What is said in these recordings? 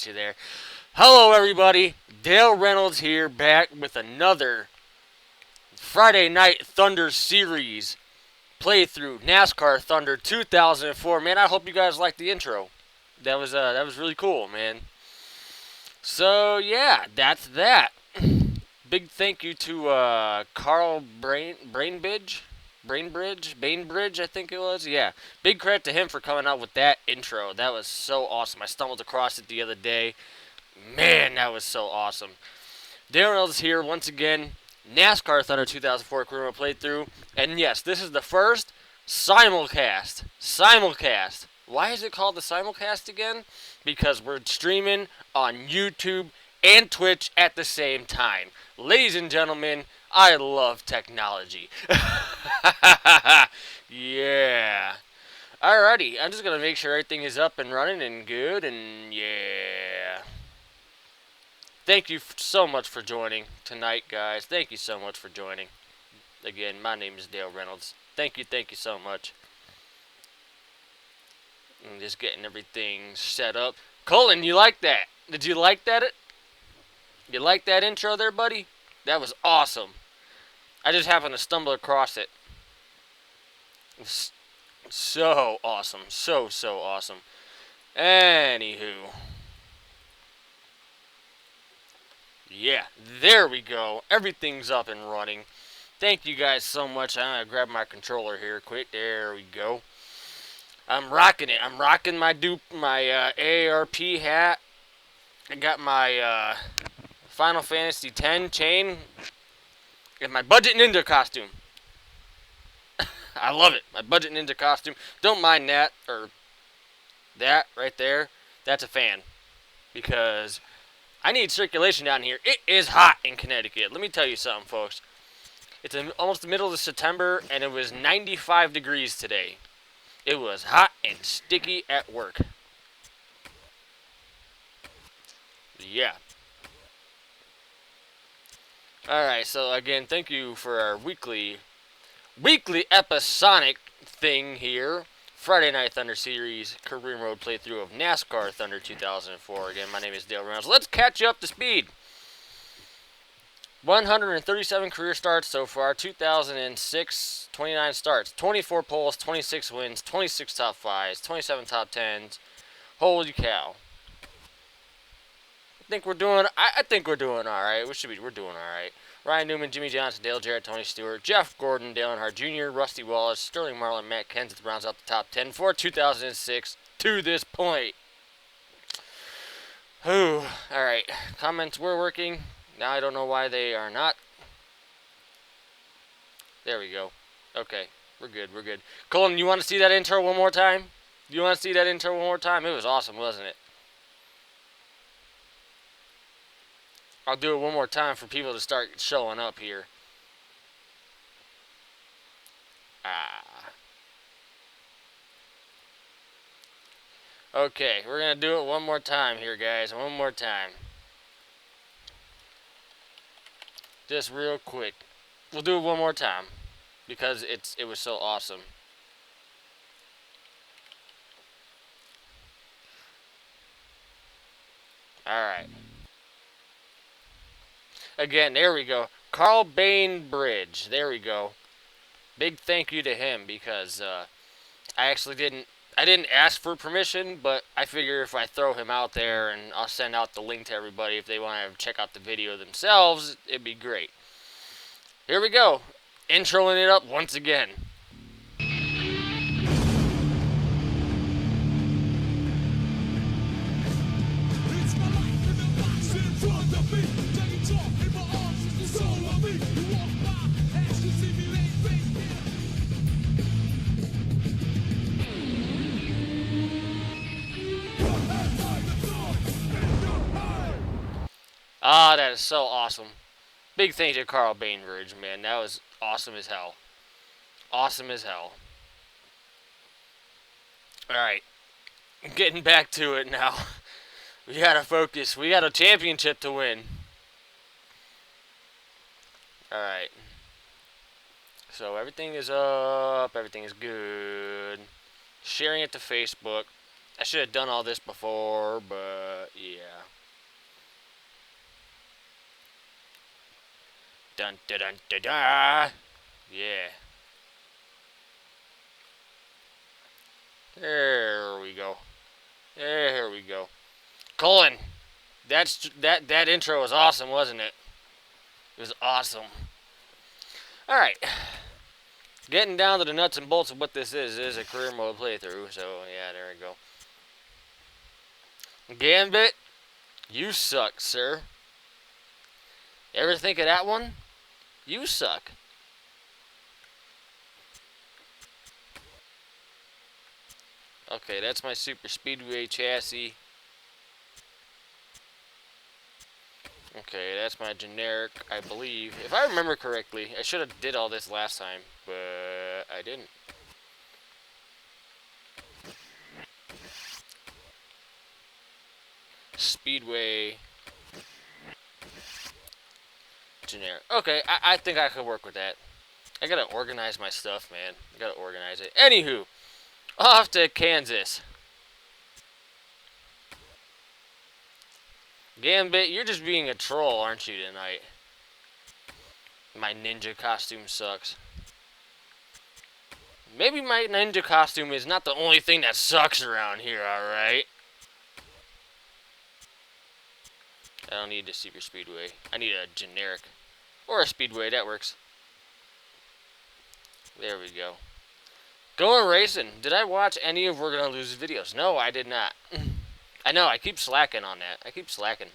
get you there. Hello, everybody. Dale Reynolds here, back with another Friday Night Thunder Series playthrough, NASCAR Thunder 2004. Man, I hope you guys liked the intro. That was really cool, man. So yeah, that's that. Big thank you to Karl Bainbridge, I think it was. Yeah, big credit to him for coming out with that intro. That was so awesome. I stumbled across it the other day. Man, that was so awesome. Dale Reynolds here once again. NASCAR Thunder 2004 career playthrough, and yes, this is the first simulcast. Simulcast. Why is it called the simulcast again? Because we're streaming on YouTube and Twitch at the same time. Ladies and gentlemen, I love technology. Yeah. Alrighty, I'm just going to make sure everything is up and running and good, and yeah. Thank you so much for joining tonight, guys. Thank you so much for joining. Again, my name is Dale Reynolds. Thank you so much. I'm just getting everything set up. Colin, you like that? Did you like that? You like that intro there, buddy? That was awesome. I just happened to stumble across it. It was so awesome. So awesome. Anywho. Yeah, there we go. Everything's up and running. Thank you guys so much. I'm going to grab my controller here quick. There we go. I'm rocking it. I'm rocking my AARP hat. I got my Final Fantasy X chain and my Budget Ninja costume. I love it. My Budget Ninja costume. Don't mind that, or that right there. That's a fan. Because I need circulation down here. It is hot in Connecticut. Let me tell you something, folks. It's almost the middle of September, and it was 95 degrees today. It was hot and sticky at work. Yeah. Alright, so again, thank you for our weekly episodic thing here. Friday Night Thunder Series career mode playthrough of NASCAR Thunder 2004. Again, my name is Dale Reynolds. Let's catch you up to speed. 137 career starts so far. 2006, 29 starts. 24 poles, 26 wins, 26 top 5s, 27 top 10s. Holy cow. I think we're doing alright. We're doing alright. Ryan Newman, Jimmy Johnson, Dale Jarrett, Tony Stewart, Jeff Gordon, Dale Earnhardt Jr., Rusty Wallace, Sterling Marlin, Matt Kenseth rounds out the top 10 for 2006 to this point. Whew. Alright. Comments were working. Now I don't know why they are not. There we go. Okay. We're good. Colin, you want to see that intro one more time? It was awesome, wasn't it? I'll do it one more time for people to start showing up here. Okay, we're going to do it one more time here, guys. One more time. Just real quick. We'll do it one more time. Because it was so awesome. Alright. Again, there we go. Karl Bainbridge. There we go. Big thank you to him because I didn't ask for permission, but I figure if I throw him out there and I'll send out the link to everybody if they want to check out the video themselves, it'd be great. Here we go. Introing it up once again. Ah, that is so awesome. Big thank you to Karl Bainbridge, man. That was awesome as hell. Awesome as hell. Alright. Getting back to it now. We gotta focus. We got a championship to win. Alright. So everything is up. Everything is good. Sharing it to Facebook. I should have done all this before, but yeah. Dun da dun da da. Yeah. There we go. There we go. Colin, that intro was awesome, wasn't it? It was awesome. All right. Getting down to the nuts and bolts of what this is a career mode playthrough. So yeah, there we go. Gambit, you suck, sir. Ever think of that one? You suck. Okay, that's my Super Speedway chassis. Okay, that's my generic, I believe. If I remember correctly, I should have did all this last time, but I didn't. Speedway. Generic. Okay, I think I could work with that. I gotta organize my stuff, man. I gotta organize it. Anywho, off to Kansas. Gambit, you're just being a troll, aren't you, tonight? My ninja costume sucks. Maybe my ninja costume is not the only thing that sucks around here, alright? I don't need a Super Speedway. I need a generic. Or a Speedway, that works. There we go. Going racing. Did I watch any of We're Gonna Lose videos? No, I did not. I know, I keep slacking on that. I keep slacking.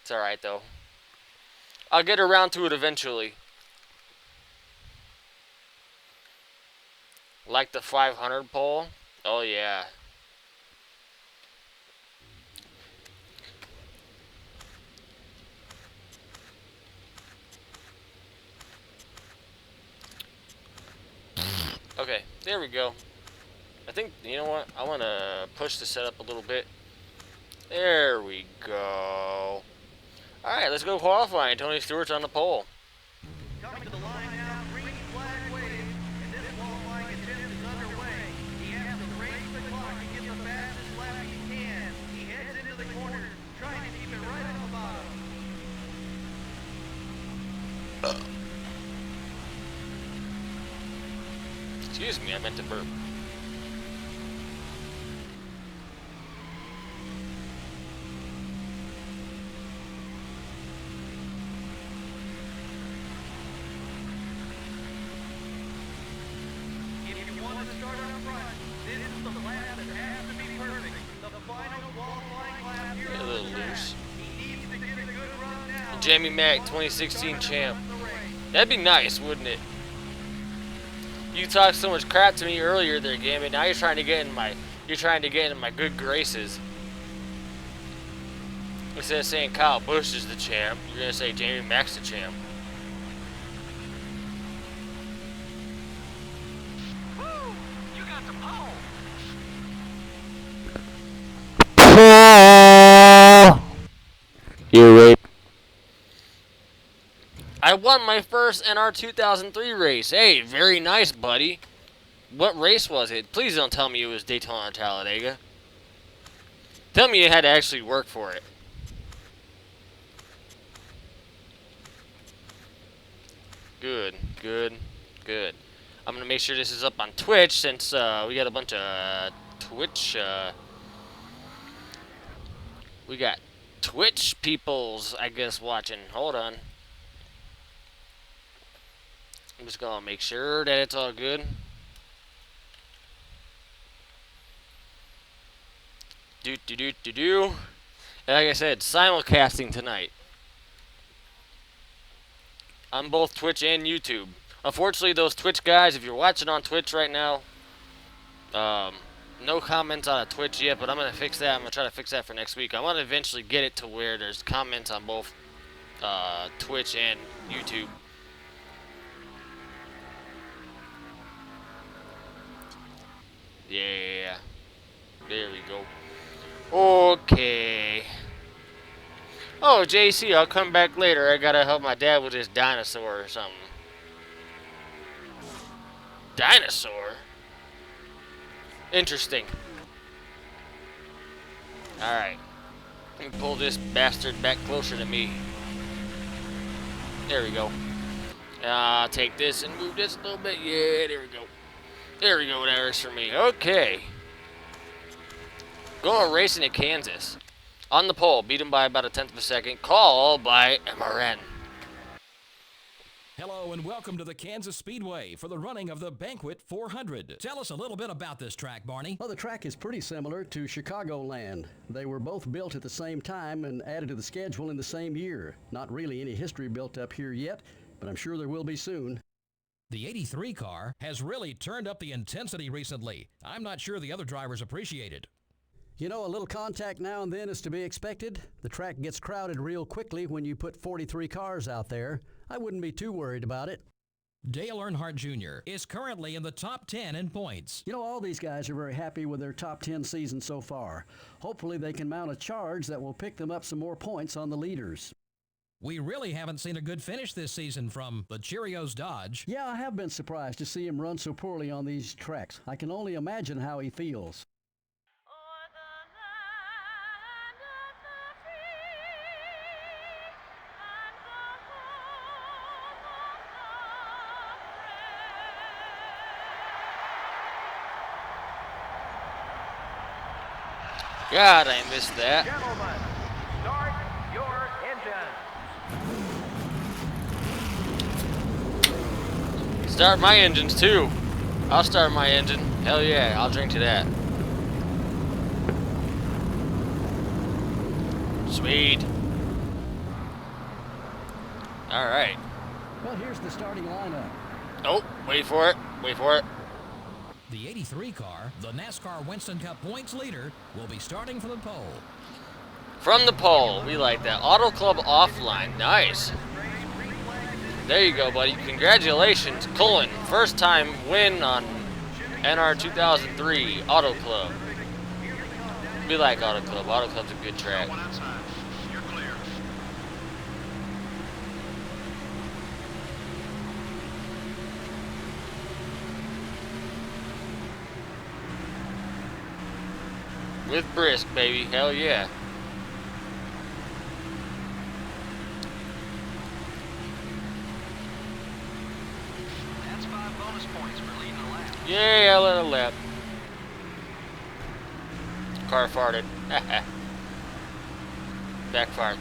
It's alright, though. I'll get around to it eventually. Like the 500 pole? Oh, yeah. Okay, there we go. I think, you know what? I want to push the setup a little bit. There we go. Alright, let's go qualifying. Tony Stewart's on the pole. Coming to the line now, green flag wave, and this qualifying attempt is underway. He has to race the clock and get the fastest lap he can. He heads into the corner, trying to keep it right on the bottom. Excuse me, I meant to burp. If you want to start up front, this is the lap that has to be perfect. The final qualifying lap here A on little the track. loose. He needs to get a good run now. Jamie Mack, 2016 champ. That'd be nice, wouldn't it? You talked so much crap to me earlier there, Gambit. Now you're trying to get in my good graces. Instead of saying Kyle Busch is the champ, you're gonna say Jamie Mack's the champ. Woo! You got the pole. You rape. I won my first NR 2003 race. Hey, very nice, buddy. What race was it? Please don't tell me it was Daytona Talladega. Tell me you had to actually work for it. Good, good, good. I'm gonna make sure this is up on Twitch since we got a bunch of Twitch. We got Twitch peoples, I guess, watching. Hold on. I'm just gonna make sure that it's all good. Do. And like I said, simulcasting tonight on both Twitch and YouTube. Unfortunately, those Twitch guys, if you're watching on Twitch right now, no comments on a Twitch yet, but I'm gonna fix that. I'm gonna try to fix that for next week. I want to eventually get it to where there's comments on both Twitch and YouTube. Yeah. There we go. Okay. Oh, JC, I'll come back later. I gotta help my dad with his dinosaur or something. Dinosaur? Interesting. Alright. Let me pull this bastard back closer to me. There we go. Take this and move this a little bit. Yeah, there we go. There we go. That works for me. Okay. Going racing at Kansas. On the pole, beat him by about a tenth of a second. Call by MRN. Hello and welcome to the Kansas Speedway for the running of the Banquet 400. Tell us a little bit about this track, Barney. Well, the track is pretty similar to Chicagoland. They were both built at the same time and added to the schedule in the same year. Not really any history built up here yet, but I'm sure there will be soon. The 83 car has really turned up the intensity recently. I'm not sure the other drivers appreciate it. You know, a little contact now and then is to be expected. The track gets crowded real quickly when you put 43 cars out there. I wouldn't be too worried about it. Dale Earnhardt Jr. is currently in the top 10 in points. You know, all these guys are very happy with their top 10 season so far. Hopefully they can mount a charge that will pick them up some more points on the leaders. We really haven't seen a good finish this season from the Cheerios Dodge. Yeah, I have been surprised to see him run so poorly on these tracks. I can only imagine how he feels. God, I missed that. Gentlemen, start your engines. Start my engines too. I'll start my engine. Hell yeah, I'll drink to that. Sweet. Alright. Well, here's the starting lineup. Oh, wait for it. Wait for it. The 83 car, the NASCAR Winston Cup points leader, will be starting from the pole. From the pole. We like that. Auto Club offline. Nice. There you go, buddy. Congratulations, Cullen. First time win on NR 2003 Auto Club. We like Auto Club. Auto Club's a good track. With brisk, baby. Hell yeah. That's 5 bonus points for leading the lap. Yeah, I let it lap. Car farted. Backfired.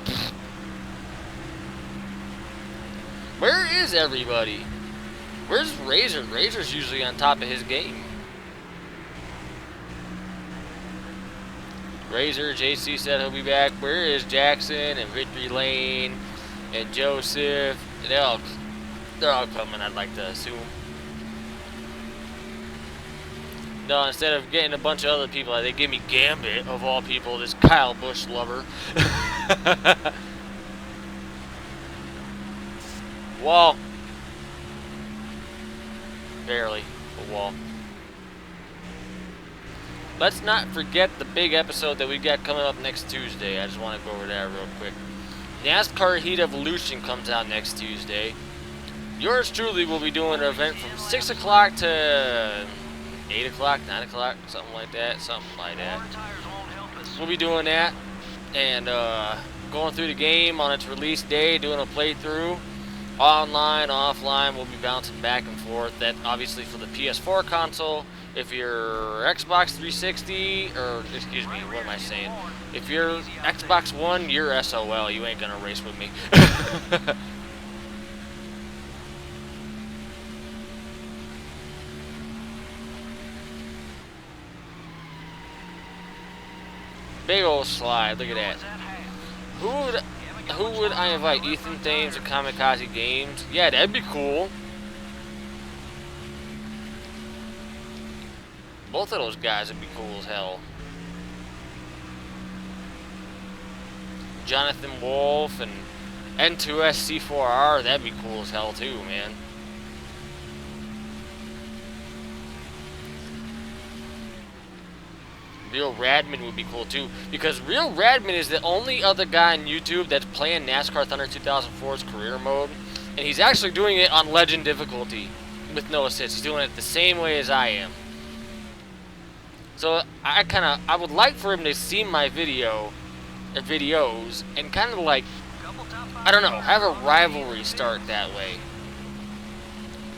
Where is everybody? Where's Razor? Razor's usually on top of his game. Razor, JC said he'll be back. Where is Jackson and Victory Lane and Joseph? They're all coming, I'd like to assume. No, instead of getting a bunch of other people, they give me Gambit, of all people, this Kyle Busch lover. Wall. Barely a wall. Let's not forget the big episode that we got coming up next Tuesday. I just want to go over that real quick. NASCAR Heat Evolution comes out next Tuesday. Yours truly will be doing an event from 6 o'clock to 8 o'clock, 9 o'clock, something like that. We'll be doing that and going through the game on its release day, doing a playthrough. Online, offline, we'll be bouncing back and forth. That obviously for the PS4 console. If you're Xbox 360, or excuse me, what am I saying? If you're Xbox One, you're SOL. You ain't gonna race with me. Big old slide. Look at that. Who would I invite? Ethan Thames of Kamikaze Games? Yeah, that'd be cool. Both of those guys would be cool as hell. Jonathan Wolf and N2S C4R, that'd be cool as hell too, man. Real Radman would be cool too, because Real Radman is the only other guy on YouTube that's playing NASCAR Thunder 2004's career mode, and he's actually doing it on Legend difficulty with no assists. He's doing it the same way as I am. So I would like for him to see my videos and kind of like, I don't know, have a rivalry start that way.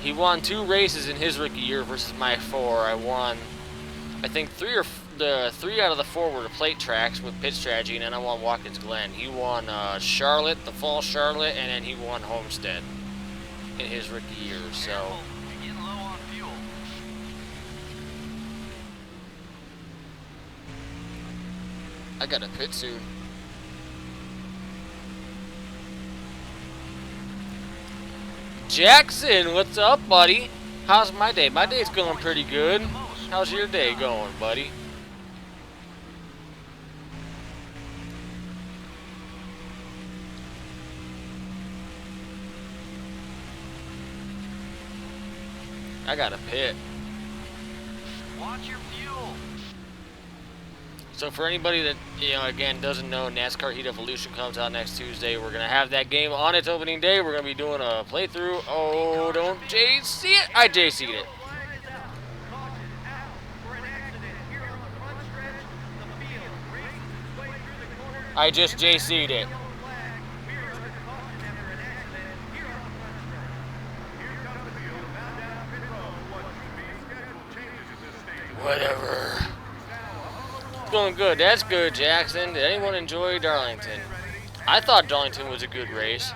He won 2 races in his rookie year versus my 4. I won, I think 3 out of the 4 were the plate tracks with pit strategy, and then I won Watkins Glen. He won Charlotte, the fall Charlotte, and then he won Homestead in his rookie year. So You're getting low on fuel. I got to pit soon. Jackson, what's up, buddy? How's my day? My day's going pretty good. How's your day going, buddy? I got a pit. Watch your fuel. So for anybody that, you know, again, doesn't know, NASCAR Heat Evolution comes out next Tuesday. We're going to have that game on its opening day. We're going to be doing a playthrough. Oh, don't JC it. I JC'd it. Flag is out. Caution out for an accident here on the front stretch of the field. Racing its way through the corner. I just JC'd it. Yellow flag. We are under caution after an accident here on the front stretch. Here comes the field. Now down pit road. What should be scheduled changes at this stage. Whatever. Going good. That's good, Jackson. Did anyone enjoy Darlington? I thought Darlington was a good race.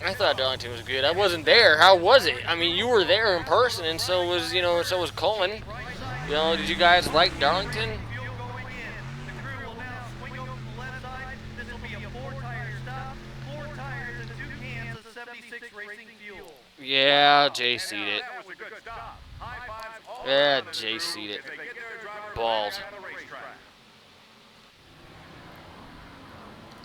I thought Darlington was good. I wasn't there. How was it? I mean, you were there in person, and so was, you know, so was Coleman. You know, did you guys like Darlington? Fuel going in. The crew will now swing over to the left side. This will be a 4-tire stop. 4 tires and 2 cans of 76 racing fuel. Yeah, JC'd it. That was a good stop. High fives all Yeah, around the JC'd crew it. as they get their driver Balls. back on the racetrack.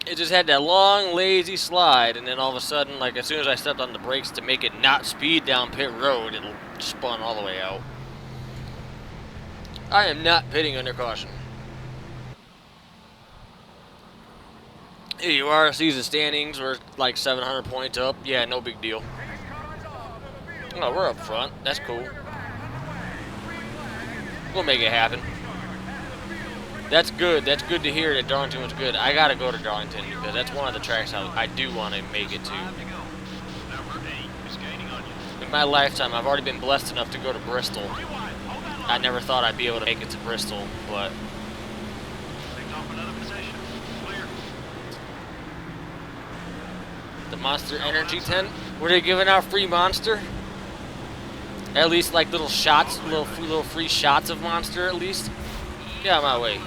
It just had that long, lazy slide, and then all of a sudden, like as soon as I stepped on the brakes to make it not speed down pit road, it spun all the way out. I am not pitting under caution. Here you are, season standings, we're like 700 points up. Yeah, no big deal. Oh, we're up front. That's cool. We'll make it happen. That's good. That's good to hear that Darlington was good. I gotta go to Darlington because that's one of the tracks I do want to make it to. In my lifetime, I've already been blessed enough to go to Bristol. I never thought I'd be able to make it to Bristol, but the Monster Energy tent. Were they giving out free Monster? At least like little shots, little free shots of Monster at least. Get out of my way.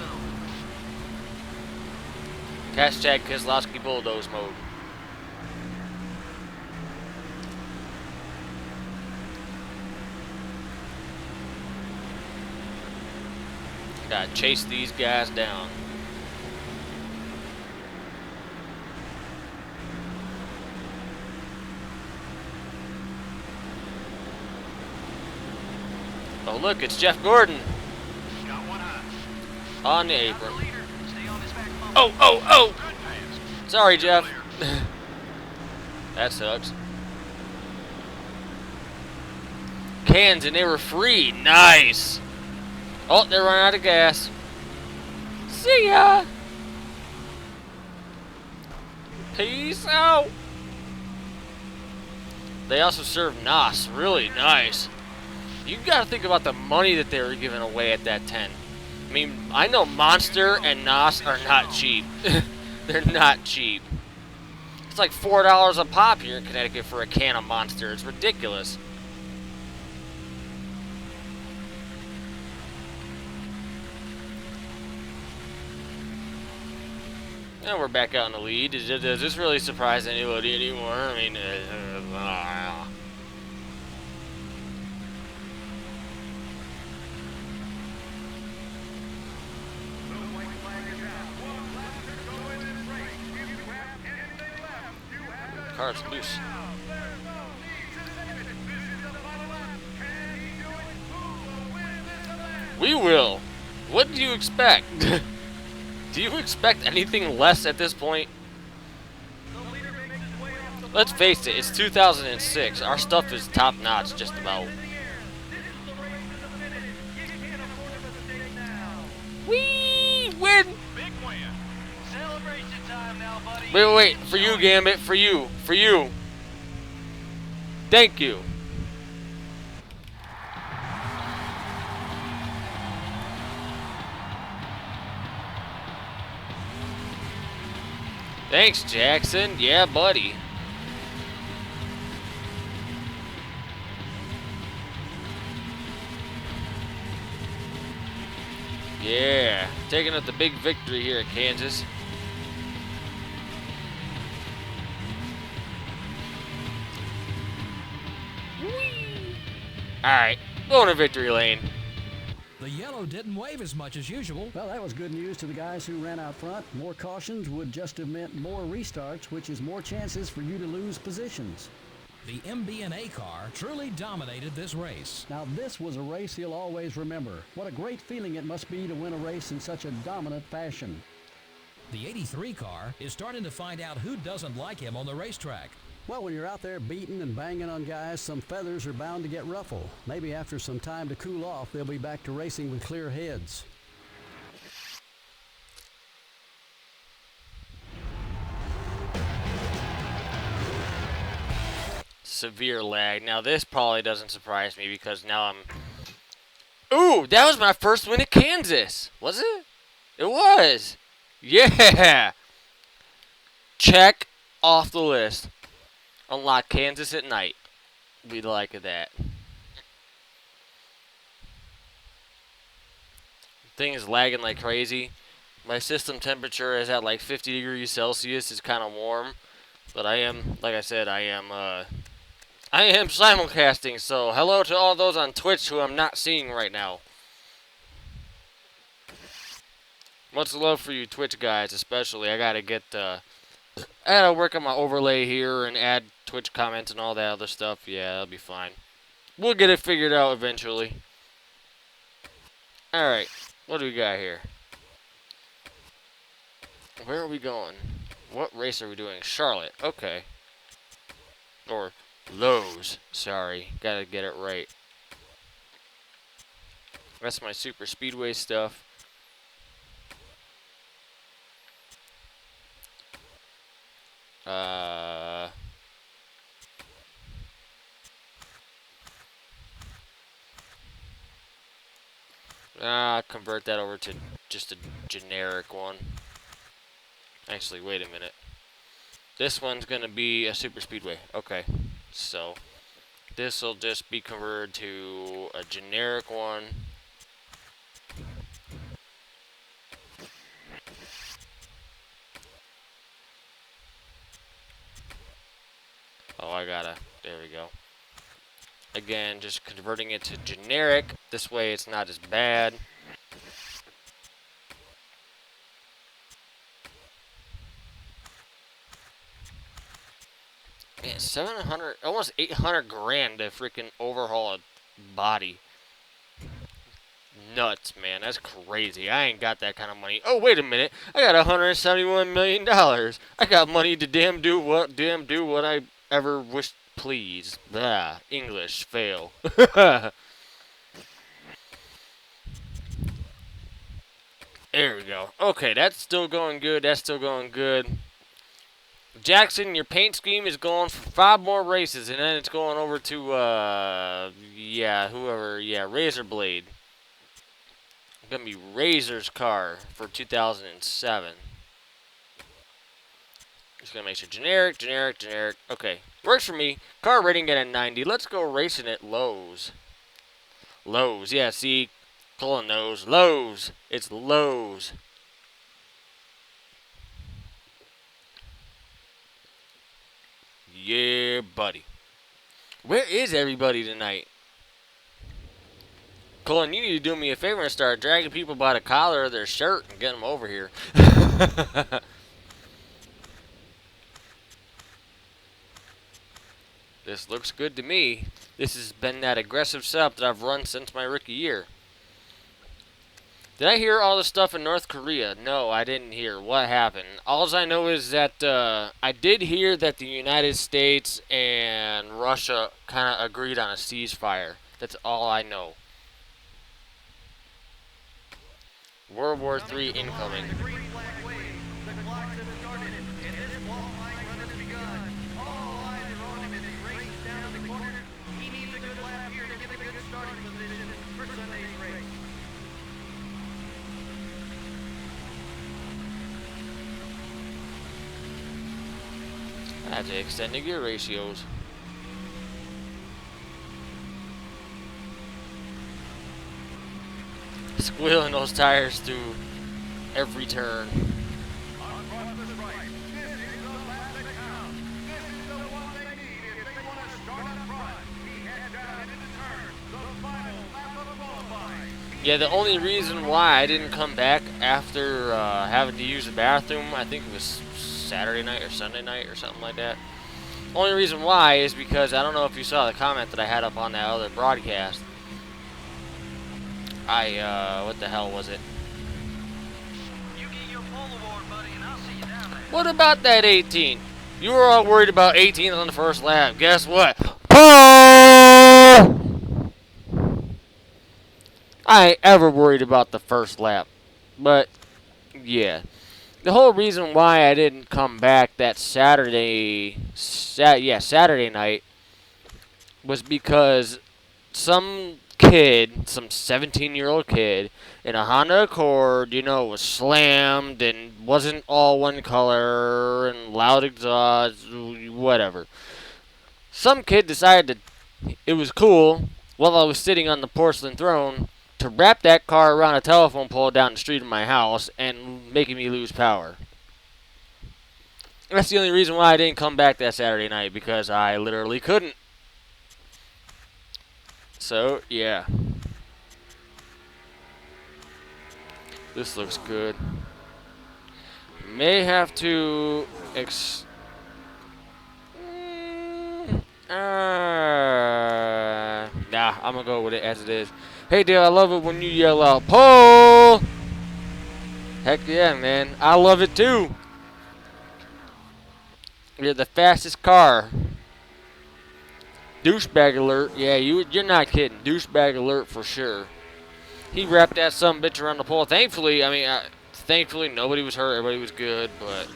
Hashtag Keselowski Bulldoze mode. Gotta chase these guys down. Oh look, it's Jeff Gordon. On the apron. Oh, oh, oh! Sorry, Jeff. That sucks. Cans, and they were free. Nice. Oh, they're running out of gas. See ya. Peace out. They also serve NOS. Really nice. You gotta think about the money that they were giving away at that tent. I mean, I know Monster and NOS are not cheap. They're not cheap. It's like $4 a pop here in Connecticut for a can of Monster. It's ridiculous. And we're back out in the lead. Does this really surprise anybody anymore? I mean, car's loose. We will. What do you expect? Do you expect anything less at this point? Let's face it, it's 2006. Our stuff is top notch, just about. Whee! Win! Big win. Celebration time now, buddy. Wait. For you, Gambit. For you. Thank you. Thanks, Jackson. Yeah, buddy. Yeah, taking up the big victory here at Kansas. Alright, going to victory lane. The yellow didn't wave as much as usual. Well, that was good news to the guys who ran out front. More cautions would just have meant more restarts, which is more chances for you to lose positions. The MB&A car truly dominated this race. Now, this was a race he'll always remember. What a great feeling it must be to win a race in such a dominant fashion. The 83 car is starting to find out who doesn't like him on the racetrack. Well, when you're out there beating and banging on guys, some feathers are bound to get ruffled. Maybe after some time to cool off, they'll be back to racing with clear heads. Severe lag. Now, this probably doesn't surprise me because now I'm... Ooh, that was my first win at Kansas. Was it? It was. Yeah. Check off the list. Unlock Kansas at night. We like that. Thing is lagging like crazy. My system temperature is at like 50 degrees Celsius. It's kind of warm. But I am, like I said, I am simulcasting. So hello to all those on Twitch who I'm not seeing right now. Much love for you Twitch guys, especially. I gotta work on my overlay here and add Twitch comments and all that other stuff. Yeah, that'll be fine. We'll get it figured out eventually. Alright, what do we got here? Where are we going? What race are we doing? Charlotte, okay. Or Lowe's, sorry. Gotta get it right. That's my super speedway stuff. Convert that over to just a generic one. Actually, wait a minute. This one's gonna be a super speedway. Okay, so this will just be converted to a generic one. Oh, there we go. Again, just converting it to generic. This way it's not as bad. Man, 700, almost 800 grand to freaking overhaul a body. Nuts, man. That's crazy. I ain't got that kind of money. Oh, wait a minute. I got $171 million. I got money to damn do what I ever wish please. Blah. English fail. There we go. Okay, that's still going good. That's still going good. Jackson, your paint scheme is going for 5 more races, and then it's going over to, Razor Blade. It's going to be Razor's car for 2007. Just going to make sure generic. Okay, works for me. Car rating at a 90. Let's go racing at Lowe's. Lowe's, yeah, see, Colin knows. Lowe's. It's Lowe's. Yeah, buddy. Where is everybody tonight? Colin, you need to do me a favor and start dragging people by the collar of their shirt and get them over here. This looks good to me. This has been that aggressive setup that I've run since my rookie year. Did I hear all the stuff in North Korea? No, I didn't hear. What happened? All I know is that I did hear that the United States and Russia kind of agreed on a ceasefire. That's all I know. World War III incoming. The green flag waves. The clocks have started, and this qualifying run has begun. All eyes are on him as he races down to the corner. He needs a good lap here to get a good starting position for Sunday's race. That's extending gear ratios. Squealing those tires through every turn. Across the stripe. This is the lap that counts. This is the one they need if they want to start up front. He heads down into the turn. The final lap of qualifying. Yeah, the only reason why I didn't come back after having to use the bathroom, I think it was Saturday night or Sunday night or something like that. Only reason why is because I don't know if you saw the comment that I had up on that other broadcast. What the hell was it? You get your pole award, buddy, and I'll see you down there. What about that 18? You were all worried about 18 on the first lap. Guess what? I ain't ever worried about the first lap. But, yeah. The whole reason why I didn't come back that Saturday night, was because some kid, some 17-year-old kid, in a Honda Accord, was slammed and wasn't all one color and loud exhaust, whatever. Some kid decided it was cool, while I was sitting on the porcelain throne, to wrap that car around a telephone pole down the street of my house and making me lose power. That's the only reason why I didn't come back that Saturday night, because I literally couldn't. So, yeah. This looks good. May have to nah, I'm gonna go with it as it is. Hey, Dale, I love it when you yell out, "Pole!" Heck yeah, man. I love it too. You're the fastest car. Douchebag alert. Yeah, you're not kidding. Douchebag alert for sure. He wrapped that sumbitch around the pole. Thankfully, thankfully nobody was hurt. Everybody was good, but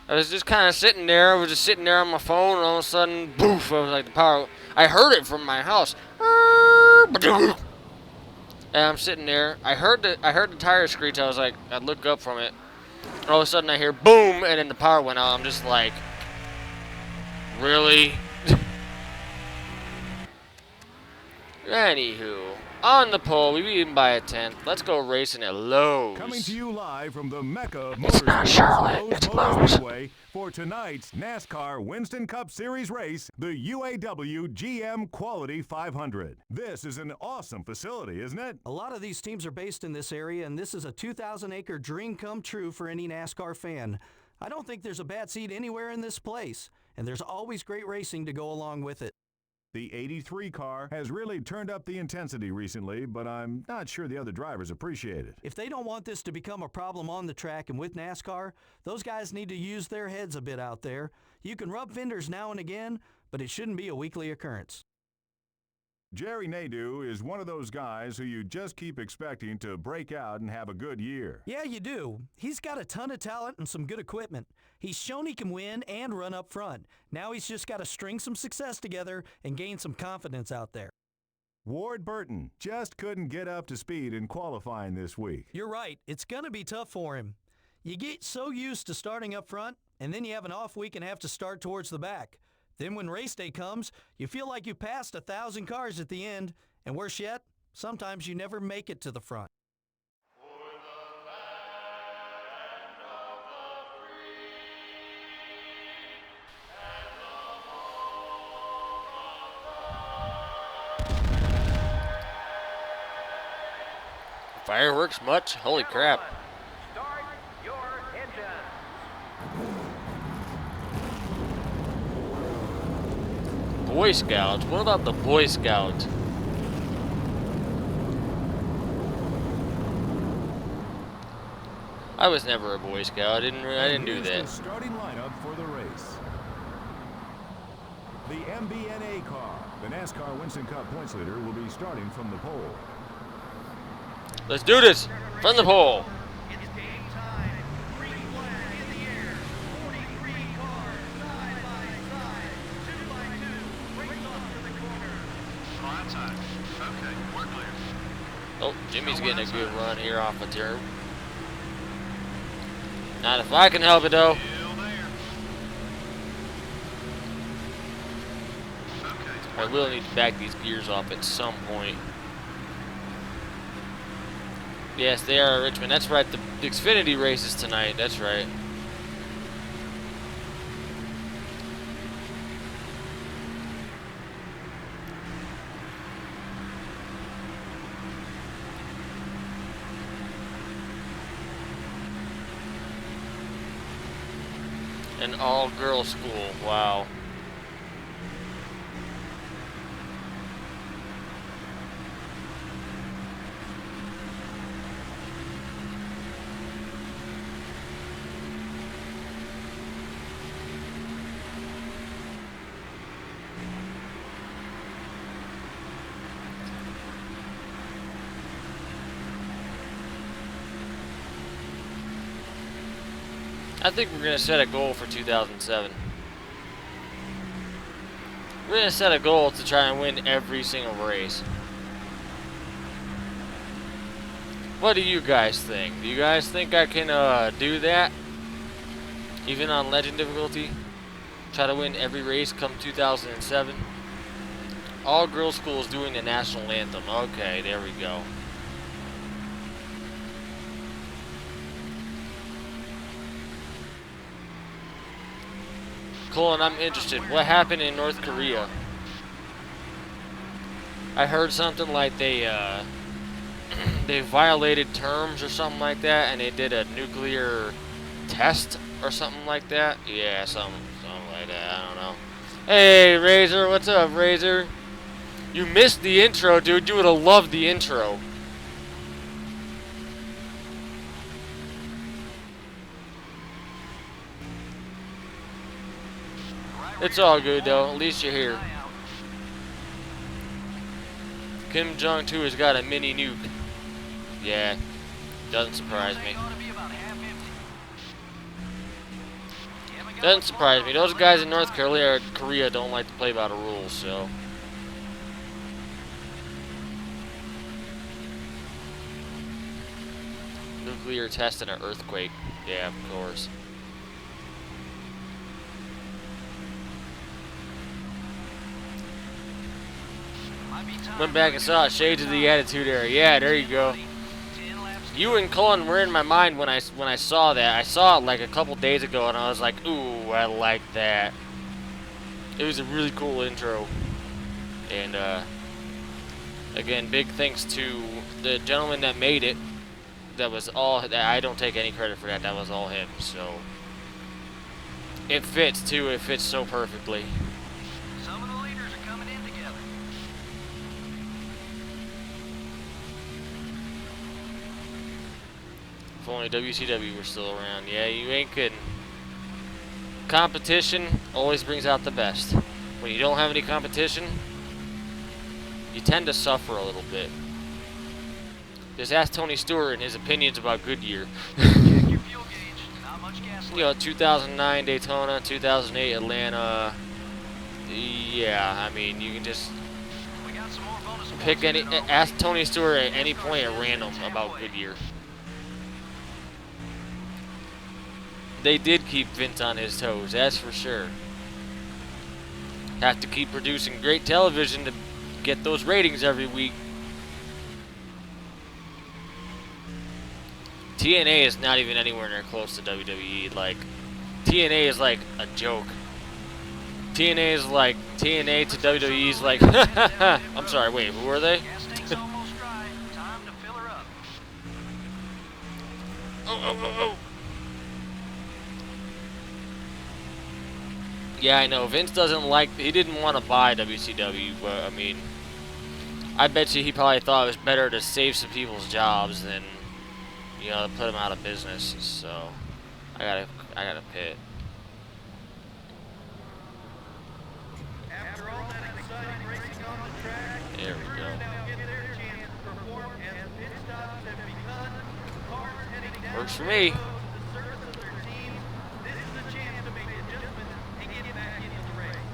I was just kind of sitting there. I was just sitting there on my phone, and all of a sudden, boof! I was like, the power. I heard it from my house. And I'm sitting there. I heard the tire screech. I was like, I look up from it. And all of a sudden, I hear boom, and then the power went out. I'm just like, really? Anywho, on the pole, we beat him by a 10th. Let's go racing at Lowe's. Coming to you live from the Mecca of It's not Charlotte, it's Motor Lowe's. Speedway for tonight's NASCAR Winston Cup Series race, the UAW GM Quality 500. This is an awesome facility, isn't it? A lot of these teams are based in this area, and this is a 2,000-acre dream come true for any NASCAR fan. I don't think there's a bad seat anywhere in this place, and there's always great racing to go along with it. The 83 car has really turned up the intensity recently, but I'm not sure the other drivers appreciate it. If they don't want this to become a problem on the track and with NASCAR, those guys need to use their heads a bit out there. You can rub fenders now and again, but it shouldn't be a weekly occurrence. Jerry Nadeau is one of those guys who you just keep expecting to break out and have a good year. Yeah, you do. He's got a ton of talent and some good equipment. He's shown he can win and run up front. Now he's just got to string some success together and gain some confidence out there. Ward Burton just couldn't get up to speed in qualifying this week. You're right. It's going to be tough for him. You get so used to starting up front, and then you have an off week and have to start towards the back. Then when race day comes, you feel like you passed 1,000 cars at the end, and worse yet, sometimes you never make it to the front. Fireworks much? Holy crap. Start your engines. Boy Scouts? What about the Boy Scouts? I was never a Boy Scout. I didn't do Here's that. the starting lineup for the race. The MBNA car, the NASCAR Winston Cup points leader, will be starting from the pole. Let's do this. From the pole. It's game time. Green flag in the air. 43 cars side by side. 2 by 2. Race off to the corner. Flat time. Okay, we're clear. Oh, Jimmy's getting a good run here off a turn. Not if I can help it though. Still there. Okay. I will need to back these gears off at some point. Yes, they are at Richmond. That's right. The Xfinity race is tonight. That's right. An all-girls school. Wow. I think we're going to set a goal for 2007. We're going to set a goal to try and win every single race. What do you guys think? Do you guys think I can do that? Even on Legend difficulty? Try to win every race come 2007? All girls schools doing the national anthem. Okay, there we go. Colin, I'm interested. What happened in North Korea? I heard something like they violated terms or something like that, and they did a nuclear test or something like that. Yeah, something like that. I don't know. Hey, Razor, what's up, Razor? You missed the intro, dude. You would have loved the intro. It's all good though, at least you're here. Kim Jong-un has got a mini nuke. Yeah, doesn't surprise me. Doesn't surprise me. Those guys in North Korea don't like to play by the rules, so. Nuclear test and an earthquake. Yeah, of course. Went back and saw Shades of the Attitude Era. Yeah, there you go. You and Cullen were in my mind when I saw that. I saw it like a couple days ago, and I was like, ooh, I like that. It was a really cool intro. And again, big thanks to the gentleman that made it. That was all. I don't take any credit for that. That was all him. So it fits too. It fits so perfectly. Some of the leaders are coming in together. If only WCW were still around. Yeah, you ain't kidding. Competition always brings out the best. When you don't have any competition, you tend to suffer a little bit. Just ask Tony Stewart and his opinions about Goodyear. Check your fuel gauge. Not much gas left. You know, 2009 Daytona, 2008 Atlanta. Yeah, I mean, you can just We got some more bonus pick points any. in the Ask Tony Stewart at any point at random about Goodyear. They did keep Vince on his toes, that's for sure. Have to keep producing great television to get those ratings every week. TNA is not even anywhere near close to WWE. Like, TNA is like a joke. TNA is like, TNA to WWE is like, I'm sorry, wait, who are they? Gas tank's almost dry. Time to fill her up. Oh. Yeah, I know. Vince doesn't like, he didn't want to buy WCW, but I mean, I bet you he probably thought it was better to save some people's jobs than, you know, to put them out of business. So, I gotta pit. After all that exciting racing on the track, There we go. now get their chance to perform as pit stops have Works for me. The service of their team, this is a chance to make adjustments and get back into the race.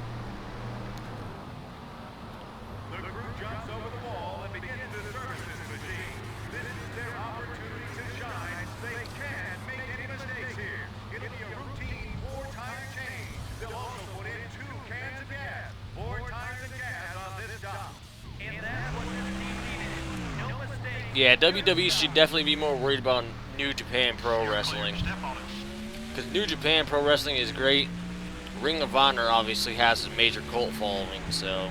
The group jumps over the wall and begins to service this machine. This is their opportunity to shine. They can't make any mistakes here. It'll be a routine 4-tire change. They'll also put in 2 cans of gas. 4 tires of gas on this stop. And that's what this team needed. No mistake. Yeah, WWE should definitely be more worried about New Japan Pro Wrestling. Step on it. Because New Japan Pro Wrestling is great. Ring of Honor obviously has a major cult following, so.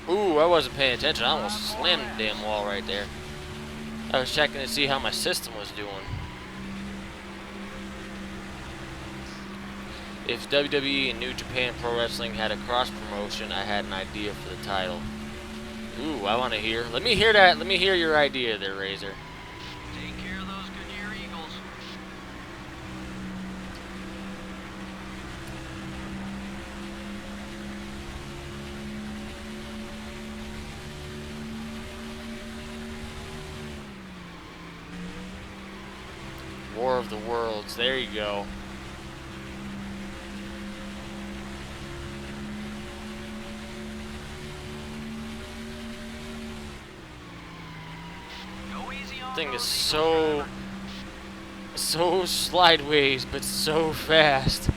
Ooh, I wasn't paying attention. I almost slammed the damn wall right there. I was checking to see how my system was doing. If WWE and New Japan Pro Wrestling had a cross promotion, I had an idea for the title. Ooh, I want to hear. Let me hear that. Let me hear your idea there, Razor. Take care of those Goodyear Eagles. War of the Worlds. There you go. Go easy on Thing is those so slideways, but so fast.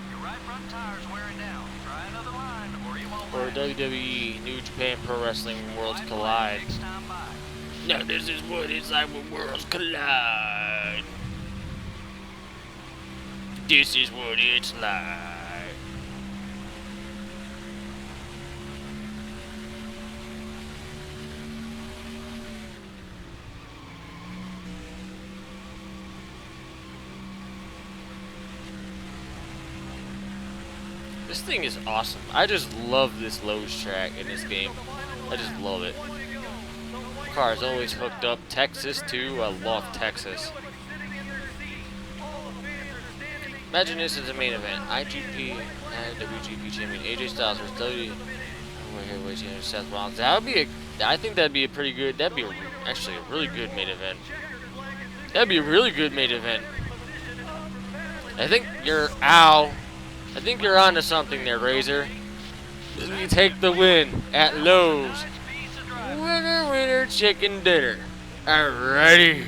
Your right front tire's wearing down. Try another line, or you won't Or last. WWE New Japan Pro Wrestling Worlds White Collide. flag next time by. Now this is what it's like when worlds collide. This is what it's like. This thing is awesome. I just love this Lowe's track in this game. I just love it. Car is always hooked up. Texas too. I love Texas. Imagine this is the main event. IGP and WGP champion AJ Styles versus W. Heavyweight champion Seth Rollins. That would be a. I think that'd be a pretty good. That'd be actually a really good main event. That'd be a really good main event. I think you're I think you're onto something there, Razor. We take the win at Lowe's. Winner, winner, chicken dinner. Alrighty.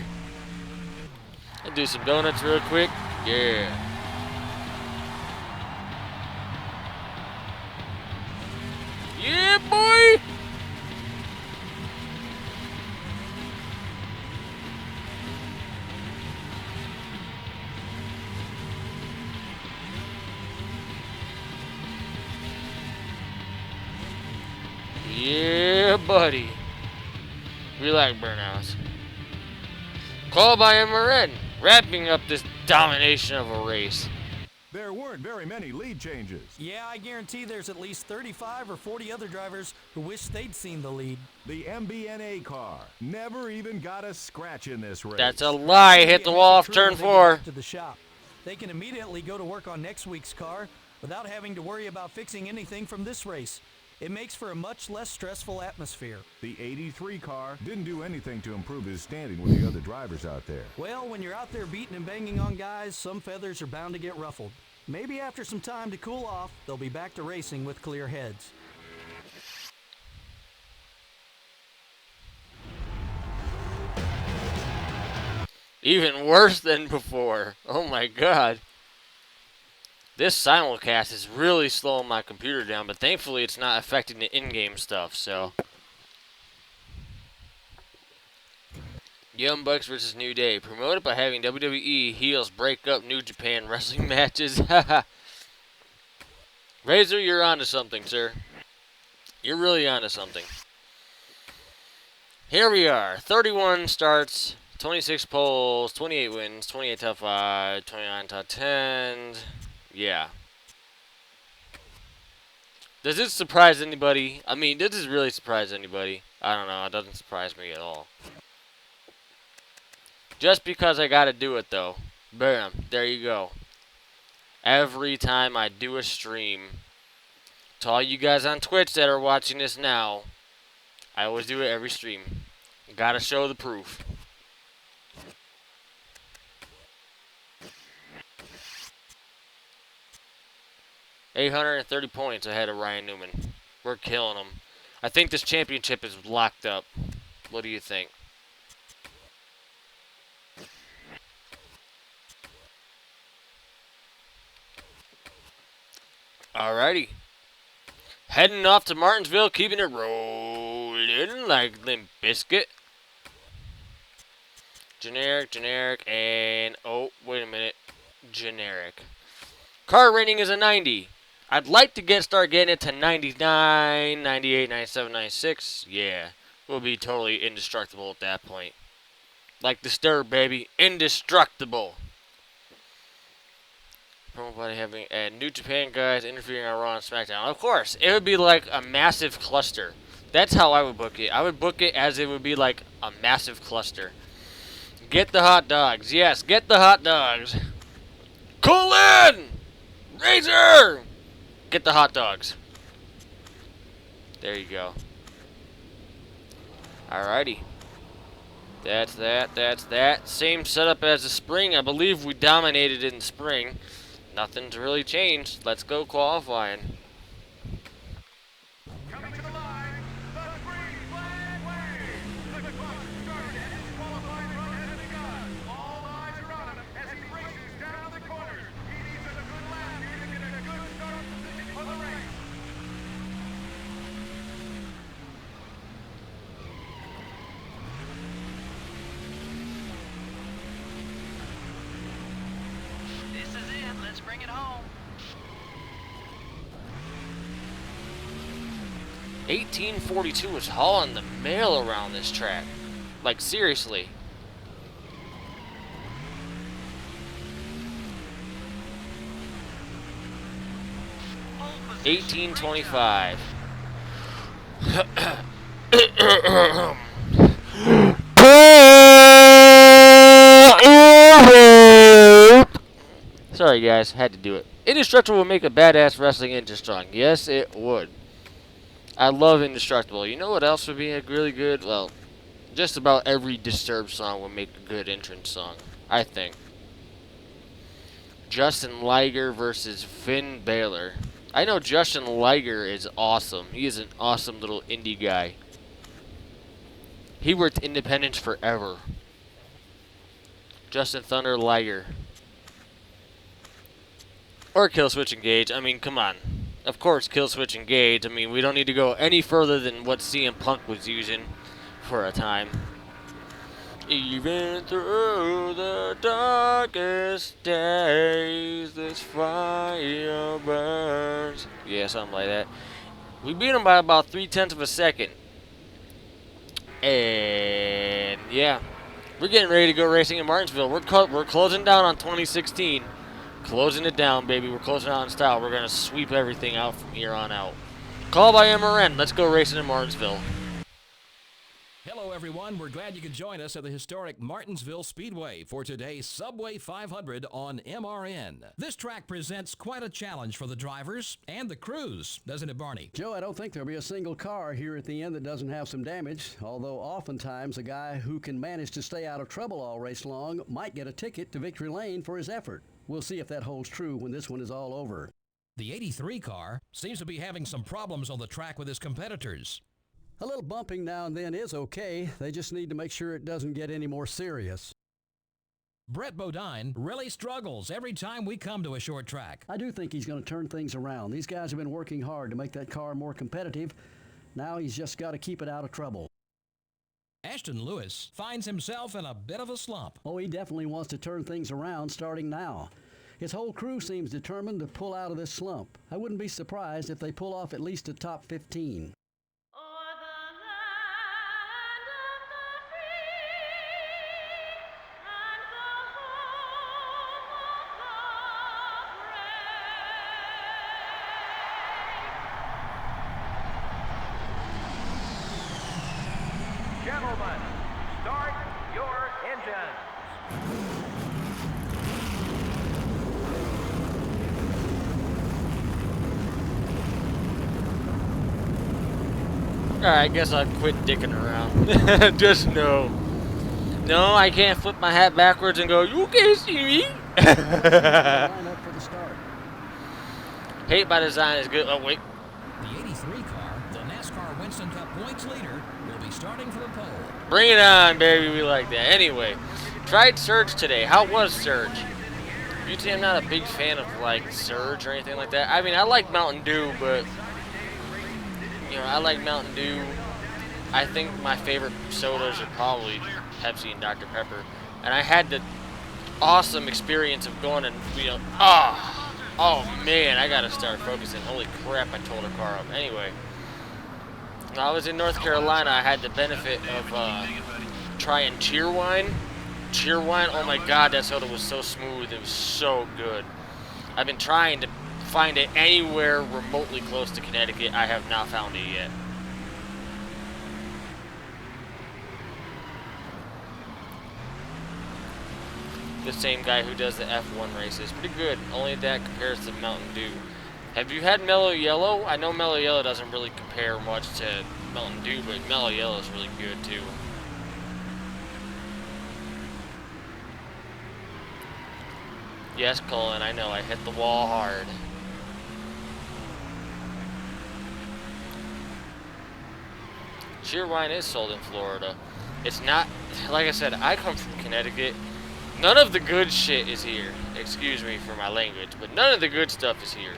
I'll do some donuts real quick. Yeah. Yeah, boy. Yeah, buddy. We like burnouts. Call by MRN, wrapping up this domination of a race. There weren't very many lead changes. Yeah, I guarantee there's at least 35 or 40 other drivers who wish they'd seen the lead. The MBNA car never even got a scratch in this race. That's a lie. Hit the wall off turn 4. To the shop. They can immediately go to work on next week's car without having to worry about fixing anything from this race. It makes for a much less stressful atmosphere. The 83 car didn't do anything to improve his standing with the other drivers out there. Well, when you're out there beating and banging on guys, some feathers are bound to get ruffled. Maybe after some time to cool off, they'll be back to racing with clear heads. Even worse than before. Oh my god. This simulcast is really slowing my computer down, but thankfully it's not affecting the in-game stuff, so. Young Bucks versus New Day. Promoted by having WWE heels break up New Japan wrestling matches. Razor, you're onto something, sir. You're really onto something. Here we are. 31 starts, 26 polls, 28 wins, 28 top 5, 29 top 10. Yeah. Does this surprise anybody? I mean, does this really surprise anybody? I don't know. It doesn't surprise me at all. Just because I gotta do it, though. Bam. There you go. Every time I do a stream, to all you guys on Twitch that are watching this now, I always do it every stream. Gotta show the proof. $830 points ahead of Ryan Newman. We're killing him. I think this championship is locked up. What do you think? Alrighty. Heading off to Martinsville, keeping it rolling like Limp Biscuit. Generic, and oh, wait a minute. Generic. Car rating is a 90. I'd like to start getting it to 99, 98, 97, 96. Yeah, we'll be totally indestructible at that point. Like Disturbed, baby. Indestructible. Promo body having New Japan guys interfering on Raw and SmackDown. Of course, it would be like a massive cluster. That's how I would book it. I would book it as it would be like a massive cluster. Get the hot dogs. Yes, get the hot dogs. Call in! Razor! Get the hot dogs. There you go. Alrighty. That's that. Same setup as the spring. I believe we dominated in the spring. Nothing's really changed. Let's go qualifying. Coming to the line, the green flag wave. The clock started and his qualifying run has begun. All eyes are on him as he races down the corners. He needs a good lap here to get a good start position for the race. This is it. Let's bring it home. 1842 was hauling the mail around this track. Like, seriously. Pole position. 1825. Sorry guys, had to do it. Indestructible would make a badass wrestling engine strong. Yes, it would. I love Indestructible. You know what else would be a really good? Well, just about every Disturbed song would make a good entrance song, I think. Justin Liger versus Finn Balor. I know Justin Liger is awesome. He is an awesome little indie guy. He worked independence forever. Justin Thunder Liger. Or Killswitch Engage. I mean, come on. Of course, Killswitch Engage. I mean, we don't need to go any further than what CM Punk was using for a time. Even through the darkest days, this fire burns. Yeah, something like that. We beat him by about 0.3 of a second. And, yeah. We're getting ready to go racing in Martinsville. We're closing down on 2016. Closing it down, baby. We're closing out in style. We're going to sweep everything out from here on out. Call by MRN. Let's go racing in Martinsville. Hello, everyone. We're glad you could join us at the historic Martinsville Speedway for today's Subway 500 on MRN. This track presents quite a challenge for the drivers and the crews, doesn't it, Barney? Joe, I don't think there'll be a single car here at the end that doesn't have some damage, although oftentimes a guy who can manage to stay out of trouble all race long might get a ticket to victory lane for his effort. We'll see if that holds true when this one is all over. The 83 car seems to be having some problems on the track with his competitors. A little bumping now and then is okay. They just need to make sure it doesn't get any more serious. Brett Bodine really struggles every time we come to a short track. I do think he's going to turn things around. These guys have been working hard to make that car more competitive. Now he's just got to keep it out of trouble. Ashton Ashton Lewis finds himself in a bit of a slump. Oh, he definitely wants to turn things around starting now. His whole crew seems determined to pull out of this slump. I wouldn't be surprised if they pull off at least a top 15. Gentlemen, start your engines. Alright, I guess I'll quit dicking around. Just no. No, I can't flip my hat backwards and go, you can't see me. Line up for the start. Hate by design is good. Oh, wait. The 83 car, the NASCAR Winston Cup points leader, will be starting for the pole. Bring it on, baby. We like that. Anyway, tried Surge today. How was Surge? Usually I'm not a big fan of, like, Surge or anything like that. I mean, I like Mountain Dew, but, you know, I like Mountain Dew. I think my favorite sodas are probably Pepsi and Dr. Pepper. And I had the awesome experience of going and, you know, oh man, I gotta start focusing. Holy crap, I tore the car up. Anyway, when I was in North Carolina, I had the benefit of trying Cheerwine. Cheerwine, oh my god, that soda was so smooth. It was so good. I've been trying to find it anywhere remotely close to Connecticut. I have not found it yet. The same guy who does the F1 races. Pretty good. Only that compares to Mountain Dew. Have you had Mellow Yellow? I know Mellow Yellow doesn't really compare much to Mountain Dew, but Mellow Yellow is really good too. Yes, Colin, I know. I hit the wall hard. Cheerwine is sold in Florida. It's not, like I said, I come from Connecticut. None of the good shit is here. Excuse me for my language, but none of the good stuff is here.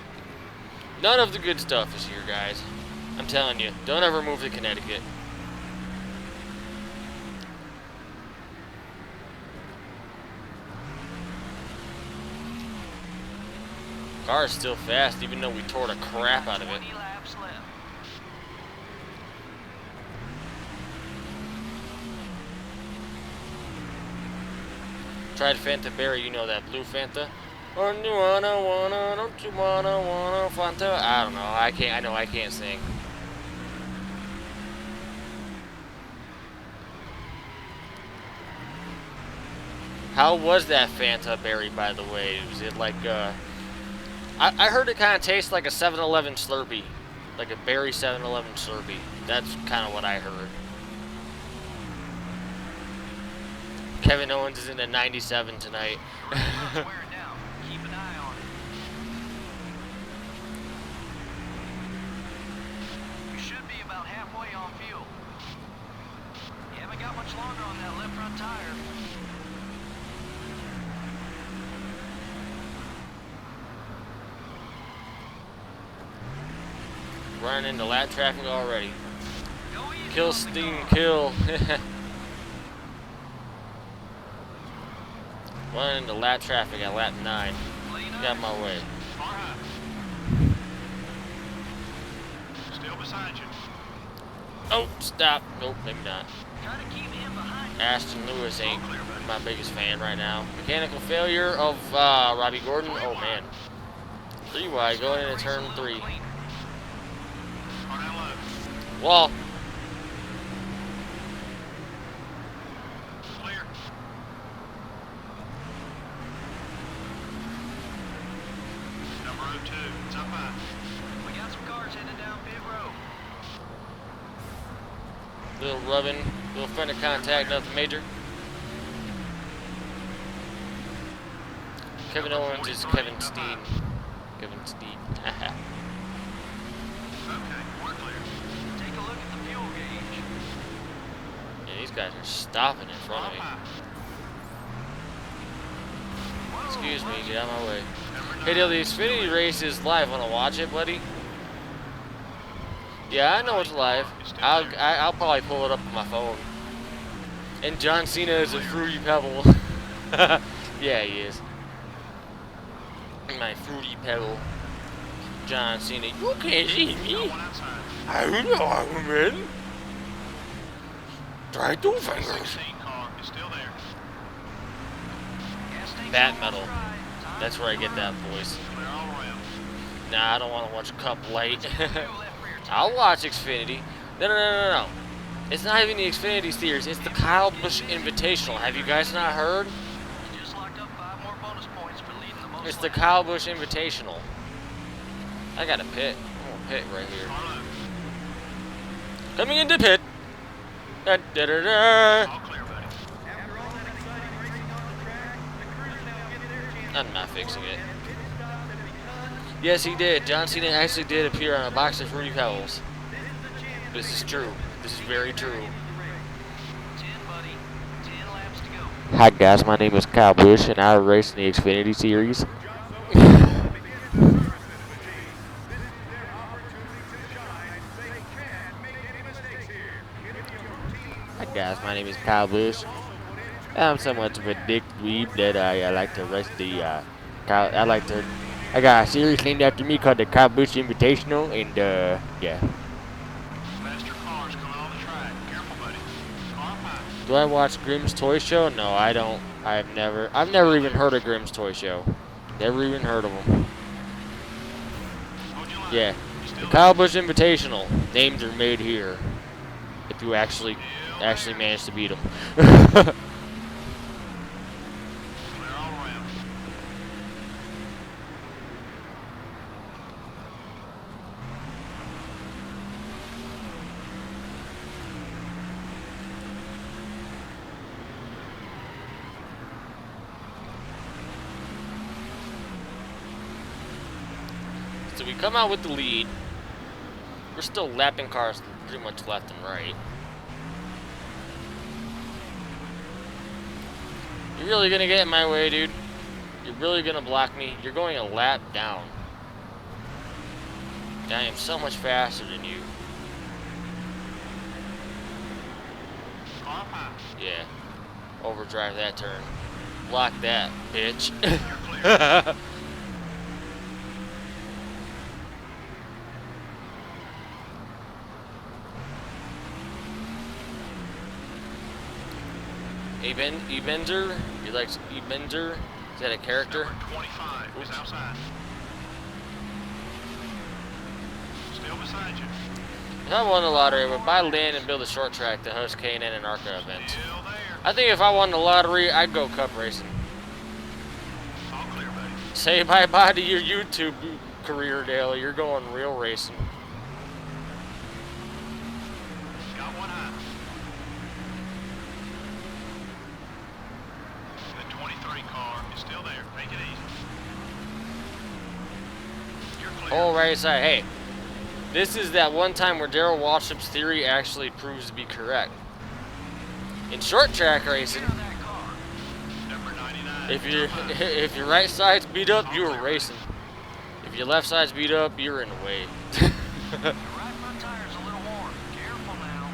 None of the good stuff is here, guys. I'm telling you, don't ever move to Connecticut. Car is still fast, even though we tore the crap out of it. 20 laps left. Tried Fanta Berry, you know that blue Fanta? Don't you wanna Fanta? I don't know. I know I can't sing. How was that Fanta Berry, by the way? Was it like, I heard it kind of tastes like a 7-Eleven Slurpee. Like a berry 7-Eleven Slurpee. That's kind of what I heard. Kevin Owens is in a 97 tonight. It's wearing down. Keep an eye on it. You should be about halfway on fuel. You haven't got much longer on that left front tire. Running into lap traffic already. Go easy Kill on the Steam, car. kill. Running into lap traffic at lap 9. Clean up. Got my way. Far high. Still beside you. Oh, stop. Nope, maybe not. Try to keep him behind you. Ashton Lewis ain't my biggest fan right now. Mechanical failure of Robbie Gordon. Oh, man. 3 wide going into turn 3. Clean. On that low. Wall. Clear. Number 02. It's up high. We got some cars headed down pit road. Little rubbing. Little friend of contact. Nothing major. Kevin Owens is Kevin Steen. Kevin Steen. Okay, we're clear. Take a look at the fuel gauge. Yeah, these guys are stopping in front of me. Excuse me, get out of my way. Hey, Dale, the Xfinity race is live. Want to watch it, buddy? Yeah, I know it's live. I'll probably pull it up on my phone. And John Cena is a fruity pebble. Yeah, he is. My fruity pebble. John Cena. You can't see me. I don't know, Aquaman. Try two fingers. 16 car is still there. Bat metal. That's where I get that voice. Clear all around. Nah, I don't want to watch Cup Light. I'll watch Xfinity. No. It's not even the Xfinity Series. It's the Kyle Busch Invitational. Have you guys not heard? Just locked up 5 more bonus points for leading the most It's the laps. Kyle Busch Invitational. I got a pit. I'm gonna pit right here. Coming into pit. Da, da, da, da. All clear, buddy. After all that exciting racing on the track, the crews now get their chance. I'm not fixing it. Pit stops have begun. Yes, he did. John Cena actually did appear on a box of Fruity Pebbles. This is the chance. This is true. This is very true. 10, buddy. 10 laps to go. Hi guys, my name is Kyle Busch and I race in the Xfinity Series. Hi guys, my name is Kyle Busch. I'm somewhat of a dick dweeb that I like to race the I got a series named after me called the Kyle Busch Invitational, and yeah. Faster cars coming on the track. Careful, buddy. Car high. Do I watch Grimm's Toy Show? No, I don't. I've never even heard of Grimm's Toy Show. Never even heard of them. Hold your line. Yeah, You still the there? Kyle Busch Invitational. Names are made here. If you actually manage to beat them. Clear all around. So we come out with the lead. We're still lapping cars pretty much left and right. You're really gonna get in my way, dude? You're really gonna block me? You're going a lap down. I am so much faster than you. Car high. Yeah. Overdrive that turn. Block that, bitch. You're clear. Ebenzer? You like Ebenzer? Is that a character? Number 25 is Oops. outside. Still beside you. If I won the lottery, I would buy land and build a short track to host K&N and ARCA events. Still there. I think if I won the lottery, I'd go cup racing. All clear, buddy. Say bye-bye to your YouTube career, Dale. You're going real racing. Got one high. The 23 car is still there. Take it easy. You're clear. Oh, right side. Hey, this is that one time where Darrell Waltrip's theory actually proves to be correct. In short track racing, Clear on that car. Number 99. if your right side's beat up, you're racing. If your left side's beat up, you're in the way. Your right front tire's a little worn. Careful now.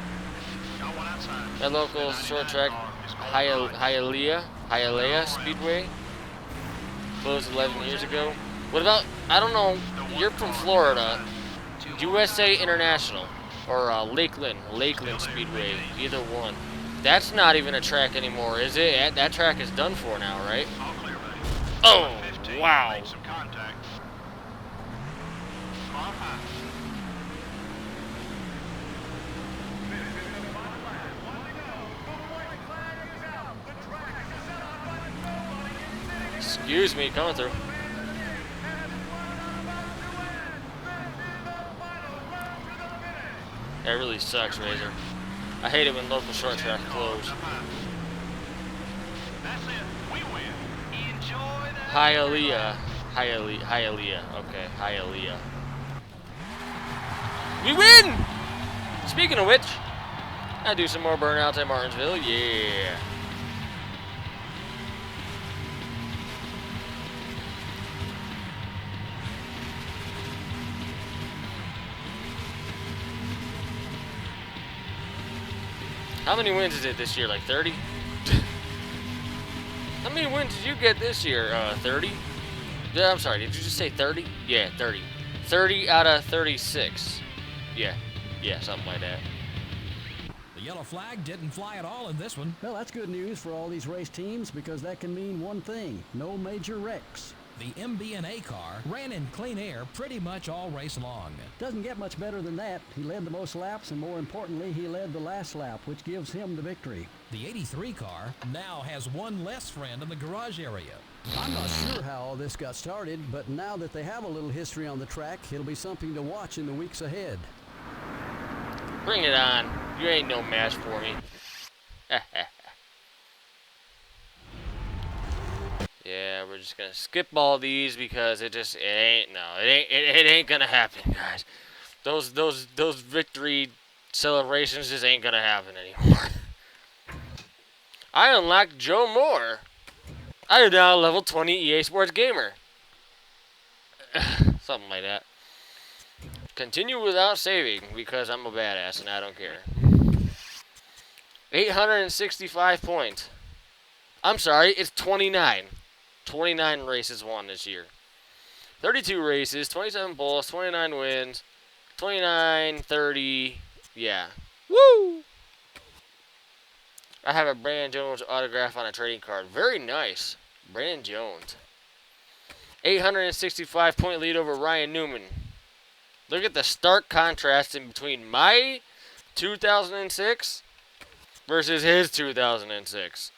Got one outside. That local short track, Hialeah Speedway, closed 11 years ago. What about, I don't know, you're from Florida, USA International, or Lakeland Speedway, either one. That's not even a track anymore, is it? That track is done for now, right? All clear, buddy. Oh, 15 wow. made some contact. Car high. Excuse me, coming through. That really sucks, Razor. I hate it when local short track close. Up high. That's it. We win. Enjoy that. Hialeah. Okay, Hialeah. We win! Speaking of which, I do some more burnouts at Martinsville. Yeah. How many wins is it this year? Like 30? How many wins did you get this year? 30? Yeah, I'm sorry. Did you just say 30? Yeah, 30. 30 out of 36. Yeah, something like that. The yellow flag didn't fly at all in this one. Well, that's good news for all these race teams because that can mean one thing: no major wrecks. The MBNA car ran in clean air pretty much all race long. Doesn't get much better than that. He led the most laps, and more importantly, he led the last lap, which gives him the victory. The 83 car now has one less friend in the garage area. I'm not sure how all this got started, but now that they have a little history on the track, it'll be something to watch in the weeks ahead. Bring it on. You ain't no match for me. Yeah, we're just gonna skip all these because it ain't gonna happen, guys. Those victory celebrations just ain't gonna happen anymore. I unlocked Joe Moore. I am now level 20 EA Sports Gamer. Something like that. Continue without saving because I'm a badass and I don't care. 865 points. I'm sorry, it's 29. 29 races won this year. 32 races, 27 poles, 29 wins, 29, 30, yeah. Woo! I have a Brandon Jones autograph on a trading card. Very nice. Brandon Jones. 865 point lead over Ryan Newman. Look at the stark contrast in between my 2006 versus his 2006.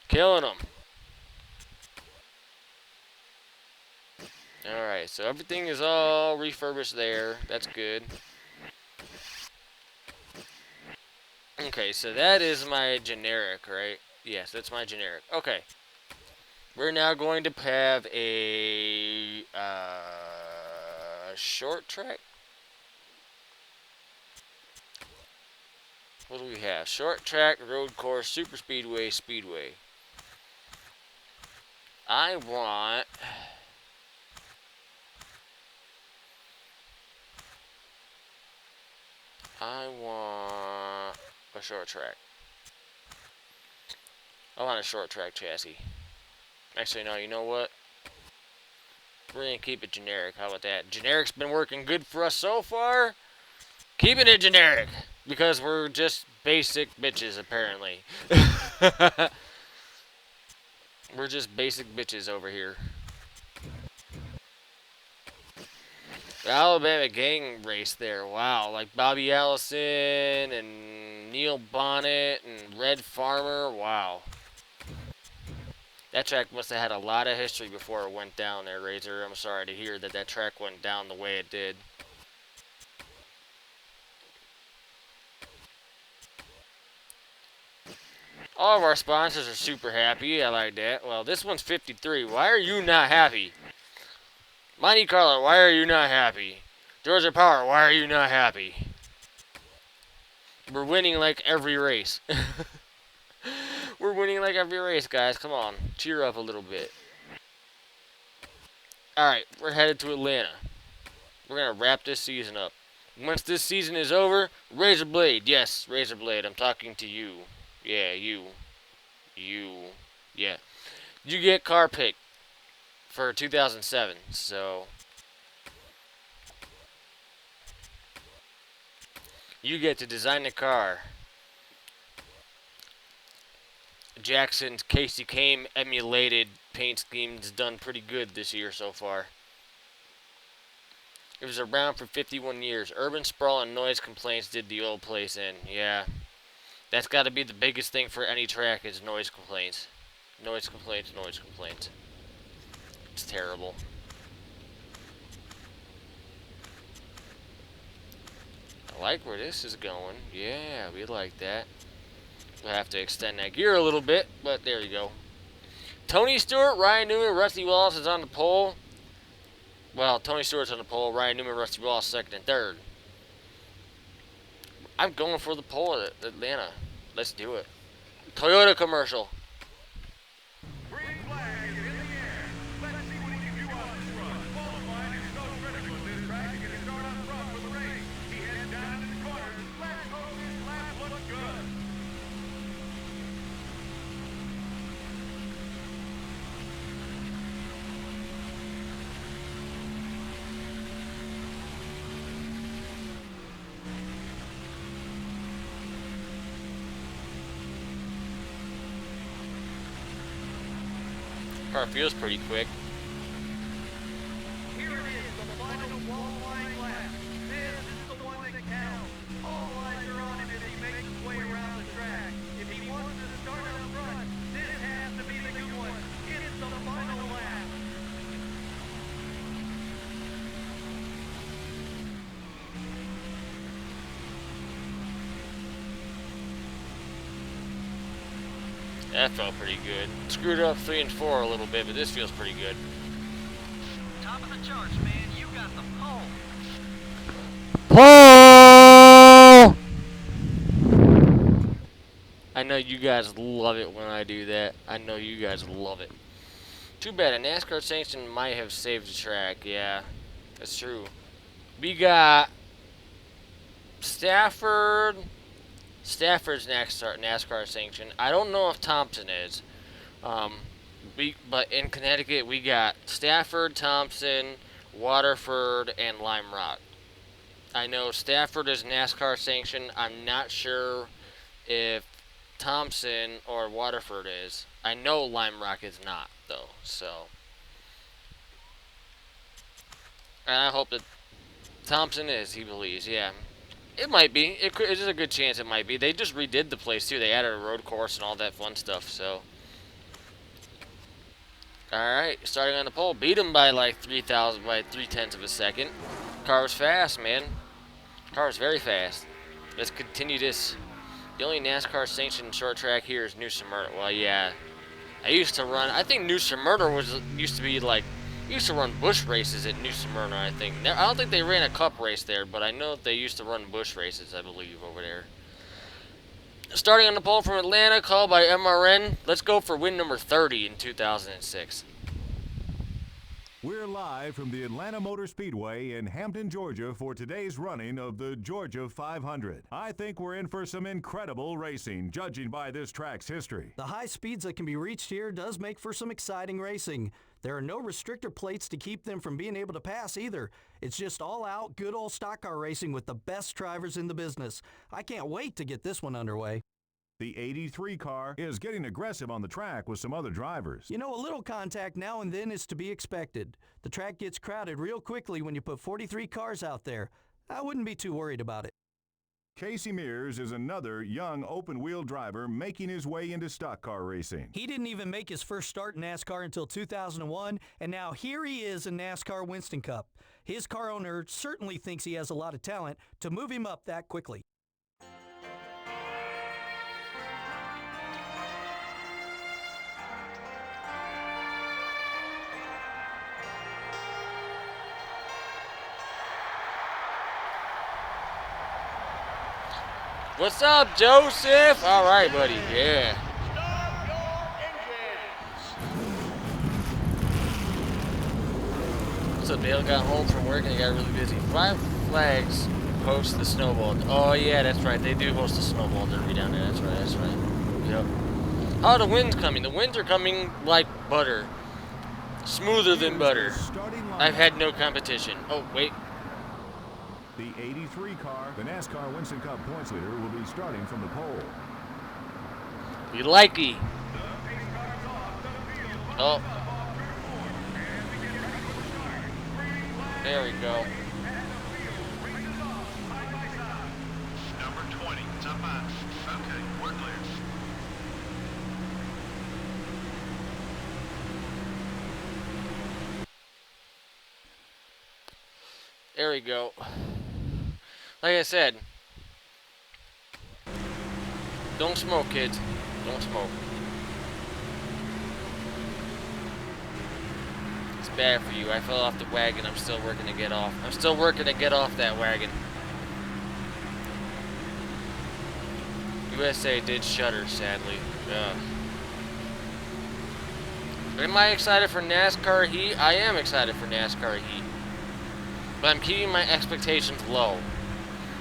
Killing him. Alright, so everything is all refurbished there. That's good. Okay, so that is my generic, right? Yes, that's my generic. Okay. We're now going to have a short track. What do we have? Short track, road course, super speedway, speedway. I want a short track. I want a short track chassis. Actually, no, you know what? We're going to keep it generic. How about that? Generic's been working good for us so far. Keeping it generic. Because we're just basic bitches, apparently. We're just basic bitches over here. The Alabama gang race there. Wow. Like Bobby Allison and Neil Bonnet and Red Farmer. Wow. That track must have had a lot of history before it went down there, Razor. I'm sorry to hear that that track went down the way it did. All of our sponsors are super happy. I like that. Well, this one's 53. Why are you not happy? Monte Carlo, why are you not happy? Georgia Power, why are you not happy? We're winning like every race. We're winning like every race, guys. Come on. Cheer up a little bit. Alright, we're headed to Atlanta. We're going to wrap this season up. Once this season is over, Razor Blade. Yes, Razor Blade. I'm talking to you. Yeah, you. Yeah. You get car pick for 2007. So you get to design the car. Jackson's Casey Kame emulated paint scheme's done pretty good this year so far. It was around for 51 years. Urban sprawl and noise complaints did the old place in. Yeah. That's got to be the biggest thing for any track is noise complaints. Noise complaints, noise complaints. It's terrible. I like where this is going. Yeah, we like that. We'll have to extend that gear a little bit, but there you go. Tony Stewart, Ryan Newman, Rusty Wallace is on the pole. Well, Tony Stewart's on the pole. Ryan Newman, Rusty Wallace, second and third. I'm going for the pole at Atlanta. Let's do it. Toyota commercial. Green flag is in the air. Let's see what he can do on this run. Qualifying is so critical at this track. He can start up front for the race. He heads down to the corner. Let's go Car feels pretty quick. Here it is, the final qualifying lap. This is the one that counts. All eyes are on him as he makes his way around the track. If he wants to start up front, this has to be the good one. It's the final lap. That felt pretty good. Screwed up 3 and 4 a little bit, but this feels pretty good. Top of the charts, man. You got the pole. Pole! I know you guys love it when I do that. I know you guys love it. Too bad a NASCAR sanction might have saved the track. Yeah, that's true. We got Stafford. Stafford's NASCAR sanction. I don't know if Thompson is. But in Connecticut we got Stafford, Thompson, Waterford, and Lime Rock. I know Stafford is NASCAR sanction. I'm not sure if Thompson or Waterford is. I know Lime Rock is not though. So, and I hope that Thompson is. He believes. Yeah. It might be. It is a good chance it might be. They just redid the place, too. They added a road course and all that fun stuff, so. Alright, starting on the pole. Beat him by like 3/10 of a second. Car was fast, man. Car was very fast. Let's continue this. The only NASCAR sanctioned short track here is New Smyrna. Well, yeah. I used to run. I think New Smyrna used to be like. Used to run bush races at New Smyrna, I think. I don't think they ran a cup race there, but I know they used to run bush races, I believe, over there. Starting on the pole from Atlanta, called by MRN. Let's go for win number 30 in 2006. We're live from the Atlanta Motor Speedway in Hampton, Georgia for today's running of the Georgia 500. I think we're in for some incredible racing, judging by this track's history. The high speeds that can be reached here does make for some exciting racing. There are no restrictor plates to keep them from being able to pass either. It's just all-out, good old stock car racing with the best drivers in the business. I can't wait to get this one underway. The 83 car is getting aggressive on the track with some other drivers. You know, a little contact now and then is to be expected. The track gets crowded real quickly when you put 43 cars out there. I wouldn't be too worried about it. Casey Mears is another young open-wheel driver making his way into stock car racing. He didn't even make his first start in NASCAR until 2001, and now here he is in NASCAR Winston Cup. His car owner certainly thinks he has a lot of talent to move him up that quickly. What's up, Joseph? All right, buddy. Yeah. Start your engines. So Dale got home from work and he got really busy. Five Flags hosts the snowball. Oh yeah, that's right. They do host the snowball derby down there. That's right. That's right. Yep. How are the winds coming? The winds are coming like butter, smoother than butter. I've had no competition. Oh wait. The 83 car, the NASCAR Winston Cup points leader, will be starting from the pole. We likey. Oh. There we go. Number 20, top on. Okay, we're clear. There we go. Like I said, don't smoke, kids. Don't smoke. It's bad for you. I fell off the wagon. I'm still working to get off. I'm still working to get off that wagon. USA did shudder, sadly. Ugh. Am I excited for NASCAR Heat? I am excited for NASCAR Heat. But I'm keeping my expectations low.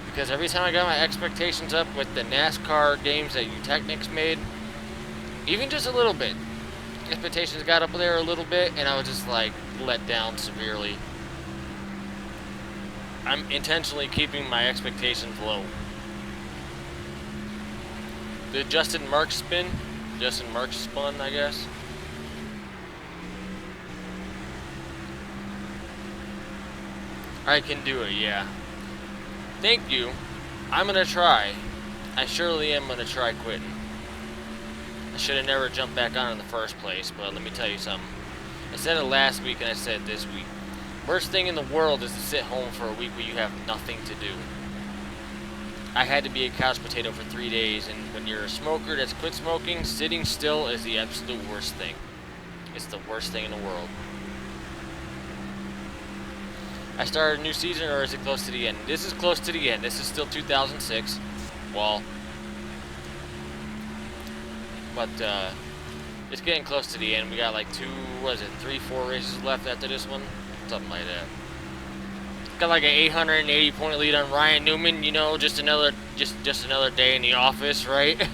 Because every time I got my expectations up with the NASCAR games that Technics made, even just a little bit, expectations got up there a little bit, and I was just like let down severely. I'm intentionally keeping my expectations low. The Justin Marks spin? Justin Marks spun, I guess. I can do it, yeah. Thank you. I'm gonna try. I surely am gonna try quitting. I should have never jumped back on in the first place, but let me tell you something. I said it last week and I said it this week. Worst thing in the world is to sit home for a week where you have nothing to do. I had to be a couch potato for 3 days, and when you're a smoker that's quit smoking, sitting still is the absolute worst thing. It's the worst thing in the world. I started a new season, or is it close to the end? This is close to the end. This is still 2006. Well, but it's getting close to the end. We got like 3, 4 races left after this one, something like that. Got like an 880 point lead on Ryan Newman. You know, just another day in the office, right? Your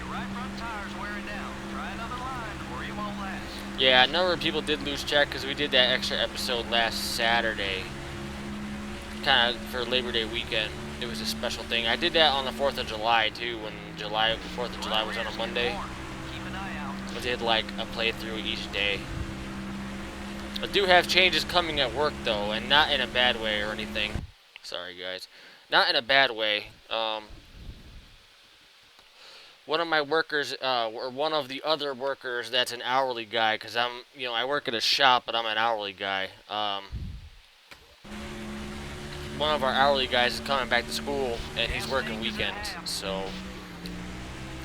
right front tire's wearing down. Try another line, or you won't last. Yeah, a number of people did lose track because we did that extra episode last Saturday, kind of for Labor Day weekend. It was a special thing. I did that on the 4th of July too, when the 4th of July was on a Monday. Keep an eye out. I did like a playthrough each day. I do have changes coming at work though, and not in a bad way or anything. Sorry guys, not in a bad way. One of my workers, or one of the other workers that's an hourly guy, because I work at a shop, but I'm an hourly guy. One of our hourly guys is coming back to school, and he's working weekends, so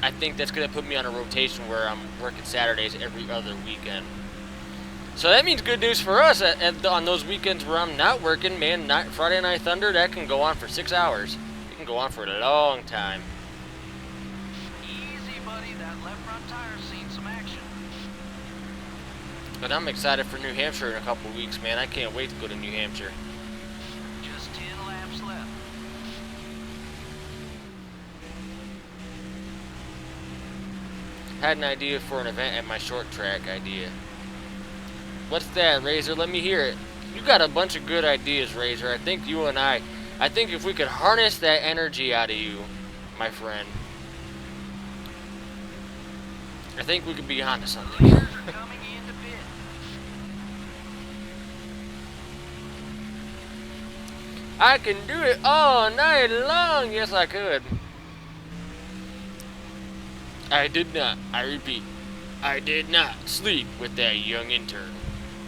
I think that's going to put me on a rotation where I'm working Saturdays every other weekend. So that means good news for us on those weekends where I'm not working, man. Friday Night Thunder, that can go on for 6 hours. It can go on for a long time. Easy, buddy. That left front tire's seen some action. But I'm excited for New Hampshire in a couple weeks, man. I can't wait to go to New Hampshire. Just 10 laps left. Had an idea for an event at my short track idea. What's that, Razor? Let me hear it. You got a bunch of good ideas, Razor. I think you and I think if we could harness that energy out of you, my friend, I think we could be onto something. Leaders are coming into pit. I can do it all night long. Yes, I could. I did not. I repeat, I did not sleep with that young intern.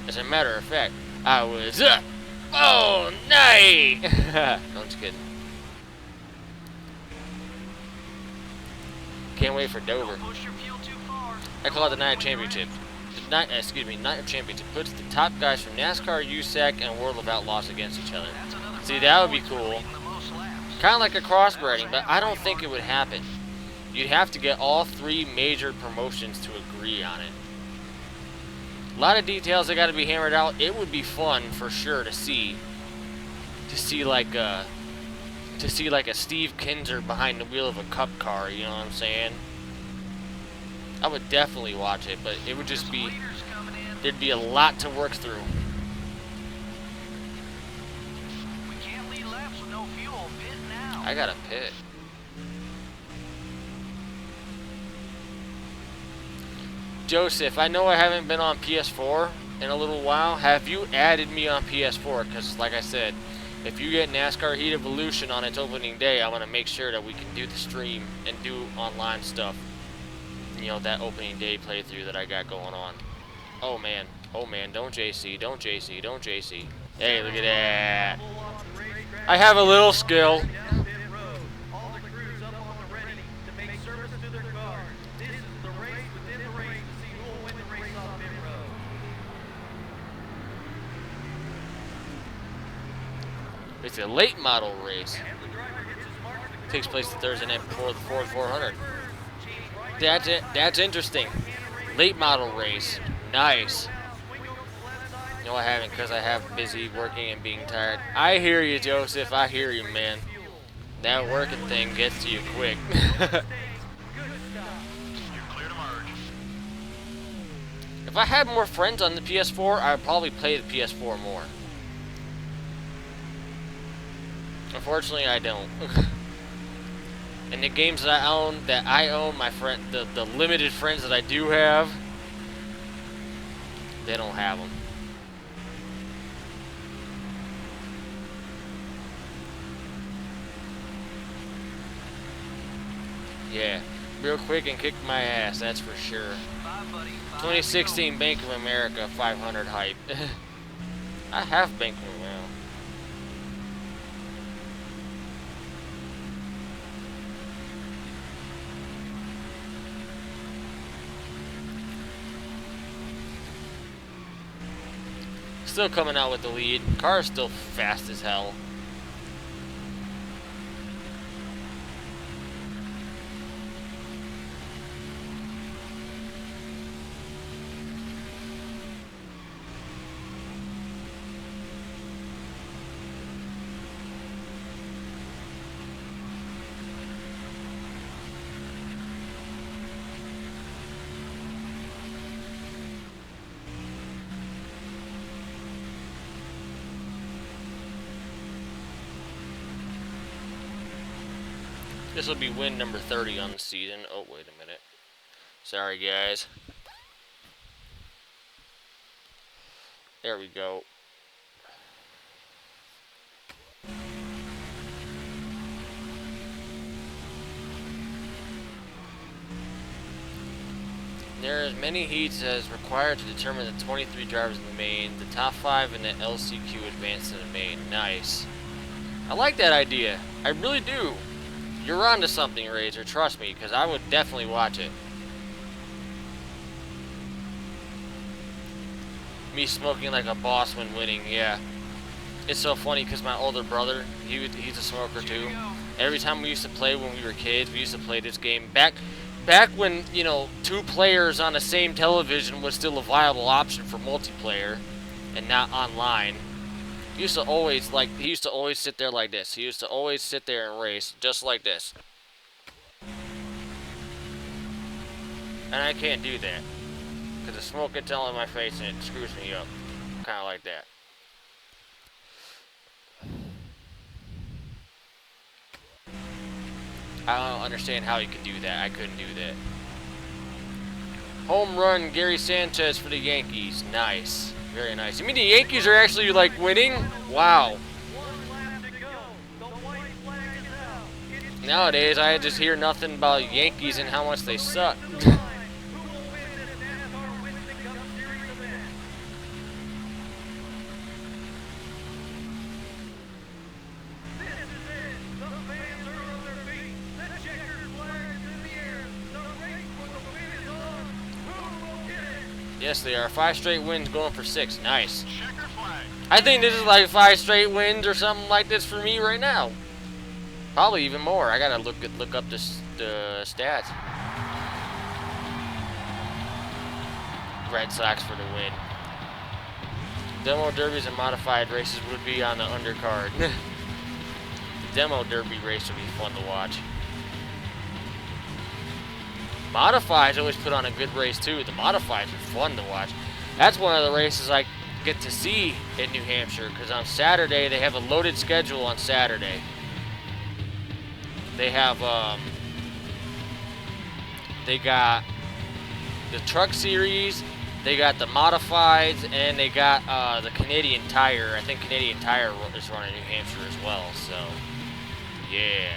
As a matter of fact, I was up all night. No, I'm just kidding. Can't wait for Dover. Don't push your fuel too far. I call it the Night of Championship. Night of Championship puts the top guys from NASCAR, USAC, and World of Outlaws against each other. That's another See, 5 that would be points for cool. leading the most laps. Kind of like a crossbreeding, but I don't think it would happen. You'd have to get all 3 major promotions to agree on it. A lot of details that got to be hammered out. It would be fun for sure to see like a Steve Kinzer behind the wheel of a Cup car. You know what I'm saying? I would definitely watch it, but it would just be, Leaders coming in. there'd be a lot to work through. We can't lead laps with no fuel. Pit now. I got a pit. Joseph, I know I haven't been on PS4 in a little while. Have you added me on PS4? Because, like I said, if you get NASCAR Heat Evolution on its opening day, I want to make sure that we can do the stream and do online stuff. You know, that opening day playthrough that I got going on. Oh, man. Oh, man. Don't JC. Don't JC. Don't JC. Hey, look at that. I have a little skill. Down pit road. All the crews up on the ready to make service to their cars. This is the race within the race to see who will win the race off pit road. It's a late model race. As the driver hits his mark, the Takes place the Thursday night before the Ford 400. change right That's it. That's interesting. Late model race. Nice. No, I haven't, because I have busy working and being tired. I hear you, Joseph. I hear you, man. That working thing gets to you quick. You're clear to merge. If I had more friends on the PS4, I would probably play the PS4 more. Unfortunately, I don't. And the games that I own, my friend, the limited friends that I do have, They don't have them. Yeah, real quick and kicked my ass, that's for sure. 2016 Bank of America 500 hype. I have Bank of America. Still coming out with the lead. Car's still fast as hell. This will be win number 30 on the season. Oh, wait a minute. Sorry, guys. There we go. There are as many heats as required to determine the 23 drivers in the main. The top 5 in the LCQ advance to the main. Nice. I like that idea. I really do. You're onto something, Razor. Trust me, because I would definitely watch it. Me smoking like a boss when winning, yeah. It's so funny because my older brother, he's a smoker too. Every time we used to play when we were kids, we used to play this game. Back when, you know, 2 players on the same television was still a viable option for multiplayer and not online. He used to always sit there like this. He used to always sit there and race just like this. And I can't do that because the smoke gets all in my face and it screws me up. Kind of like that. I don't understand how he could do that. I couldn't do that. Home run, Gary Sanchez for the Yankees. Nice. Very nice. You mean the Yankees are actually, like, winning? Wow. Nowadays, I just hear nothing about Yankees and how much they suck. Yes, they are. 5 straight wins going for 6. Nice. I think this is like 5 straight wins or something like this for me right now. Probably even more. I gotta look up the stats. Red Sox for the win. Demo derbies and modified races would be on the undercard. The demo derby race would be fun to watch. Modifieds always put on a good race too. The modifieds are fun to watch. That's one of the races I get to see in New Hampshire because on Saturday they have a loaded schedule on Saturday. They have they got the truck series, they got the modifieds, and they got the Canadian Tire. I think Canadian Tire is running New Hampshire as well. So yeah.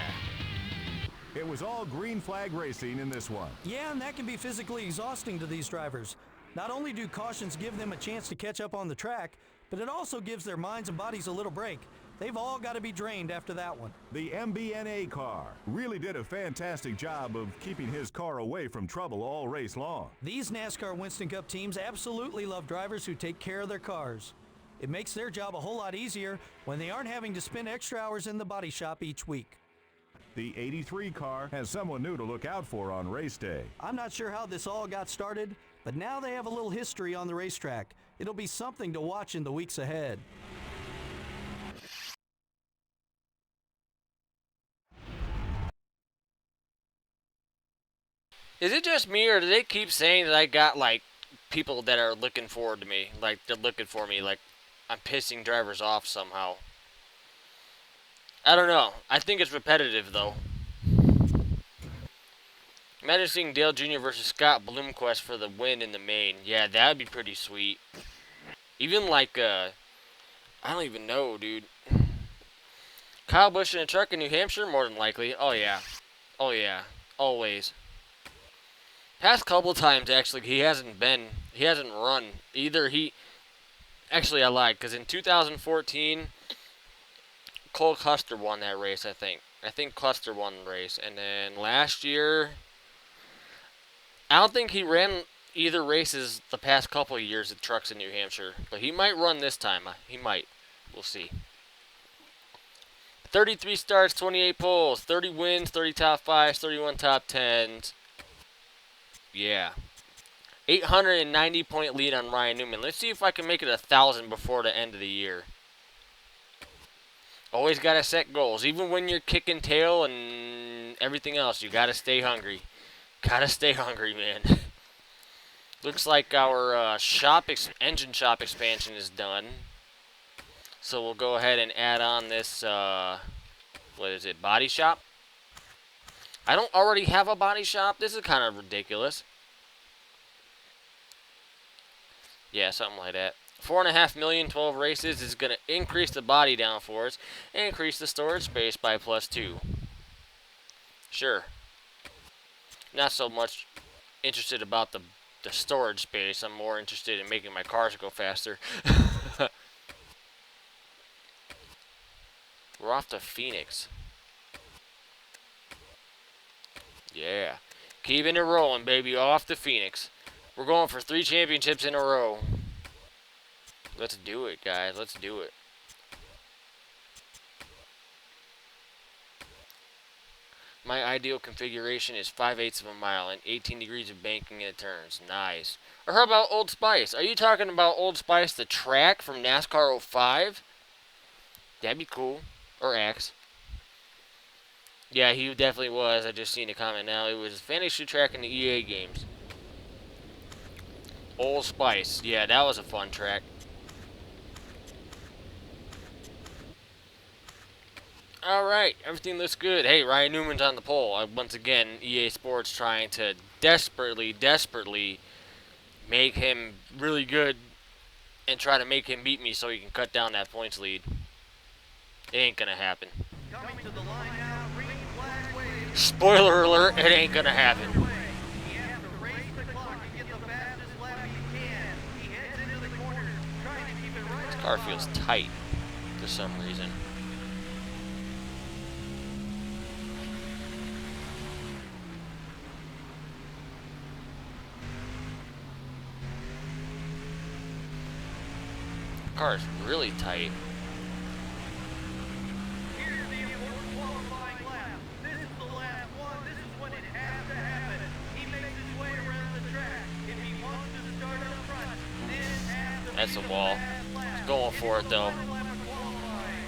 It was all green flag racing in this one. Yeah, and that can be physically exhausting to these drivers. Not only do cautions give them a chance to catch up on the track, but it also gives their minds and bodies a little break. They've all got to be drained after that one. The MBNA car really did a fantastic job of keeping his car away from trouble all race long. These NASCAR Winston Cup teams absolutely love drivers who take care of their cars. It makes their job a whole lot easier when they aren't having to spend extra hours in the body shop each week. The 83 car has someone new to look out for on race day. I'm not sure how this all got started, but now they have a little history on the racetrack. It'll be something to watch in the weeks ahead. Is it just me, or do they keep saying that I got, like, people that are looking forward to me? Like, they're looking for me, like, I'm pissing drivers off somehow. I don't know. I think it's repetitive, though. Imagine seeing Dale Jr. versus Scott Bloomquist for the win in the main. Yeah, that'd be pretty sweet. Even like, I don't even know, dude. Kyle Busch in a truck in New Hampshire? More than likely. Oh, yeah. Oh, yeah. Always. Past couple times, actually, he hasn't run. Actually, I lied, because in 2014, Cole Custer won that race, I think. I think Custer won the race. And then last year, I don't think he ran either races the past couple of years at trucks in New Hampshire. But he might run this time. He might. We'll see. 33 starts, 28 poles, 30 wins, 30 top 5s, 31 top 10s. Yeah. 890-point lead on Ryan Newman. Let's see if I can make it 1,000 before the end of the year. Always got to set goals. Even when you're kicking tail and everything else, you got to stay hungry. Got to stay hungry, man. Looks like our engine shop expansion is done. So we'll go ahead and add on this, what is it, body shop? I don't already have a body shop. This is kind of ridiculous. Yeah, something like that. 4.5 million, 12 races is going to increase the body downforce and increase the storage space by +2. Sure. Not so much interested about the storage space. I'm more interested in making my cars go faster. We're off to Phoenix. Yeah. Keeping it rolling, baby. Off to Phoenix. We're going for 3 championships in a row. Let's do it, guys. Let's do it. My ideal configuration is 5/8 of a mile and 18 degrees of banking and turns. Nice. Or how about Old Spice? Are you talking about Old Spice, the track from NASCAR 05? That'd be cool. Or X. Yeah, he definitely was. I just seen a comment now. It was fantasy track in the EA games. Old Spice. Yeah, that was a fun track. Alright, everything looks good. Hey, Ryan Newman's on the pole. Once again, EA Sports trying to desperately make him really good and try to make him beat me so he can cut down that points lead. It ain't gonna happen. Coming to the line now, green flag wave. Spoiler alert, it ain't gonna happen. He has to race the clock and get the fastest lap he can. He heads into the corner, trying to keep it right. This car feels tight for some reason. The car is really tight. Here's the important qualifying lap. This is the last one. This is when it has to happen. He makes his way around the track. If he wants to start up front, this has to That's be a the wall. last lap. He's going for it though. Final lap of qualifying.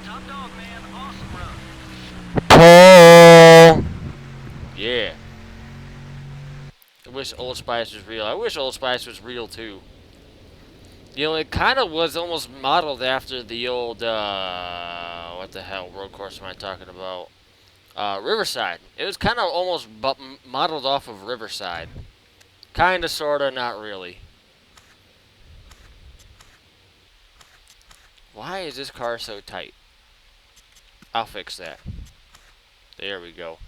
Top dog, man. Awesome run. Pole! Yeah. I wish Old Spice was real. I wish Old Spice was real too. You know, it kind of was almost modeled after the old, what the hell road course am I talking about? Riverside. It was kind of almost modeled off of Riverside. Kinda, sorta, not really. Why is this car so tight? I'll fix that. There we go.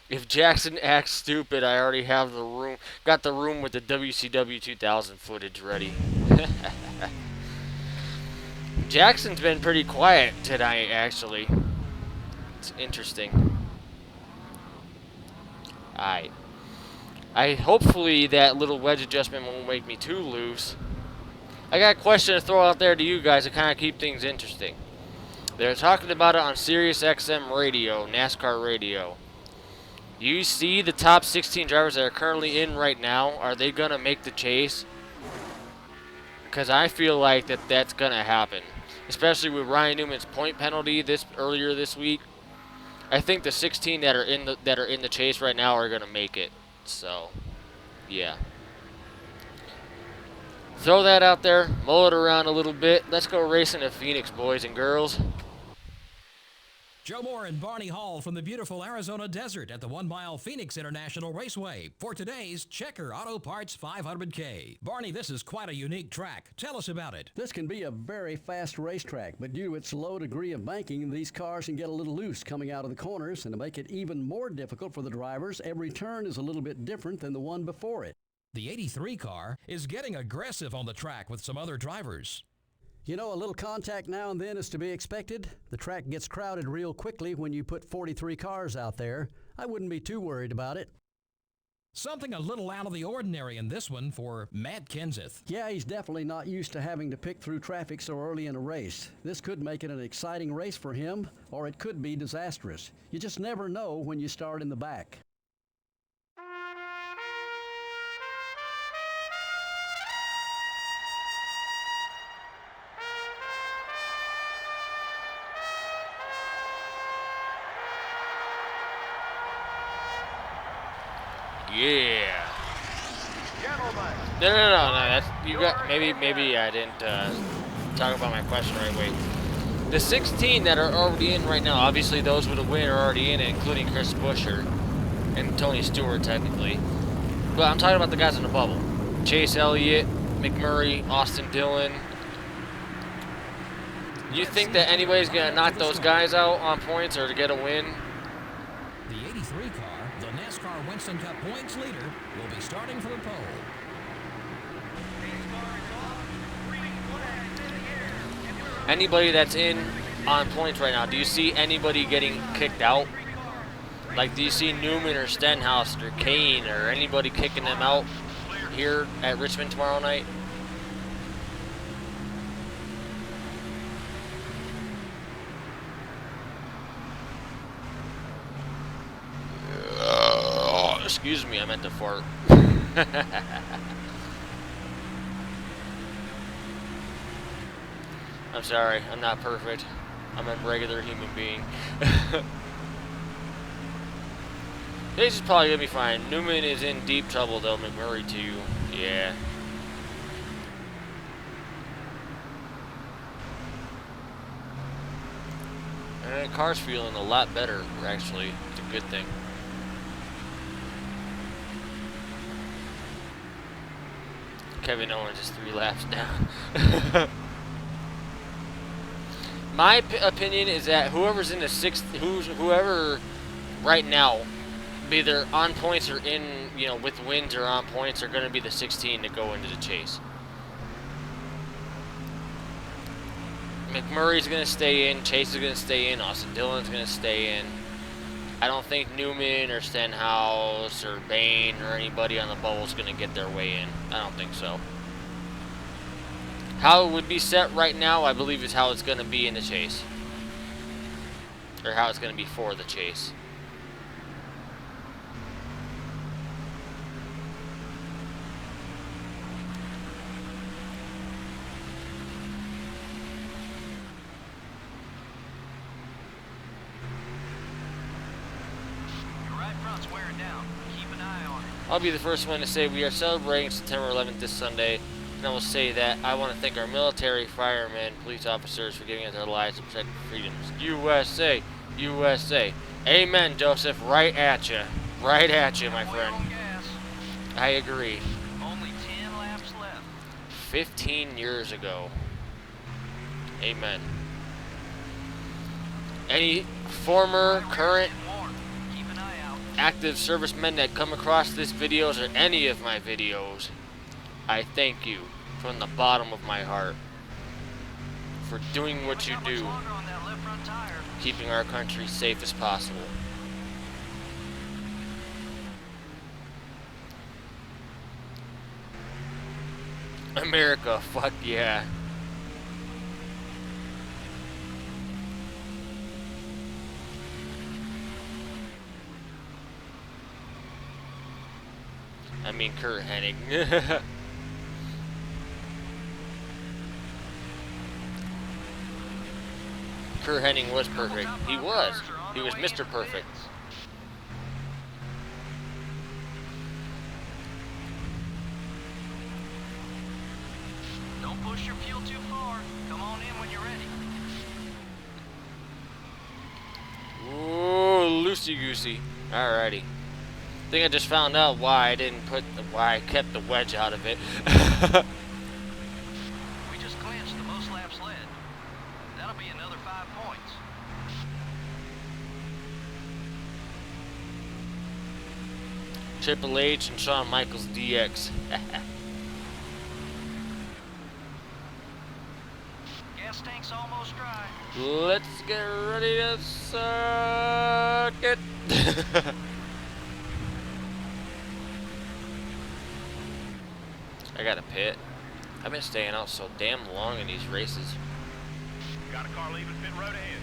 If Jackson acts stupid, I already have the room. Got the room with the WCW 2000 footage ready. Jackson's been pretty quiet tonight, actually. It's interesting. I hopefully that little wedge adjustment won't make me too loose. I got a question to throw out there to you guys to kind of keep things interesting. They're talking about it on Sirius XM radio, NASCAR radio. You see the top 16 drivers that are currently in right now, are they going to make the chase? Because I feel like that's going to happen. Especially with Ryan Newman's point penalty earlier this week. I think the 16 that are in the chase right now are going to make it. So, yeah. throw that out there, mull it around a little bit. Let's go racing to Phoenix, boys and girls. Joe Moore and Barney Hall from the beautiful Arizona desert at the 1 Mile Phoenix International Raceway for today's Checker Auto Parts 500K. Barney, this is quite a unique track. Tell us about it. This can be a very fast racetrack, but due to its low degree of banking, these cars can get a little loose coming out of the corners, and to make it even more difficult for the drivers, every turn is a little bit different than the one before it. The 83 car is getting aggressive on the track with some other drivers. You know, a little contact now and then is to be expected. The track gets crowded real quickly when you put 43 cars out there. I wouldn't be too worried about it. Something a little out of the ordinary in this one for Matt Kenseth. Yeah, he's definitely not used to having to pick through traffic so early in a race. This could make it an exciting race for him, or it could be disastrous. You just never know when you start in the back. Yeah. Gentlemen, No. That's you got. Maybe I didn't talk about my question right way. The 16 that are already in right now, obviously those with a win are already in it, including Chris Buescher and Tony Stewart technically. But I'm talking about the guys in the bubble: Chase Elliott, McMurray, Austin Dillon. You think that anybody's gonna knock those guys out on points or to get a win? The 83 car, the NASCAR Winston Cup points leader, will be starting from the pole. Anybody that's in on points right now, do you see anybody getting kicked out? Like, do you see Newman or Stenhouse or Kane or anybody kicking them out here at Richmond tomorrow night? Excuse me, I meant to fart. I'm sorry, I'm not perfect. I'm a regular human being. This is probably gonna be fine. Newman is in deep trouble though, McMurray too. Yeah. And the car's feeling a lot better, actually. It's a good thing. Kevin Owens is 3 laps down. My opinion is that whoever's in the whoever right now, either on points or in, with wins or on points, are going to be the 16 to go into the chase. McMurray's going to stay in, Chase is going to stay in, Austin Dillon's going to stay in. I don't think Newman or Stenhouse or Bain or anybody on the bubble is going to get their way in. I don't think so. How it would be set right now, I believe, is how it's going to be in the chase. Or how it's going to be for the chase. I'll be the first one to say we are celebrating September 11th this Sunday, and I will say that I want to thank our military, firemen, police officers for giving us their lives to protect freedoms. USA, USA. Amen, Joseph. Right at you. Right at you, my friend. I agree. Only 10 laps left. 15 years ago. Amen. Any former, current, active servicemen that come across this videos or any of my videos, I thank you from the bottom of my heart for doing what you do, keeping our country safe as possible. America, fuck yeah. I mean, Kurt Hennig. Kurt Hennig was perfect. He was. He was Mr. Perfect. loosey-goosey. Alrighty. I think I just found out why I kept the wedge out of it. We just clinched the most laps led. That'll be another 5 points. Triple H and Shawn Michaels DX. Gas tank's almost dry. Let's get ready to suck it. I got a pit. I've been staying out so damn long in these races. Got a car leaving pit road ahead.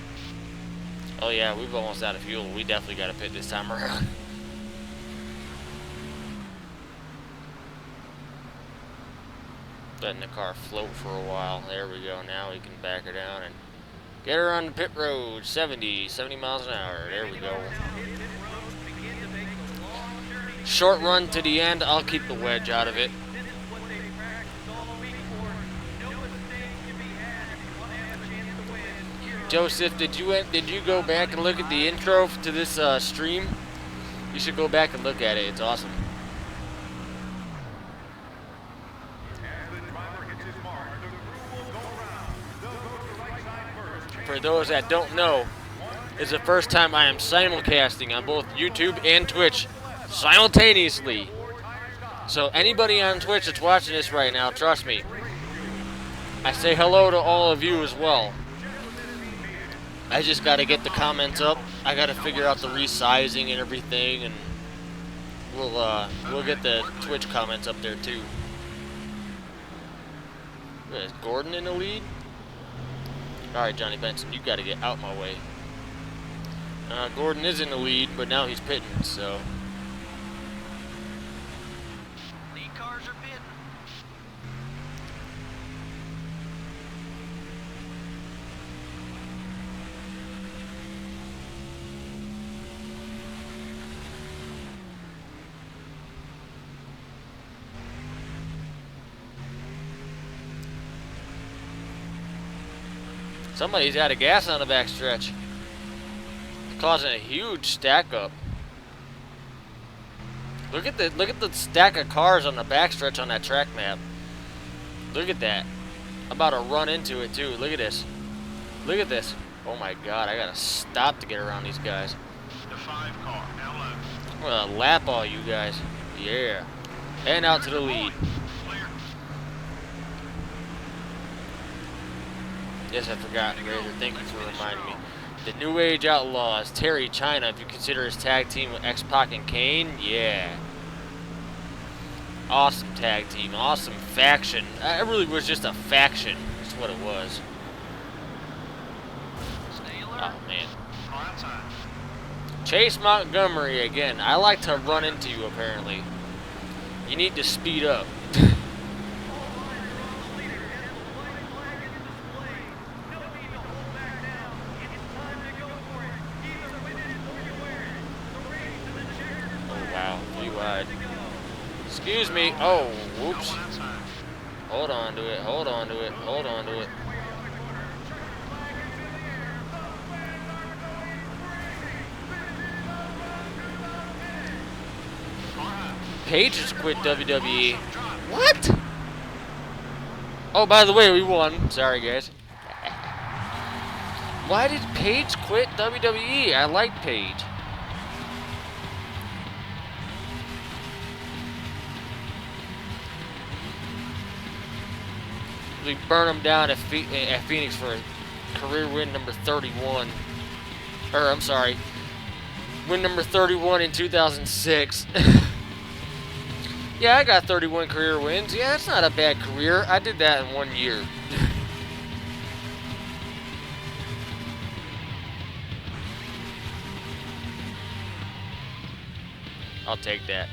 Oh yeah, we've almost out of fuel. We definitely got a pit this time around. Letting the car float for a while. There we go. Now we can back her down and get her on the pit road. 70 miles an hour. There we go. Short run to the end. I'll keep the wedge out of it. Joseph, did you go back and look at the intro to this stream? You should go back and look at it. It's awesome. For those that don't know, it's the first time I am simulcasting on both YouTube and Twitch simultaneously. So anybody on Twitch that's watching this right now, trust me, I say hello to all of you as well. I just got to get the comments up. I got to figure out the resizing and everything, and we'll get the Twitch comments up there too. Is Gordon in the lead? Alright, Johnny Benson, you got to get out my way. Gordon is in the lead, but now he's pitting, so. Lead cars are pitting. Somebody's out of gas on the backstretch. Causing a huge stack up. Look at the stack of cars on the backstretch on that track map. Look at that. I'm about to run into it too. Look at this. Look at this. Oh my god, I gotta stop to get around these guys. The 5 car, now low. I'm gonna lap all you guys. Yeah. And out to the lead. Clear. Yes, I forgot, Razor. Thank you for reminding me. The New Age Outlaws, Terry China, if you consider his tag team with X-Pac and Kane, yeah. Awesome tag team, awesome faction. It really was just a faction, that's what it was. Stay alert. Oh, man. Prime time. Chase Montgomery again. I like to run into you, apparently. You need to speed up. Wow, 3 wide. Excuse me. Oh, whoops. Hold on to it, hold on to it, hold on to it. Paige has quit WWE. What? Oh, by the way, we won. Sorry, guys. Why did Paige quit WWE? I like Paige. We burn them down at Phoenix for career win number 31. Or, I'm sorry, win number 31 in 2006. Yeah, I got 31 career wins. Yeah, that's not a bad career. I did that in 1 year. I'll take that.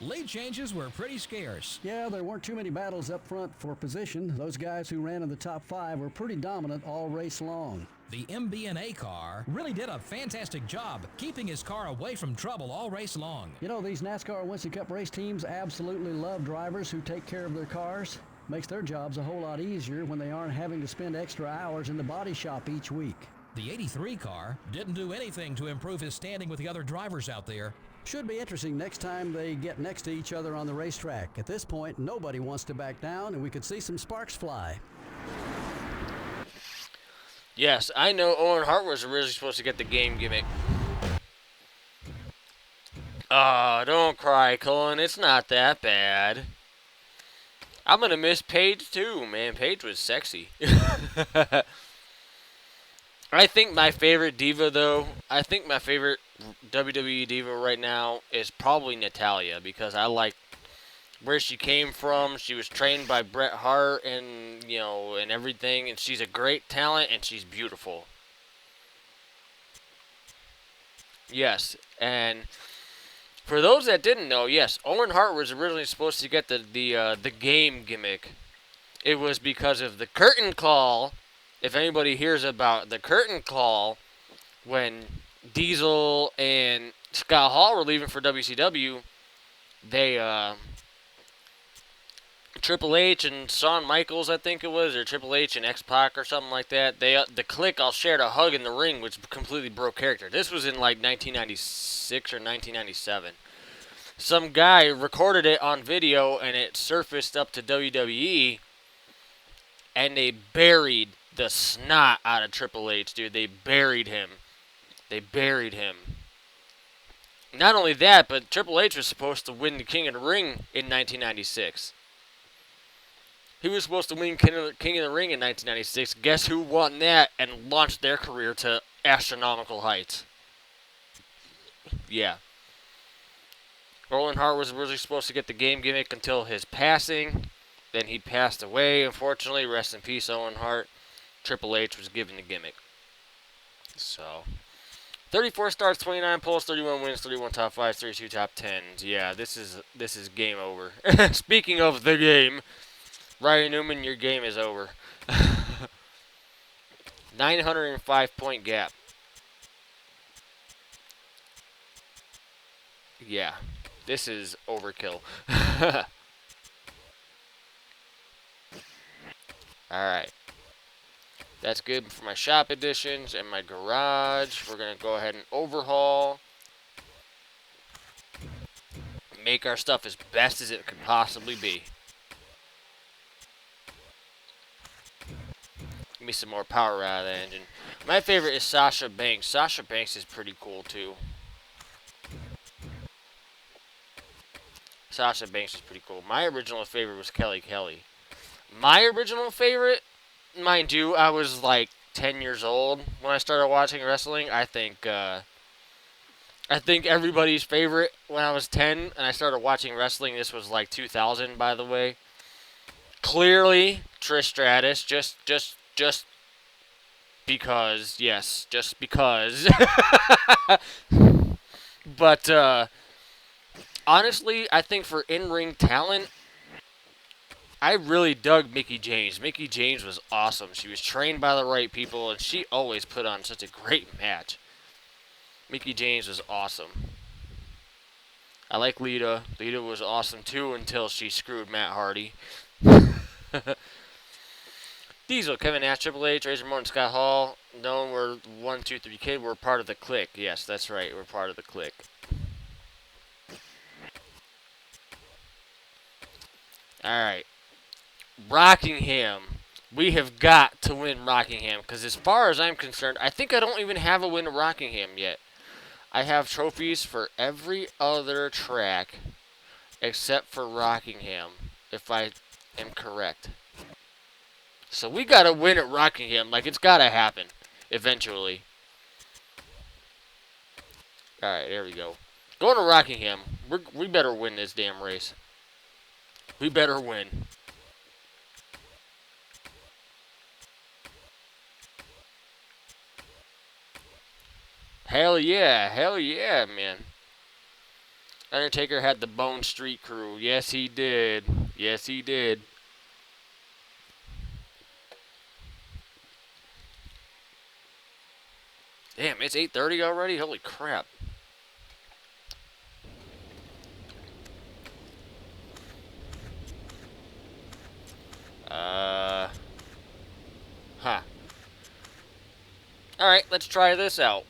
Late changes were pretty scarce. Yeah, there weren't too many battles up front for position. Those guys who ran in the top 5 were pretty dominant all race long. The MB&A car really did a fantastic job keeping his car away from trouble all race long. You know, these NASCAR Winston Cup race teams absolutely love drivers who take care of their cars. Makes their jobs a whole lot easier when they aren't having to spend extra hours in the body shop each week. The 83 car didn't do anything to improve his standing with the other drivers out there. Should be interesting next time they get next to each other on the racetrack. At this point, nobody wants to back down, and we could see some sparks fly. Yes, I know Owen Hart was originally supposed to get the game gimmick. Oh, don't cry, Cullen. It's not that bad. I'm going to miss Paige, too, man. Paige was sexy. I think my favorite diva, though, I think my favorite WWE diva right now is probably Natalya, because I like where she came from. She was trained by Bret Hart and, you know, and everything, and she's a great talent, and she's beautiful. Yes, and for those that didn't know, yes, Owen Hart was originally supposed to get the game gimmick. It was because of the curtain call. If anybody hears about the curtain call when Diesel and Scott Hall were leaving for WCW, they Triple H and Shawn Michaels, I think it was, or Triple H and X-Pac or something like that. The Clique all shared a hug in the ring, which completely broke character. This was in like 1996 or 1997. Some guy recorded it on video, and it surfaced up to WWE, and they buried the snot out of Triple H, dude. They buried him. They buried him. Not only that, but Triple H was supposed to win the King of the Ring in 1996. He was supposed to win King of the Ring in 1996. Guess who won that and launched their career to astronomical heights? Yeah. Owen Hart was originally supposed to get the game gimmick until his passing. Then he passed away, unfortunately. Rest in peace, Owen Hart. Triple H was given the gimmick. So, 34 starts, 29 pulls, 31 wins, 31 top 5s, 32 top 10s. Yeah, this is game over. Speaking of the game, Ryan Newman, your game is over. 905-point gap. Yeah, this is overkill. Alright. That's good for my shop additions and my garage. We're going to go ahead and overhaul. Make our stuff as best as it could possibly be. Give me some more power out of the engine. My favorite is Sasha Banks. Sasha Banks is pretty cool too. Sasha Banks is pretty cool. My original favorite was Kelly Kelly. My original favorite, mind you, I was like 10 years old when I started watching wrestling. I think everybody's favorite when I was 10 and I started watching wrestling, this was like 2000, by the way. Clearly, Trish Stratus, just because, yes, just because. But, honestly, I think for in-ring talent, I really dug Mickie James. Mickie James was awesome. She was trained by the right people, and she always put on such a great match. Mickie James was awesome. I like Lita. Lita was awesome, too, until she screwed Matt Hardy. Diesel, Kevin Nash, Triple H, Razor Ramon, Scott Hall. Known we're 1, 2, 3 Kid. We're part of the Clique. Yes, that's right. We're part of the Clique. Alright. Rockingham. We have got to win Rockingham. Because as far as I'm concerned, I think I don't even have a win at Rockingham yet. I have trophies for every other track except for Rockingham, if I am correct. So we got to win at Rockingham. Like, it's got to happen eventually. Alright, there we go. Going to Rockingham. We better win this damn race. We better win. Hell yeah, man. Undertaker had the Bone Street Crew. Yes, he did. Yes, he did. Damn, it's 8:30 already? Holy crap. Huh. Alright, let's try this out.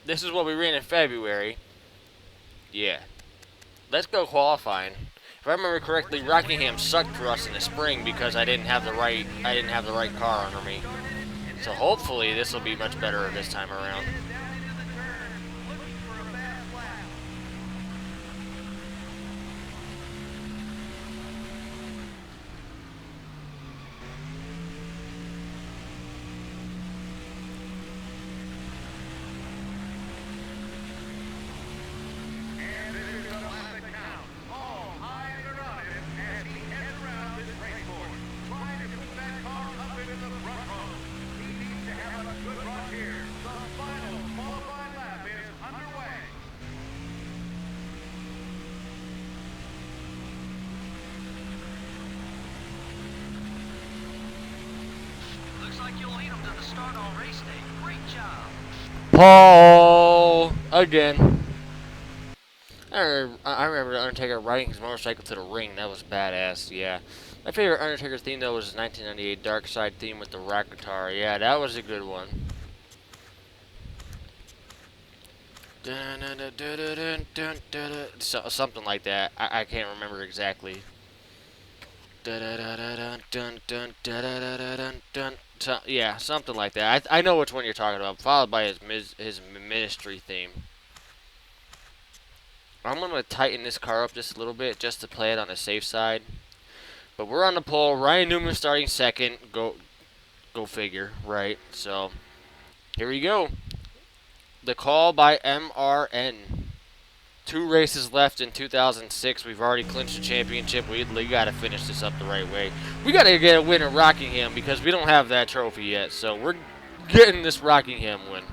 This is what we ran in February. Yeah. Let's go qualifying. If I remember correctly, Rockingham sucked for us in the spring because I didn't have the right car under me. So hopefully this will be much better this time around. Looks like you'll lead them to the start on race day. Great job. Paul again. I remember the Undertaker riding his motorcycle to the ring. That was badass. Yeah, my favorite Undertaker theme though was his 1998 Dark Side theme with the rock guitar. Yeah, that was a good one. So, something like that. I can't remember exactly. So, yeah, something like that. I know which one you're talking about. Followed by his ministry theme. I'm going to tighten this car up just a little bit just to play it on the safe side. But we're on the pole. Ryan Newman starting second. Go figure, right? So, here we go. The call by MRN. 2 races left in 2006. We've already clinched the championship. We got to finish this up the right way. We got to get a win at Rockingham because we don't have that trophy yet. So we're getting this Rockingham win.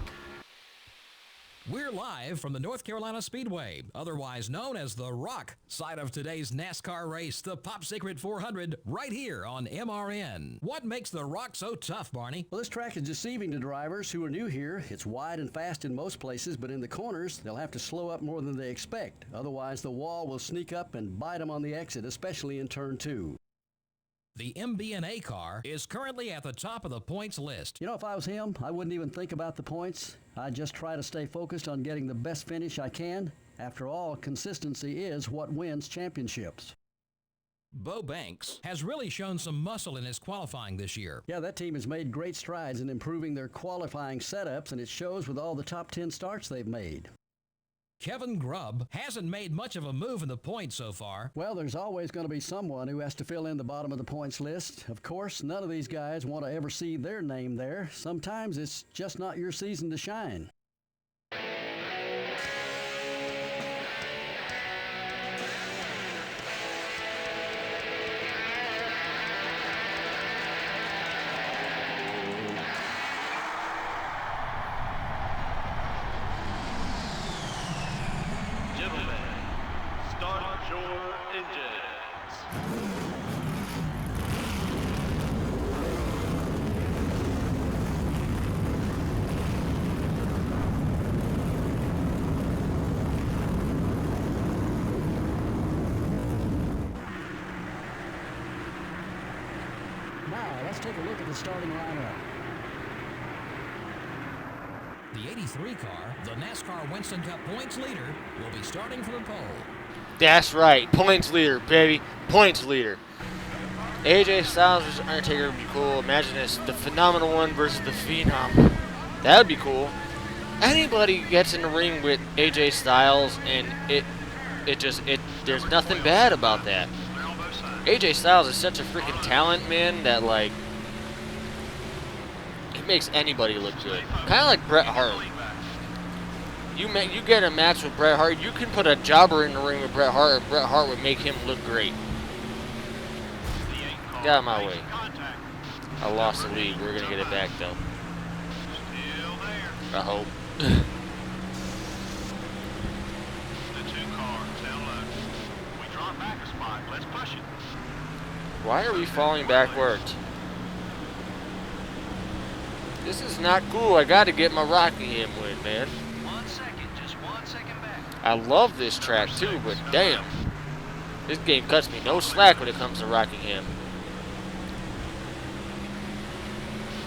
We're live from the North Carolina Speedway, otherwise known as the Rock side of today's NASCAR race, the Pop Secret 400, right here on MRN. What makes the Rock so tough, Barney? Well, this track is deceiving to drivers who are new here. It's wide and fast in most places, but in the corners, they'll have to slow up more than they expect. Otherwise, the wall will sneak up and bite them on the exit, especially in turn 2. The MB&A car is currently at the top of the points list. You know, if I was him, I wouldn't even think about the points. I'd just try to stay focused on getting the best finish I can. After all, consistency is what wins championships. Bo Banks has really shown some muscle in his qualifying this year. Yeah, that team has made great strides in improving their qualifying setups, and it shows with all the top 10 starts they've made. Kevin Grubb hasn't made much of a move in the points so far. Well, there's always going to be someone who has to fill in the bottom of the points list. Of course, none of these guys want to ever see their name there. Sometimes it's just not your season to shine. Start your engines. Now, let's take a look at the starting lineup. The 83 car, the NASCAR Winston Cup points leader, will be starting from the pole. That's right. Points leader, baby. Points leader. AJ Styles versus Undertaker would be cool. Imagine this. The Phenomenal One versus the Phenom. That would be cool. Anybody gets in the ring with AJ Styles and there's nothing bad about that. AJ Styles is such a freaking talent, man, that like it makes anybody look good. Kind of like Bret Hart. You get a match with Bret Hart, you can put a jobber in the ring with Bret Hart, and Bret Hart would make him look great. Get out of my way. I lost the lead. We're gonna get it back though. I hope. The 2 cars down low. We draw back a spot. Let's push it. Why are we falling backwards? This is not cool. I gotta get my Rockingham win, man. 1 second, just 1 second back. I love this track too, but damn. This game cuts me no slack when it comes to Rockingham.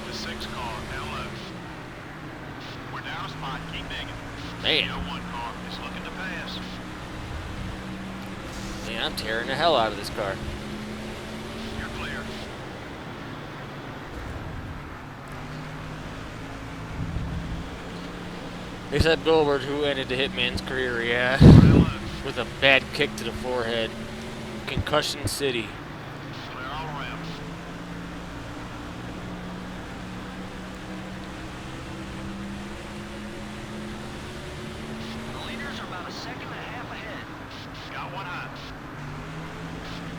The 6 car down low. spot. Keep digging. Man. No one car. It's looking to pass. Man, I'm tearing the hell out of this car. You're clear. Except Goldberg, who ended the Hitman's career, yeah, with a bad kick to the forehead. Concussion City. Clear all around. The leaders are about a second and a half ahead. Got one hot.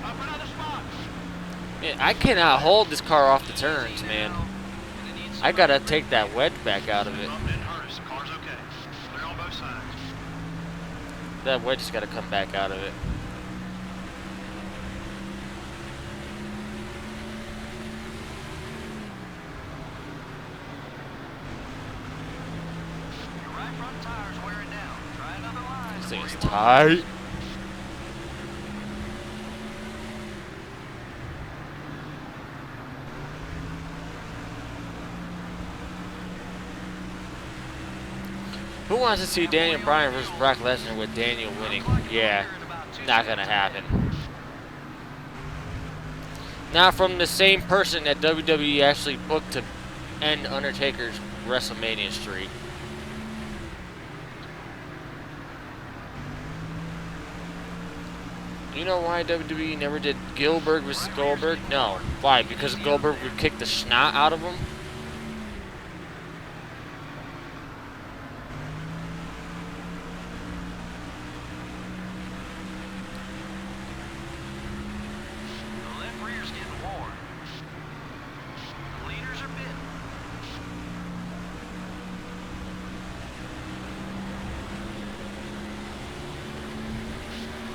Up another spot. Man, I cannot hold this car off the turns, man. I gotta take that wedge back out of it. Up didn't hurt us. The car's okay. Clear on both sides. That wedge has gotta come back out of it. Your right front tire's wearing down. Try another line. This thing is tight. Who wants to see Daniel Bryan versus Brock Lesnar with Daniel winning? Yeah, not gonna happen. Not from the same person that WWE actually booked to end Undertaker's WrestleMania streak. You know why WWE never did Gilbert versus Goldberg? No. Why? Because Goldberg would kick the snot out of him? The left rear's getting worn. The leaders are bitten.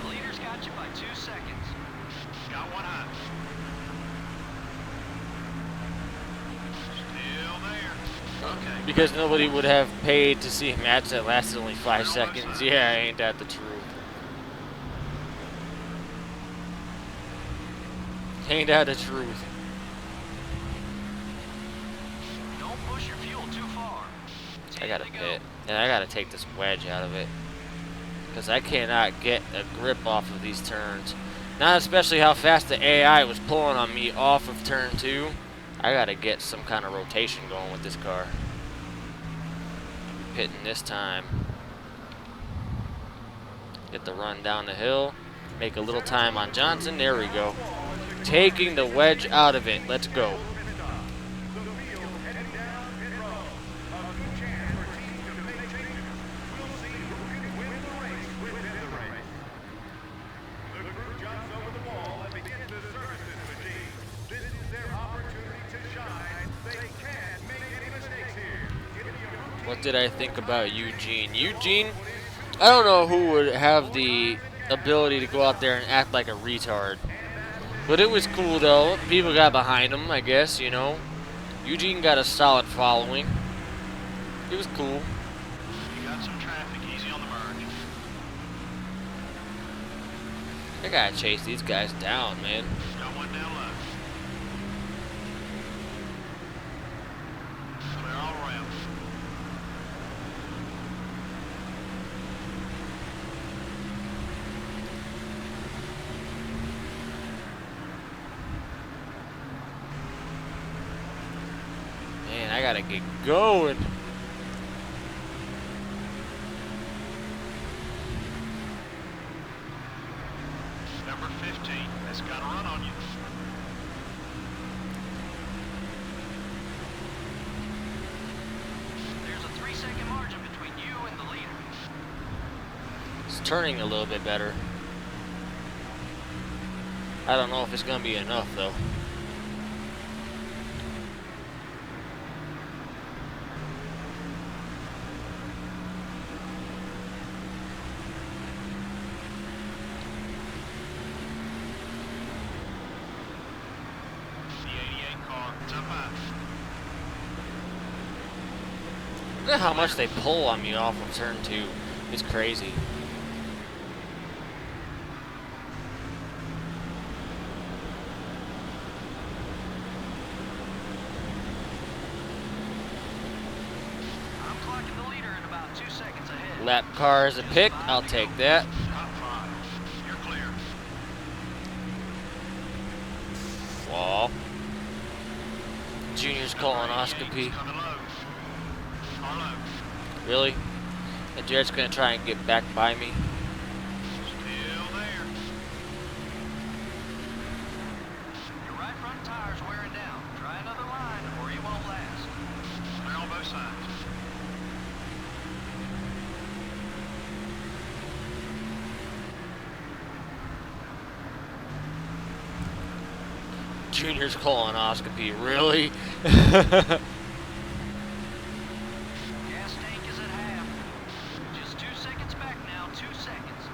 The leaders got you by 2 seconds. Got one hot. Still there. Okay. Because nobody would have paid to see a match that lasted only 5 seconds. Yeah, ain't that the truth? Ain't that the truth? Don't push your fuel too far. I gotta Here they pit. go. And I gotta take this wedge out of it. Because I cannot get a grip off of these turns. Not especially how fast the AI was pulling on me off of turn 2. I gotta get some kind of rotation going with this car. Pitting this time. Get the run down the hill. Make a little time on Johnson. There we go. Taking the wedge out of it. Let's go. The field heading down pit road. A good chance for teams to make changes. We'll see who can win the race within the race. The crew jumps over the wall and begins to service this machine. This is their opportunity to shine. They can't make any mistakes here. It'll be a routine. What did I think about Eugene? Eugene, I don't know who would have the ability to go out there and act like a retard. But it was cool though. People got behind him, I guess, you know. Eugene got a solid following. It was cool. You got some traffic. Easy on the merge. I gotta chase these guys down, man. Got one down left. Clear all around. Man, I gotta get going. Number 15. That's got a run on you. There's a 3-second margin between you and the leader. It's turning a little bit better. I don't know if it's gonna be enough though. The 88 car. It's up high. Look at how much they pull on me off of turn 2. It's crazy. I'm clocking the leader at Lap car is a pick. I'll take that. Top 5. You're clear. Wall. Junior's colonoscopy. Coming low. Car low. Really? And Jared's gonna try and get back by me. Still there. Your right front tire's wearing down. Try another line or you won't last. Clear on both sides. Junior's colonoscopy, really? Gas tank is at half. Just 2 seconds back now. 2 seconds.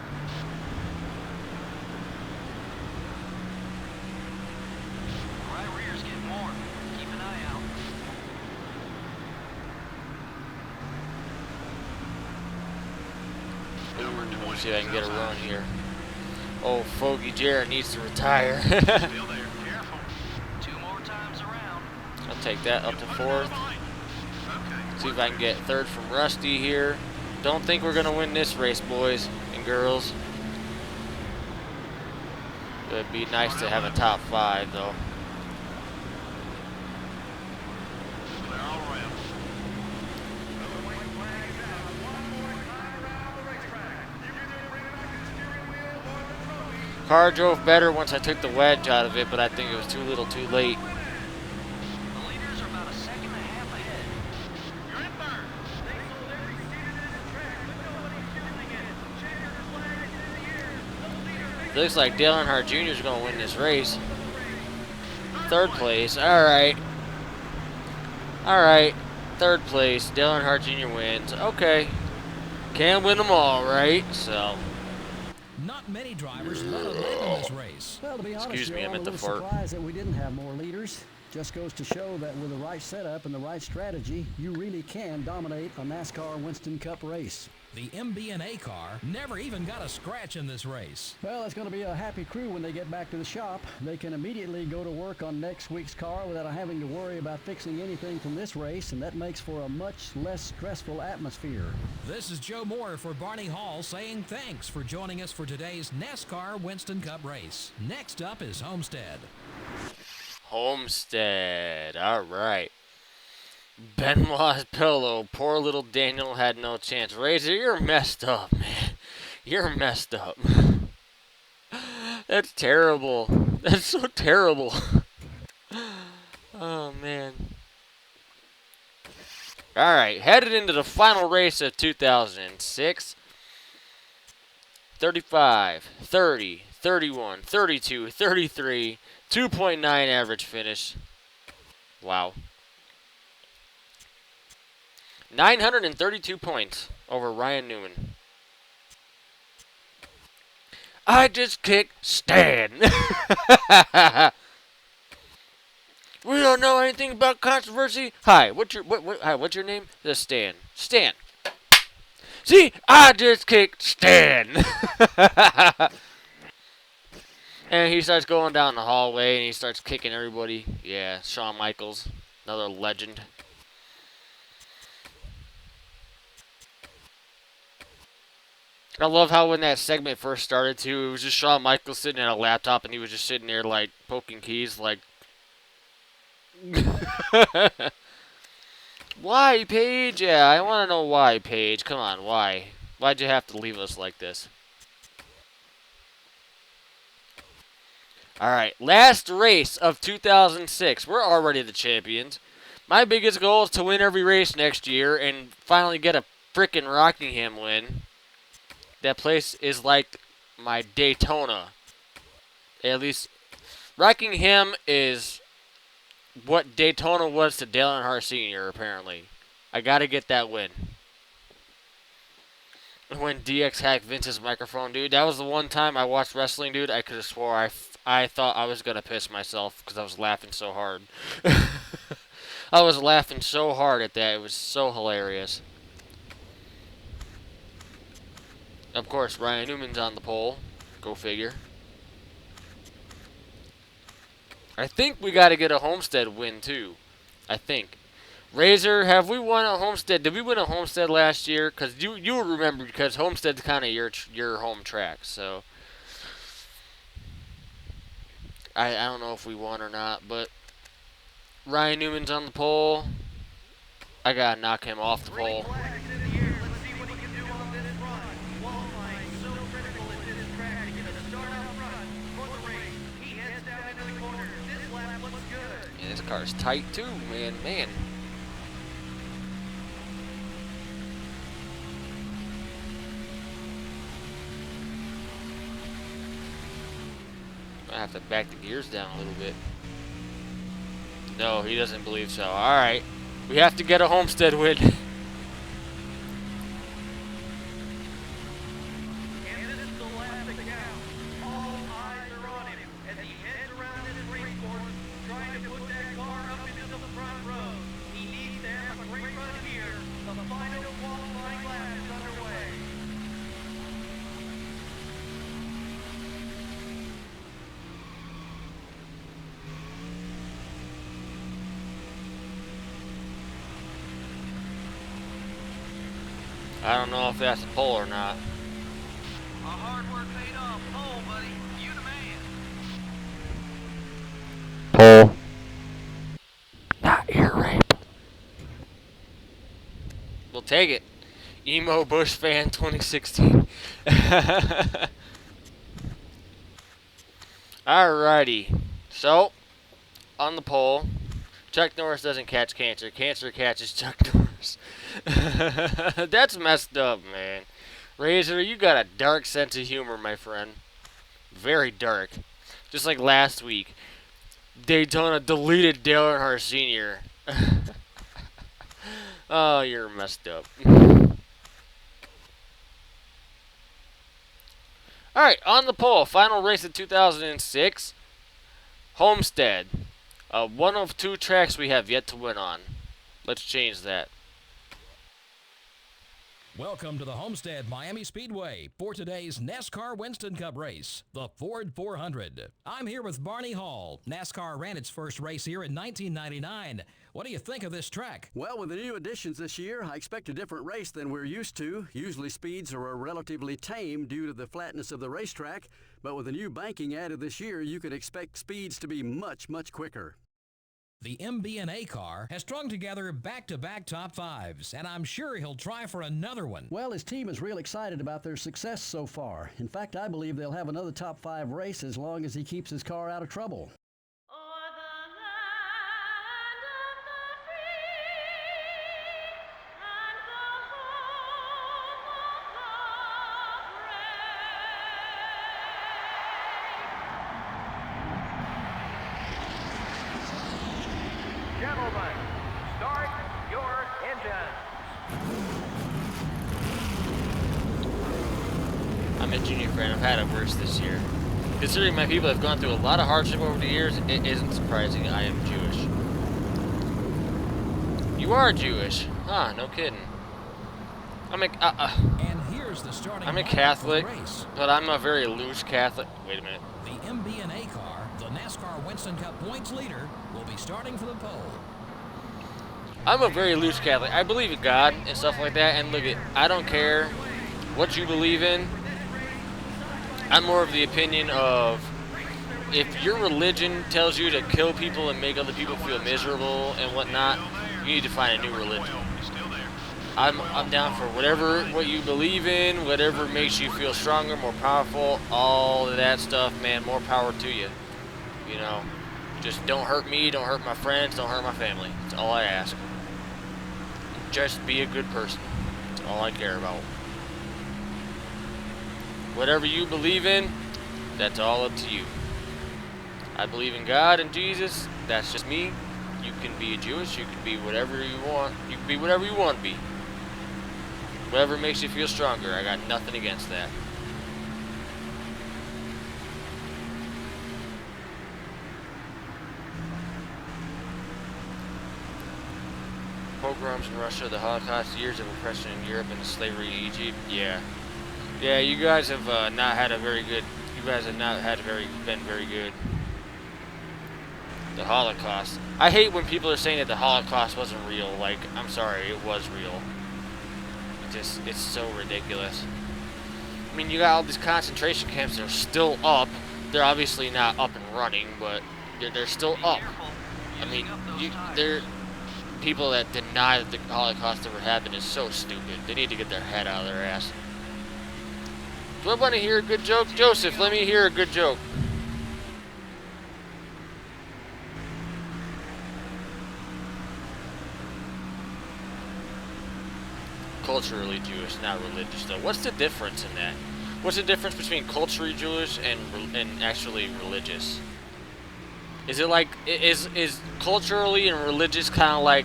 Right rear's getting warm. Keep an eye out. Let's see if I can get a run here. Oh, Fogey Jared needs to retire. Still there. Careful. 2 more times around. I'll take that up to 4th. Okay. See if I can get 3rd from Rusty here. Don't think we're gonna win this race, boys and girls. It would be nice to have a top 5, though. Clear all around. Car drove better once I took the wedge out of it, but I think it was too little too late. The leaders are about a second and a half ahead. You're in 3rd. They sold every seat in the track, but nobody's using it. Checkered flag is in the air. The leader Looks like Dale Earnhardt Jr. is going to win this race. 3rd place. Alright. Alright. 3rd place. Dale Earnhardt Jr. wins. Okay. Can't win them all, right? So, Not many drivers led a lap in this race. Well, to be honest, Excuse me, I Joe, meant I'm a to little fart. surprised that we didn't have more leaders. Just goes to show that with the right setup and the right strategy, you really can dominate a NASCAR Winston Cup race. The MB&A car never even got a scratch in this race. Well, it's going to be a happy crew when they get back to the shop. They can immediately go to work on next week's car without having to worry about fixing anything from this race, and that makes for a much less stressful atmosphere. This is Joe Moore for Barney Hall saying thanks for joining us for today's NASCAR Winston Cup race. Next up is Homestead. Homestead. Alright. Benoit's pillow. Poor little Daniel had no chance. Razor, you're messed up, man. You're messed up. That's terrible. That's so terrible. Oh, man. Alright, headed into the final race of 2006. 35, 30, 31, 32, 33, 2.9 average finish. Wow. 932 points over Ryan Newman. I just kicked Stan. We don't know anything about controversy. Hi, what's your name? This is Stan. Stan. See, I just kicked Stan. And he starts going down the hallway and he starts kicking everybody. Yeah, Shawn Michaels, another legend. I love how when that segment first started too, it was just Shawn Michaels sitting at a laptop and he was just sitting there like poking keys like why, Paige? Yeah, I want to know why, Paige. Come on, why? Why'd you have to leave us like this? Alright, last race of 2006. We're already the champions. My biggest goal is to win every race next year and finally get a frickin' Rockingham win. That place is like my Daytona. At least, Rockingham is what Daytona was to Dale Earnhardt Sr., apparently. I gotta get that win. When DX hacked Vince's microphone, dude, that was the one time I watched wrestling, dude. I could have swore I thought I was gonna piss myself because I was laughing so hard. I was laughing so hard at that. It was so hilarious. Of course, Ryan Newman's on the pole. Go figure. I think we got to get a Homestead win, too. I think. Razor, have we won a Homestead? Did we win a Homestead last year? Because you remember, because Homestead's kind of your home track. So I don't know if we won or not, but Ryan Newman's on the pole. I gotta knock him off the pole. Flags in the air. Let's see what he can do on this run. Qualifying so critical at this track to get a start out front for the race. He heads down into the corner. This lap looks good. Yeah, this car's tight too, man. I have to back the gears down a little bit. No, he doesn't believe so. All right, we have to get a Homestead win. And this is the lap that counts. All eyes are on him as he heads around this race course, trying to put that car up into the front row. He needs to have a great run here. The final qualifying lap is underway. I don't know if that's a pole or not. Our hard work paid off. Pole, buddy. You the man. Pole. Not ear rape. We'll take it. Emo Bush fan 2016. Alrighty. So, on the pole, Chuck Norris doesn't catch cancer. Cancer catches Chuck Norris. That's messed up, man. Razor, you got a dark sense of humor, my friend. Very dark. Just like last week. Daytona deleted Dale Earnhardt Sr. Oh, you're messed up. Alright, on the pole. Final race of 2006. Homestead. One of two tracks we have yet to win on. Let's change that. Welcome to the Homestead-Miami Speedway for today's NASCAR Winston Cup race, the Ford 400. I'm here with Barney Hall. NASCAR ran its first race here in 1999. What do you think of this track? Well, with the new additions this year, I expect a different race than we're used to. Usually speeds are relatively tame due to the flatness of the racetrack, but with the new banking added this year, you could expect speeds to be much, much quicker. The MB&A car has strung together back-to-back top fives, and I'm sure he'll try for another one. Well, his team is real excited about their success so far. In fact, I believe they'll have another top 5 race as long as he keeps his car out of trouble. Gentlemen, start your engines. I'm a junior fan. I've had it worse this year. Considering my people have gone through a lot of hardship over the years, it isn't surprising I am Jewish. You are Jewish? Huh, no kidding. And here's the starting I'm a lineup Catholic, for the race. but I'm a very loose Catholic. Wait a minute. The MB&A car, the NASCAR Winston Cup points leader, will be starting for the pole. I'm a very loose Catholic. I believe in God and stuff like that, and look, I don't care what you believe in. I'm more of the opinion of, if your religion tells you to kill people and make other people feel miserable and whatnot, you need to find a new religion. I'm down for what you believe in, whatever makes you feel stronger, more powerful, all of that stuff, man, more power to you. You know, just don't hurt me, don't hurt my friends, don't hurt my family. That's all I ask. Just be a good person. That's all I care about. Whatever you believe in, that's all up to you. I believe in God and Jesus. That's just me. You can be a Jewish. You can be whatever you want. You can be whatever you want to be. Whatever makes you feel stronger. I got nothing against that. Pogroms in Russia, the Holocaust, years of oppression in Europe, and the slavery in Egypt. Yeah, you guys have not had a very good. You guys have not had been very good. The Holocaust. I hate when people are saying that the Holocaust wasn't real. Like, I'm sorry, it was real. It's so ridiculous. I mean, you got all these concentration camps that are still up. They're obviously not up and running, but they're still up. I mean, they're people that deny that the Holocaust ever happened is so stupid. They need to get their head out of their ass. Do I want to hear a good joke? Joseph, let me hear a good joke. Culturally Jewish, not religious though. What's the difference in that? What's the difference between culturally Jewish and actually religious? Is it like is culturally and religious kind of like,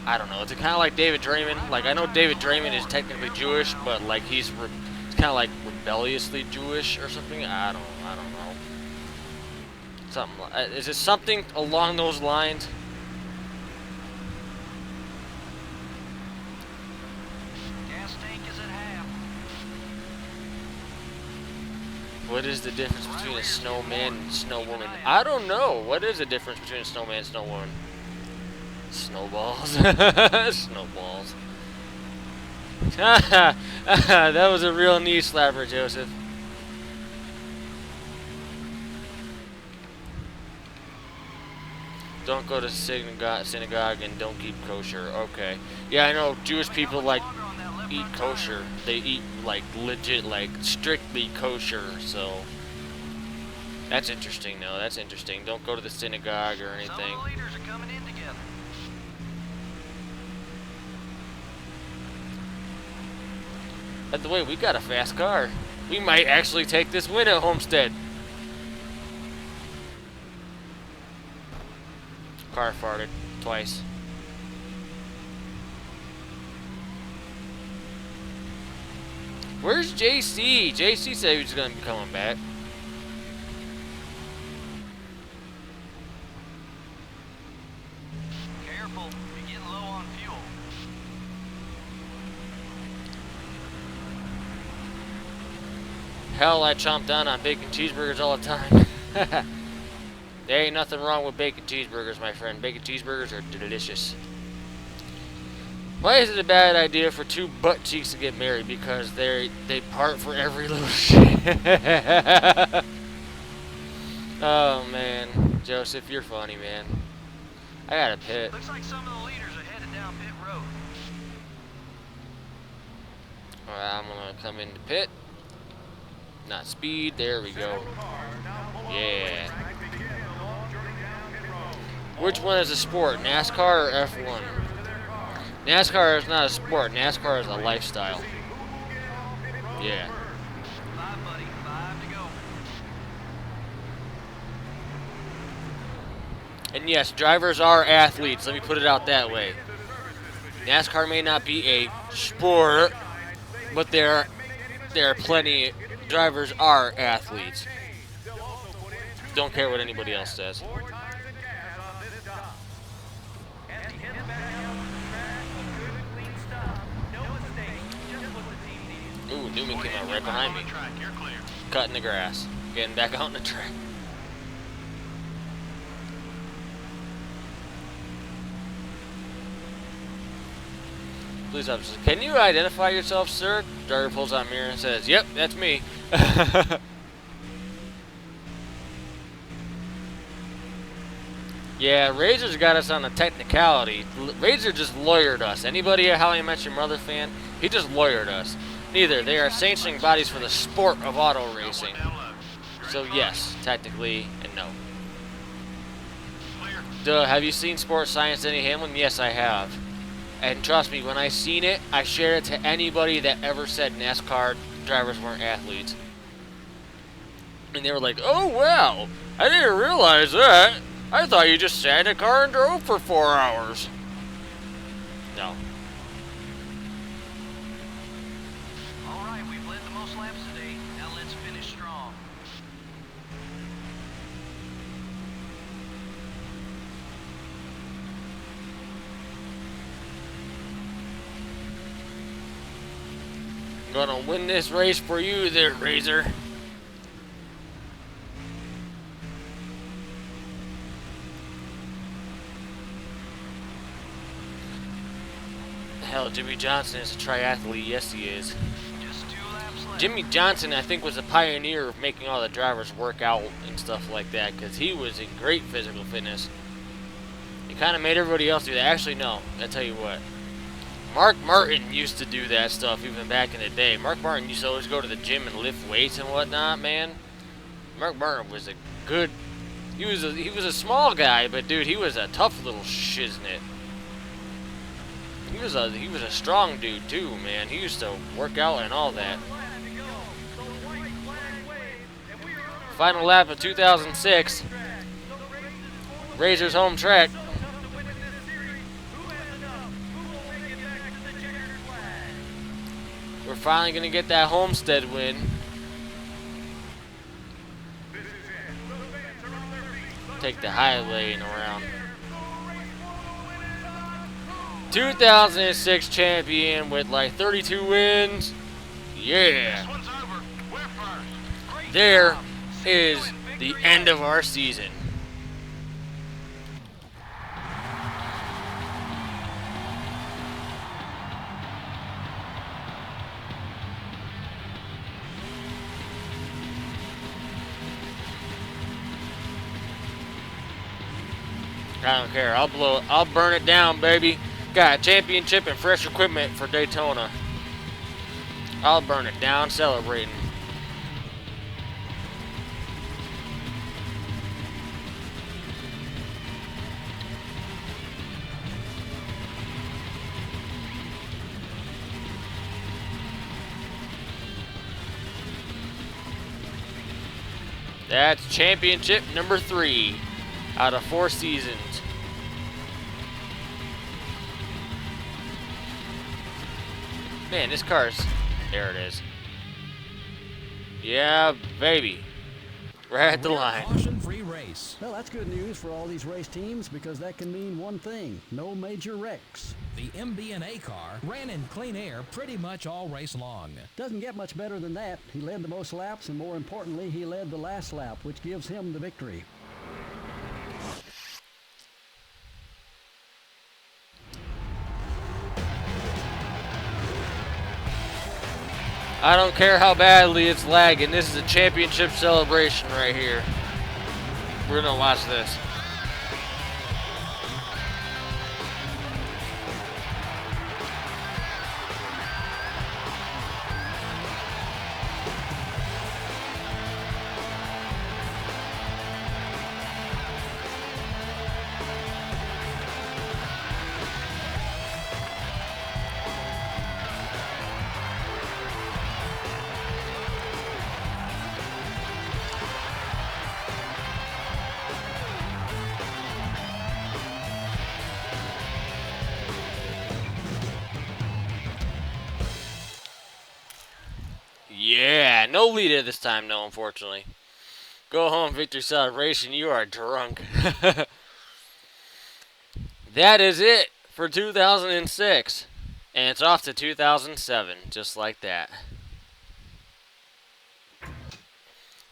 I don't know? Is it kind of like David Draymond? Like, I know David Draymond is technically Jewish, but like he's kind of like rebelliously Jewish or something. I don't know. Something. Is it something along those lines? What is the difference between a snowman and a snowwoman? I don't know. What is the difference between a snowman and a snowwoman? Snowballs. Snowballs. That was a real knee slapper, Joseph. Don't go to synagogue and don't keep kosher. Okay. Yeah, I know Jewish people like eat kosher. They eat like legit, like strictly kosher. So that's interesting. though. That's interesting. Don't go to the synagogue or anything. Some of the leaders are coming in together. By the way, we got a fast car. We might actually take this win at Homestead. Car farted twice. Where's JC? JC said he was going to be coming back. Careful, you're getting low on fuel. Hell, I chomp down on bacon cheeseburgers all the time. There ain't nothing wrong with bacon cheeseburgers, my friend. Bacon cheeseburgers are delicious. Why is it a bad idea for two butt cheeks to get married? Because they part for every little shit. Oh man, Joseph, you're funny, man. I got a pit. Looks like some of the leaders are headed down pit road. Alright, I'm gonna come into pit. Not speed. There we go. Yeah. Which one is a sport, NASCAR or F1? NASCAR is not a sport. NASCAR is a lifestyle. Yeah. 5, buddy. 5 to go. And yes, drivers are athletes. Let me put it out that way. NASCAR may not be a sport, but there are plenty. Drivers are athletes. Don't care what anybody else says. Ooh, Newman came out right behind me. You're clear. Cutting the grass. Getting back out on the track. Police officer, can you identify yourself, sir? Driver pulls out a mirror and says, yep, that's me. Yeah, Razor's got us on a technicality. Razor just lawyered us. Anybody a How I Met Your Mother fan? He just lawyered us. Neither. They are sanctioning bodies for the sport of auto racing. So yes, technically, and no. Duh, have you seen Sports Science Denny Hamlin? Yes, I have. And trust me, when I seen it, I shared it to anybody that ever said NASCAR drivers weren't athletes. And they were like, oh wow, I didn't realize that. I thought you just sat in a car and drove for 4 hours. No. Alright, we've led the most laps today. Now let's finish strong. Gonna win this race for you there, Razor. Hell, Jimmy Johnson is a triathlete. Yes, he is. Just 2 laps left. Jimmy Johnson, I think, was a pioneer of making all the drivers work out and stuff like that, because he was in great physical fitness. He kind of made everybody else do that. Actually, no. I'll tell you what. Mark Martin used to do that stuff even back in the day. Mark Martin used to always go to the gym and lift weights and whatnot, man. Mark Martin was a good... He was a small guy, but dude, he was a tough little shiznit. He was a strong dude too, man. He used to work out and all that. Final lap of 2006. Razor's home track. We're finally gonna get that Homestead win. Take the high lane around. 2006 champion with like 32 wins. Yeah. This one's over. We're first. Great There job. is the end of our season. I don't care. I'll burn it down, baby. Got a championship and fresh equipment for Daytona. I'll burn it down celebrating. That's championship number 3 out of 4 seasons. Man, this car's... There it is. Yeah, baby. We're at the line. Caution-free race. Well, that's good news for all these race teams because that can mean one thing: no major wrecks. The MB&A car ran in clean air pretty much all race long. Doesn't get much better than that. He led the most laps, and more importantly, he led the last lap, which gives him the victory. I don't care how badly it's lagging. This is a championship celebration right here. We're gonna watch this. Yeah, no leader this time, no, unfortunately. Go home, victory celebration. You are drunk. That is it for 2006. And it's off to 2007, just like that.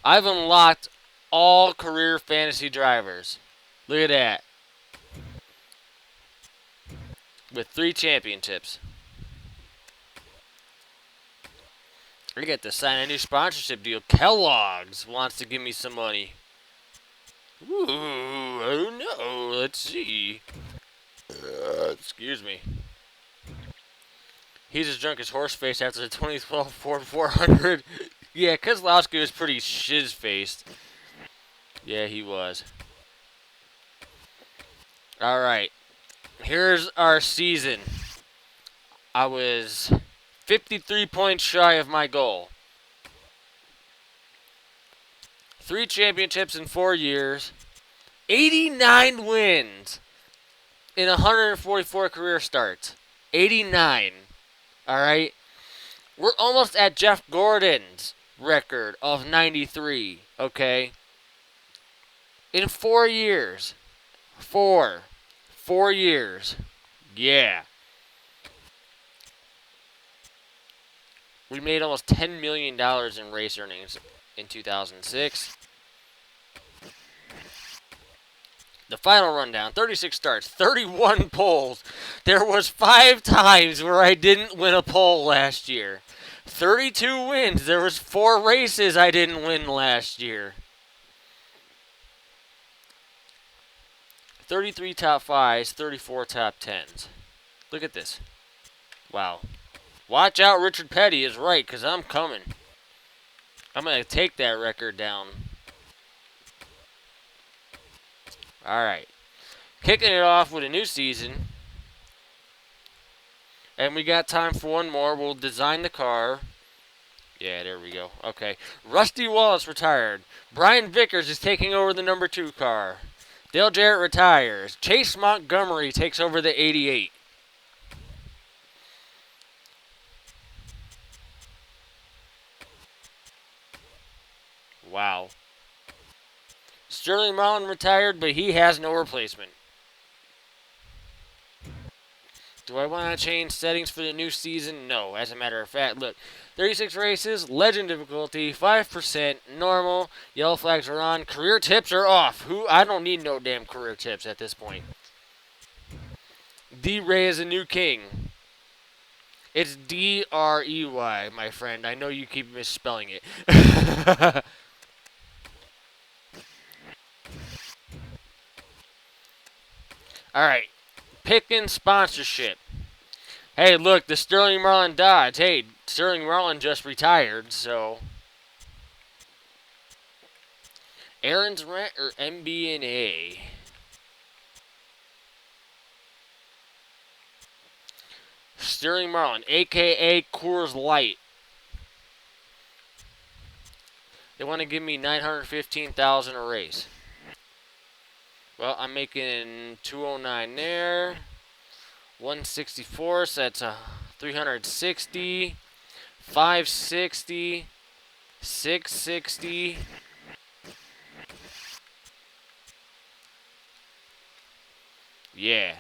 I've unlocked all career fantasy drivers. Look at that. With 3 championships. I get to sign a new sponsorship deal. Kellogg's wants to give me some money. Ooh, I don't know. Let's see. Excuse me. He's as drunk as Horseface after the 2012 Ford 400. Yeah, Keselowski was pretty shiz-faced. Yeah, he was. Alright. Here's our season. I was 53 points shy of my goal. 3 championships in 4 years. 89 wins in 144 career starts. 89. Alright? We're almost at Jeff Gordon's record of 93. Okay? In 4 years. 4 years. Yeah. We made almost $10 million in race earnings in 2006. The final rundown, 36 starts, 31 poles. There was 5 times where I didn't win a pole last year. 32 wins. There was 4 races I didn't win last year. 33 top 5s, 34 top 10s. Look at this. Wow. Watch out, Richard Petty is right, because I'm coming. I'm going to take that record down. Alright. Kicking it off with a new season. And we got time for one more. We'll design the car. Yeah, there we go. Okay. Rusty Wallace retired. Brian Vickers is taking over the number 2 car. Dale Jarrett retires. Chase Montgomery takes over the 88. Wow. Sterling Marlin retired, but he has no replacement. Do I want to change settings for the new season? No. As a matter of fact, look. 36 races, legend difficulty, 5%, normal, yellow flags are on, career tips are off. I don't need no damn career tips at this point. D-Ray is a new king. It's D-R-E-Y, my friend. I know you keep misspelling it. Alright. Picking sponsorship. Hey, look, the Sterling Marlin Dodge. Hey, Sterling Marlin just retired, so. Aaron's Rent or MB&A? Sterling Marlin, a.k.a. Coors Light. They want to give me $915,000 a race. Well, I'm making 209 there. 164, so that's a 360. 560. 660. Yeah.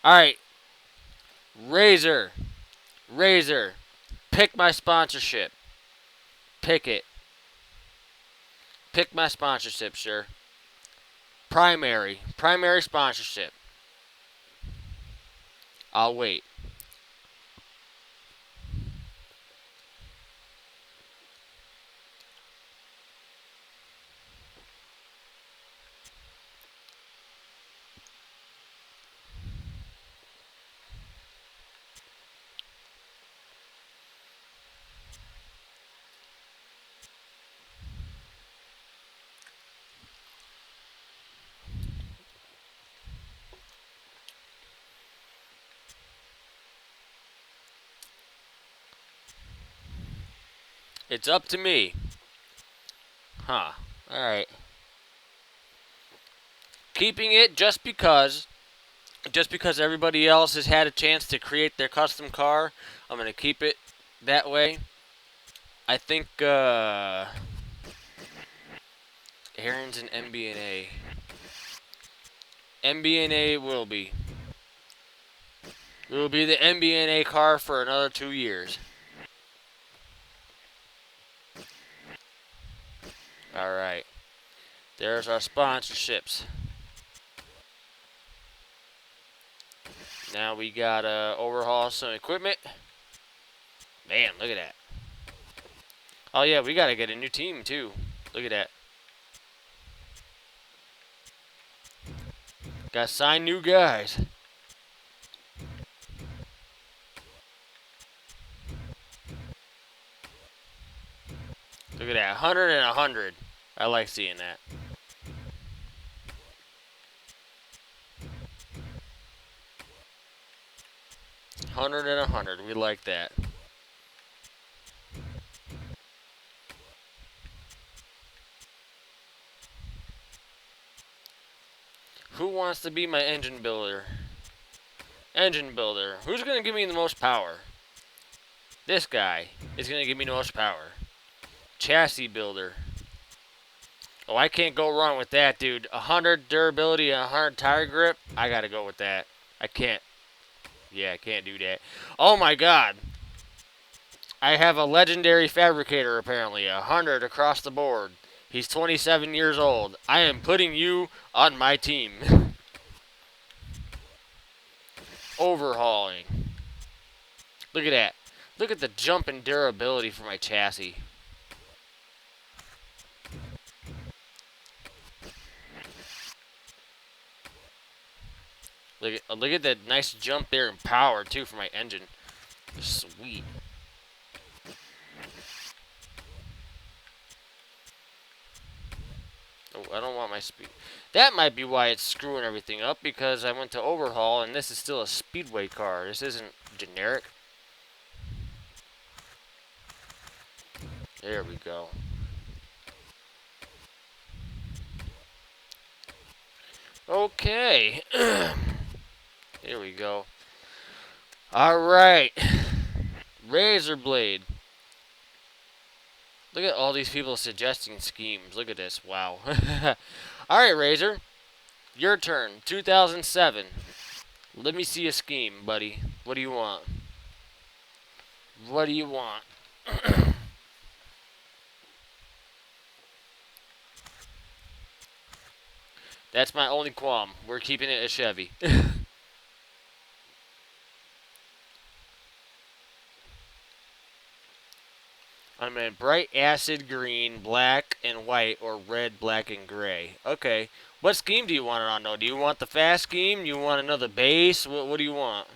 Alright. Razor. Pick my sponsorship. Pick it. Pick my sponsorship, sure. Primary sponsorship. I'll wait. It's up to me. Huh. Alright. Keeping it just because everybody else has had a chance to create their custom car. I'm going to keep it that way. I think, Aaron's an MB&A. MB&A will be. It will be the MB&A car for another 2 years. Alright. There's our sponsorships. Now we gotta overhaul some equipment. Man, look at that. Oh yeah, we gotta get a new team too. Look at that. Gotta sign new guys. Look at that. 100 and 100. I like seeing that. $100 and 100. We like that. Who wants to be my engine builder? Engine builder. Who's going to give me the most power? This guy is going to give me the most power. Chassis builder. Oh, I can't go wrong with that, dude. 100 durability and 100 tire grip. I gotta go with that. I can't. Yeah, I can't do that. Oh my god. I have a legendary fabricator apparently. 100 across the board. He's 27 years old. I am putting you on my team. Overhauling. Look at that. Look at the jump and durability for my chassis. Look at that nice jump there and power too for my engine. Sweet. Oh, I don't want my speed. That might be why it's screwing everything up, because I went to overhaul and this is still a speedway car. This isn't generic. There we go. Okay. Here we go. Alright. Razor blade. Look at all these people suggesting schemes. Look at this. Wow. Alright, Razor. Your turn. 2007. Let me see a scheme, buddy. What do you want? What do you want? That's my only qualm. We're keeping it a Chevy. I'm in bright acid green, black and white, or red, black and gray. Okay. What scheme do you want it on, though? Do you want the fast scheme? Do you want another base? What do you want?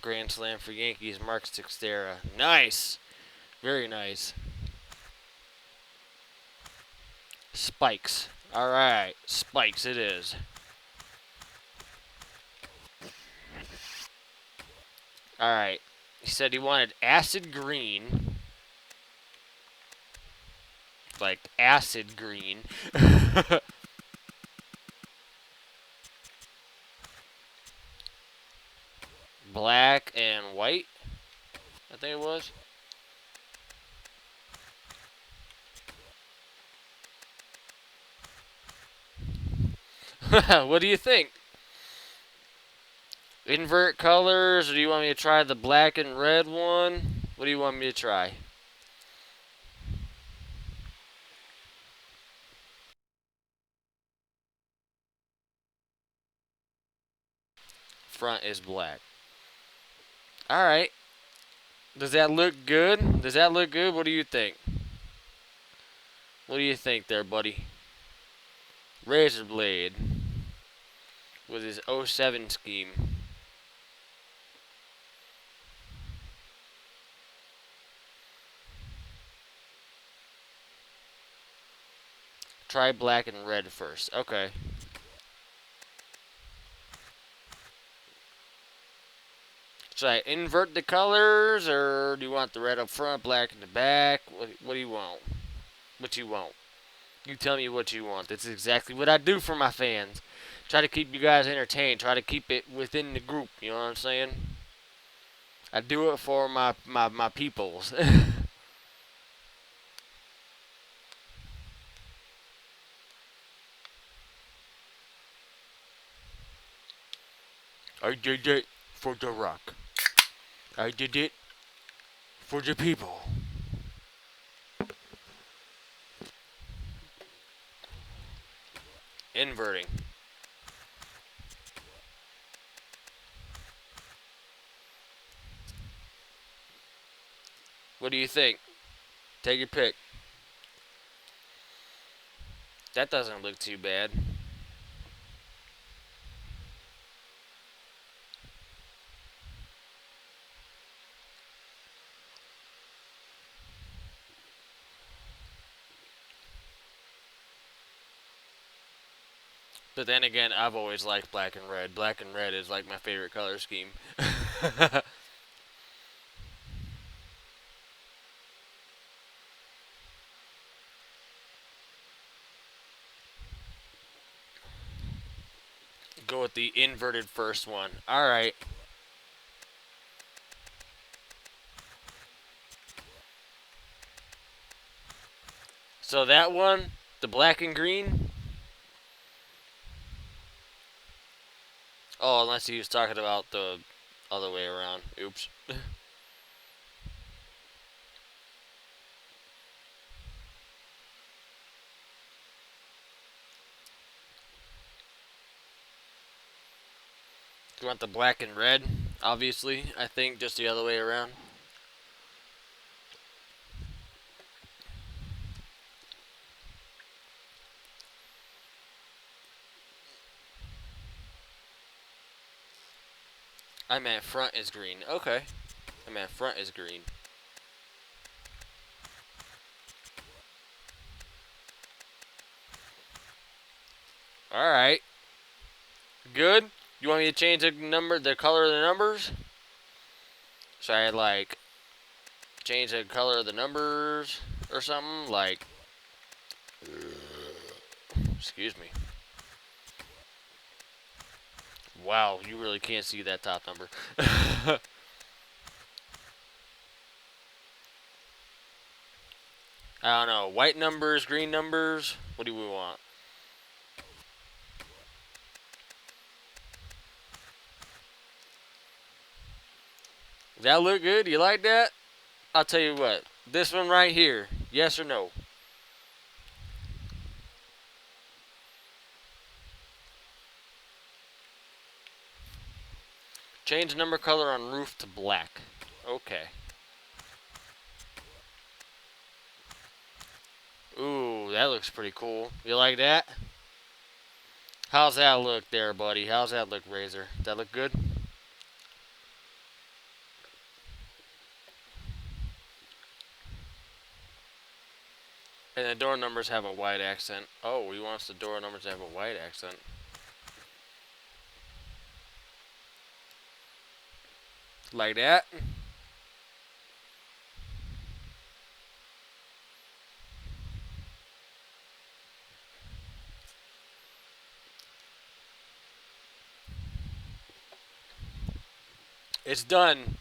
Grand Slam for Yankees, Mark Sixtera. Nice. Very nice. Spikes. Alright. Spikes it is. Alright. He said he wanted acid green. Like acid green. Black and white, I think it was. What do you think? Invert colors, or do you want me to try the black and red one? What do you want me to try? Front is black. Alright. Does that look good? Does that look good? What do you think? What do you think there, buddy? Razor blade. With his 07 scheme. Try black and red first. Okay. Should I invert the colors, or do you want the red up front, black in the back? What do you want? What you want? You tell me what you want. That's exactly what I do for my fans. Try to keep you guys entertained. Try to keep it within the group. You know what I'm saying? I do it for my peoples. I did it for the rock. I did it for the people. Inverting. What do you think? Take your pick. That doesn't look too bad. But then again, I've always liked black and red. Black and red is like my favorite color scheme. Go with the inverted first one. All right. So that one, the black and green. Oh, unless he was talking about the other way around. Oops. You want the black and red, obviously. I think just the other way around. I meant front is green. Okay. I meant front is green. Alright. Good. You want me to change the color of the numbers? Should I, like, change the color of the numbers or something? Like, excuse me. Wow, you really can't see that top number. I don't know. White numbers, green numbers. What do we want? Does that look good? You like that? I'll tell you what. This one right here. Yes or no? Change number color on roof to black. Okay. Ooh, that looks pretty cool. You like that? How's that look there, buddy? How's that look, Razor? Does that look good? And the door numbers have a white accent. Oh, he wants the door numbers to have a white accent. Like that. It's done.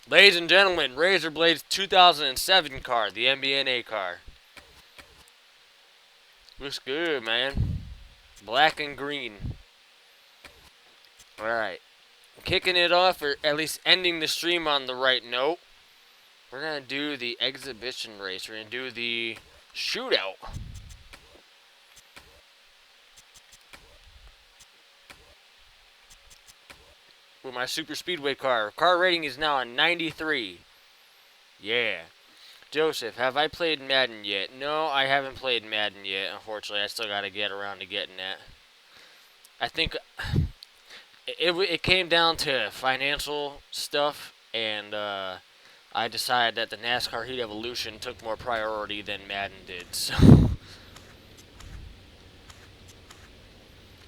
Ladies and gentlemen, Razor Blade's 2007 car, the MBNA car. Looks good, man. Black and green. Alright. Kicking it off, or at least ending the stream on the right note. We're going to do the exhibition race. We're going to do the shootout. With my super speedway car. Car rating is now a 93. Yeah. Joseph, have I played Madden yet? No, I haven't played Madden yet. Unfortunately, I still got to get around to getting that. I think it came down to financial stuff, and I decided that the NASCAR Heat Evolution took more priority than Madden did. So,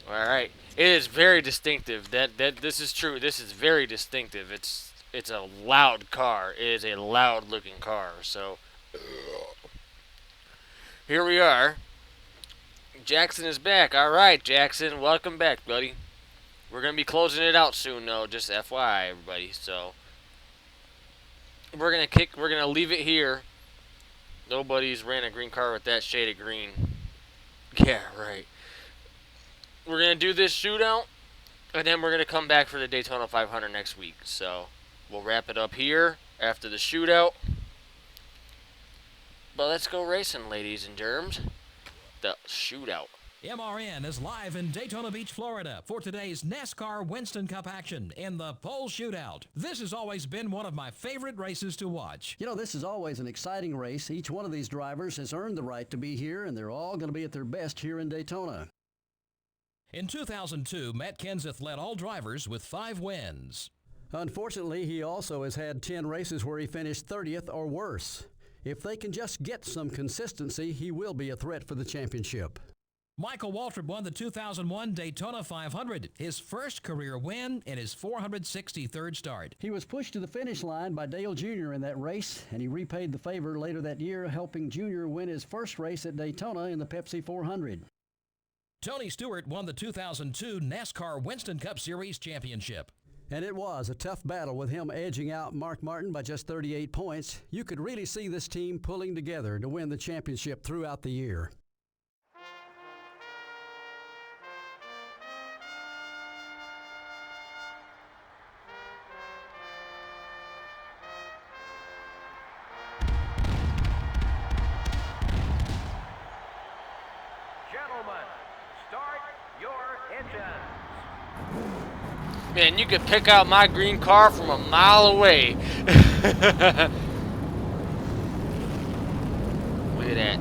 all right, it is very distinctive. That this is true. This is very distinctive. It's a loud car. It is a loud looking car. So here we are. Jackson is back. All right, Jackson, welcome back, buddy. We're gonna be closing it out soon, though. Just FYI, everybody. So we're gonna leave it here. Nobody's ran a green car with that shade of green. Yeah, right. We're gonna do this shootout, and then we're gonna come back for the Daytona 500 next week. So we'll wrap it up here after the shootout. But let's go racing, ladies and germs. The shootout. MRN is live in Daytona Beach, Florida for today's NASCAR Winston Cup action in the pole shootout. This has always been one of my favorite races to watch. You know, this is always an exciting race. Each one of these drivers has earned the right to be here, and they're all going to be at their best here in Daytona. In 2002, Matt Kenseth led all drivers with 5 wins. Unfortunately, he also has had 10 races where he finished 30th or worse. If they can just get some consistency, he will be a threat for the championship. Michael Waltrip won the 2001 Daytona 500, his first career win in his 463rd start. He was pushed to the finish line by Dale Jr. in that race, and he repaid the favor later that year, helping Jr. win his first race at Daytona in the Pepsi 400. Tony Stewart won the 2002 NASCAR Winston Cup Series championship. And it was a tough battle with him edging out Mark Martin by just 38 points. You could really see this team pulling together to win the championship throughout the year. Gentlemen, start your engines. Man, you could pick out my green car from a mile away. Look at that.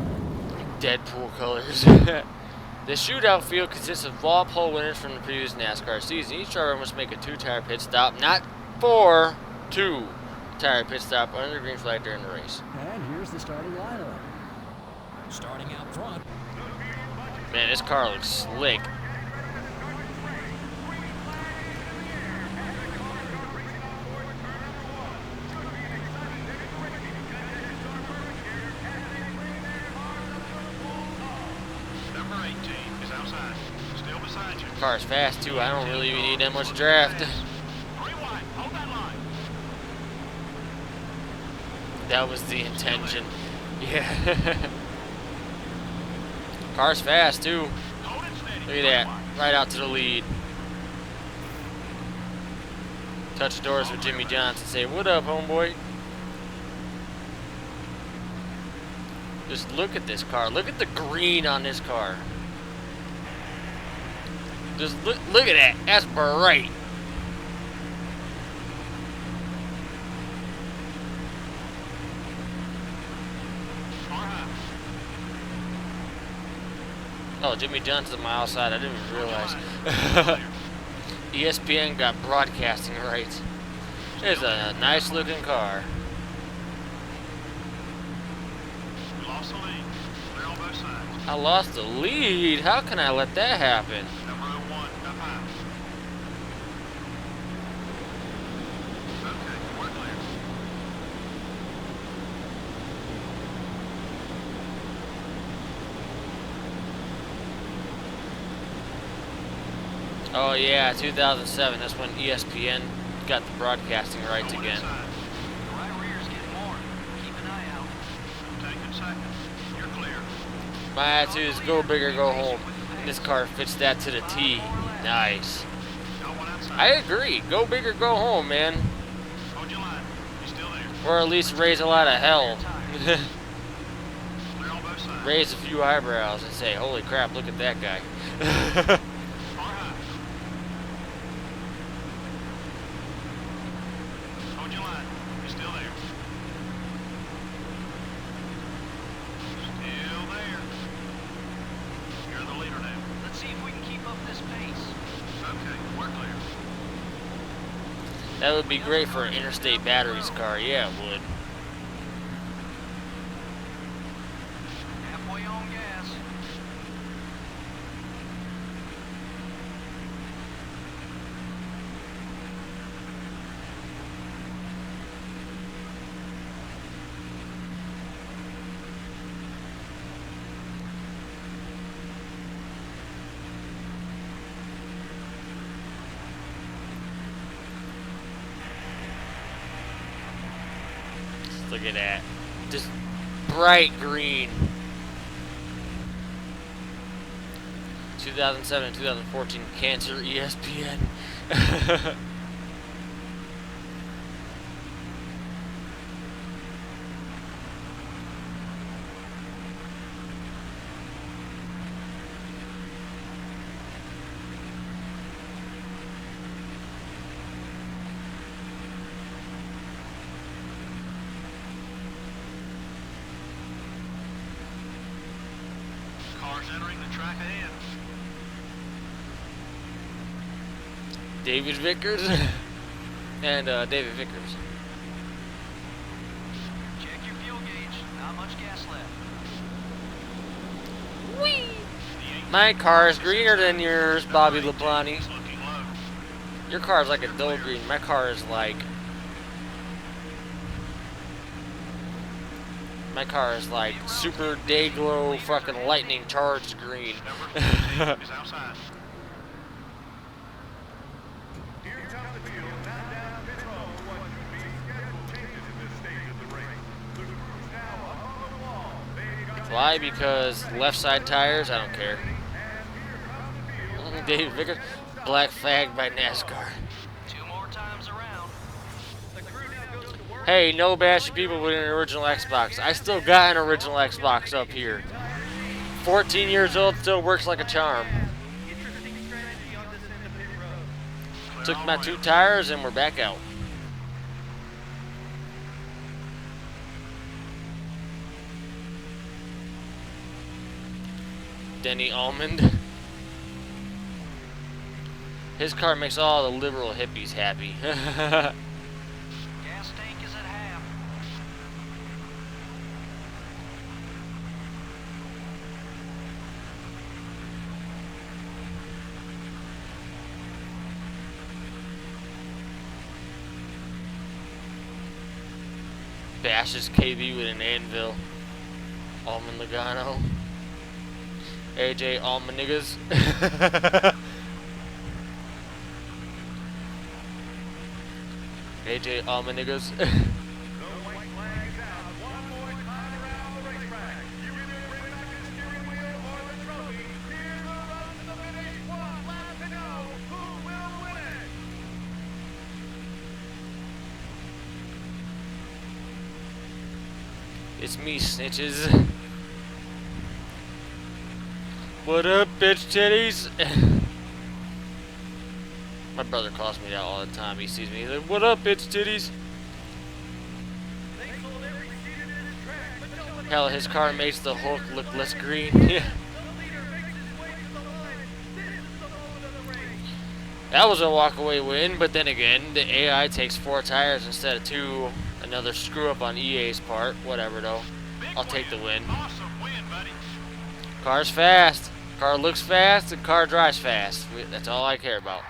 Deadpool colors. The shootout field consists of all pole winners from the previous NASCAR season. Each driver must make a 2-tire pit stop, not 4, 2-tire pit stop under the green flag during the race. And here's the starting lineup. Starting out front, Man, this car looks slick. Number 18 is outside. Still beside you. Car's fast too. I don't really even need that much draft. 3 wide. Hold that line. That was the intention. Yeah. Car's fast too. Hold it steady. Look at that. Right out to the lead. Touch doors with Jimmy Johnson. Say, what up, homeboy? Just look at this car. Look at the green on this car. Just look at that. That's bright. Oh, Jimmy Johnson's on my outside. I didn't even realize. ESPN got broadcasting rights. It's a nice looking car. We lost the lead. Clear on both sides. I lost the lead. How can I let that happen? Number 01, up high. Okay, we're clear. Oh yeah, 2007. That's when ESPN got the broadcasting rights Going again. inside. The right rear's getting more. Keep an eye out. Taking seconds. You're clear. My attitude is go big or go home. And this car fits that to the T. Nice. Got one outside. I agree. Go big or go home, man. Hold your line. He's still there. Or at least raise a lot of hell. Clear on both sides. Raise a few eyebrows and say, holy crap, look at that guy. Far high. Hold your line. He's still there. Still there. You're the leader now. Let's see if we can keep up this pace. Okay, we're clear. That would be great for an interstate batteries car. Yeah, it would. Halfway on gas. Look at that. Just bright green. 2007 and 2014 Cancer ESPN. Cars entering the track ahead. David Vickers and David Vickers. Check your fuel gauge. Not much gas left. My car is greener than yours, Bobby LaPlante. It's looking low. Your car is like a dull green. My car is like My car is like super day glow fucking lightning charged green. Is outside. Here comes the field, now down pit road. What could be schedule changes in this stage of the race. The crew's now up on the wall. They've got Why? Because left side tires? I don't care. David Vickers, black flag by NASCAR. 2 more times around. The crew now goes to work. Hey, no bashing people with an original Xbox. I still got an original Xbox up here. 14 years old, still works like a charm. Interesting strategy on this end of pit road. Took my 2 tires and we're back out. Denny Almond. His car makes all the liberal hippies happy. Gas tank is at half. Bashes KB with an anvil. Almond Logano. AJ Almond niggas. AJ Almond niggas. the white flag is out. One more time around the racetrack. You either bring back the steering wheel or the trophy. Here's the run to the finish. One lap to go. Who will win it? It's me, snitches. What up, bitch titties? My brother calls me that all the time. He sees me. He's like, what up, bitch titties? They sold every seat in this track, but nobody. Hell, his car makes the Hulk look less green. Yeah. The leader makes his way to the line. This is the moment of the race. That was a walkaway win, but then again, the AI takes 4 tires instead of 2. Another screw up on EA's part. Whatever, though. I'll take the win. Awesome win, buddy. Car's fast. Car looks fast, and car drives fast. That's all I care about.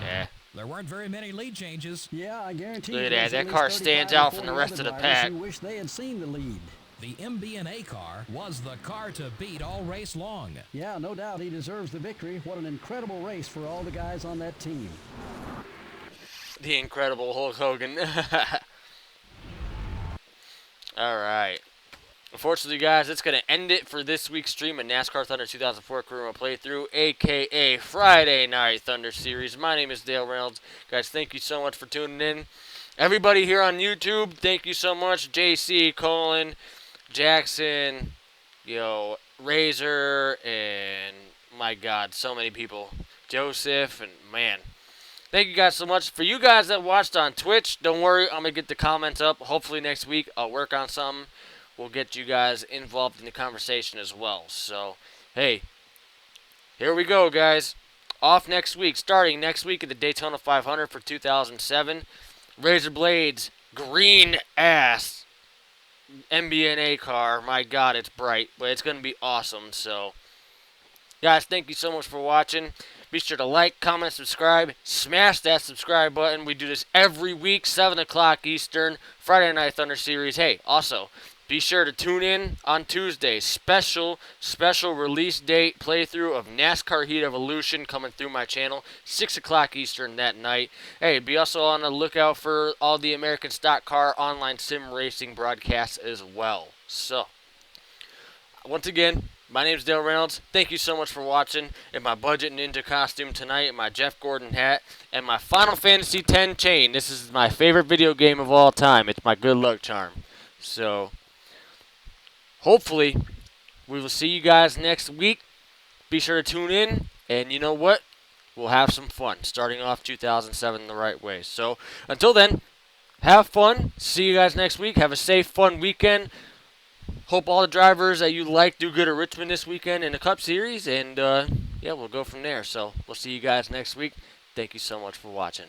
Yeah. There weren't very many lead changes. Yeah, I guarantee Look you at that. there's That at least car 35 stands or out from the 40 rest other of the drivers pack. who wish they had seen the lead. The MB&A car was the car to beat all race long. Yeah, no doubt he deserves the victory. What an incredible race for all the guys on that team. The incredible Hulk Hogan. Alright. Unfortunately, guys, that's going to end it for this week's stream of NASCAR Thunder 2004 Career Playthrough, a.k.a. Friday Night Thunder Series. My name is Dale Reynolds. Guys, thank you so much for tuning in. Everybody here on YouTube, thank you so much. JC, Colin, Jackson, Razor, and my God, so many people. Joseph, and man. Thank you guys so much. For you guys that watched on Twitch, don't worry, I'm going to get the comments up. Hopefully next week I'll work on something. We'll get you guys involved in the conversation as well. So, hey, here we go, guys. Off next week, starting next week at the Daytona 500 for 2007. Razor Blades, green ass MB&A car. My God, it's bright, but it's going to be awesome. So, guys, thank you so much for watching. Be sure to like, comment, subscribe. Smash that subscribe button. We do this every week, 7 o'clock Eastern, Friday Night Thunder Series. Hey, also, be sure to tune in on Tuesday. Special release date playthrough of NASCAR Heat Evolution coming through my channel, 6 o'clock Eastern that night. Hey, be also on the lookout for all the American Stock Car online sim racing broadcasts as well. So, once again, my name is Dale Reynolds. Thank you so much for watching. In my Budget Ninja costume tonight, my Jeff Gordon hat, and my Final Fantasy X chain. This is my favorite video game of all time. It's my good luck charm. So, hopefully, we will see you guys next week. Be sure to tune in, and you know what? We'll have some fun, starting off 2007 the right way. So, until then, have fun. See you guys next week. Have a safe, fun weekend. Hope all the drivers that you like do good at Richmond this weekend in the Cup Series, and yeah, we'll go from there. So, we'll see you guys next week. Thank you so much for watching.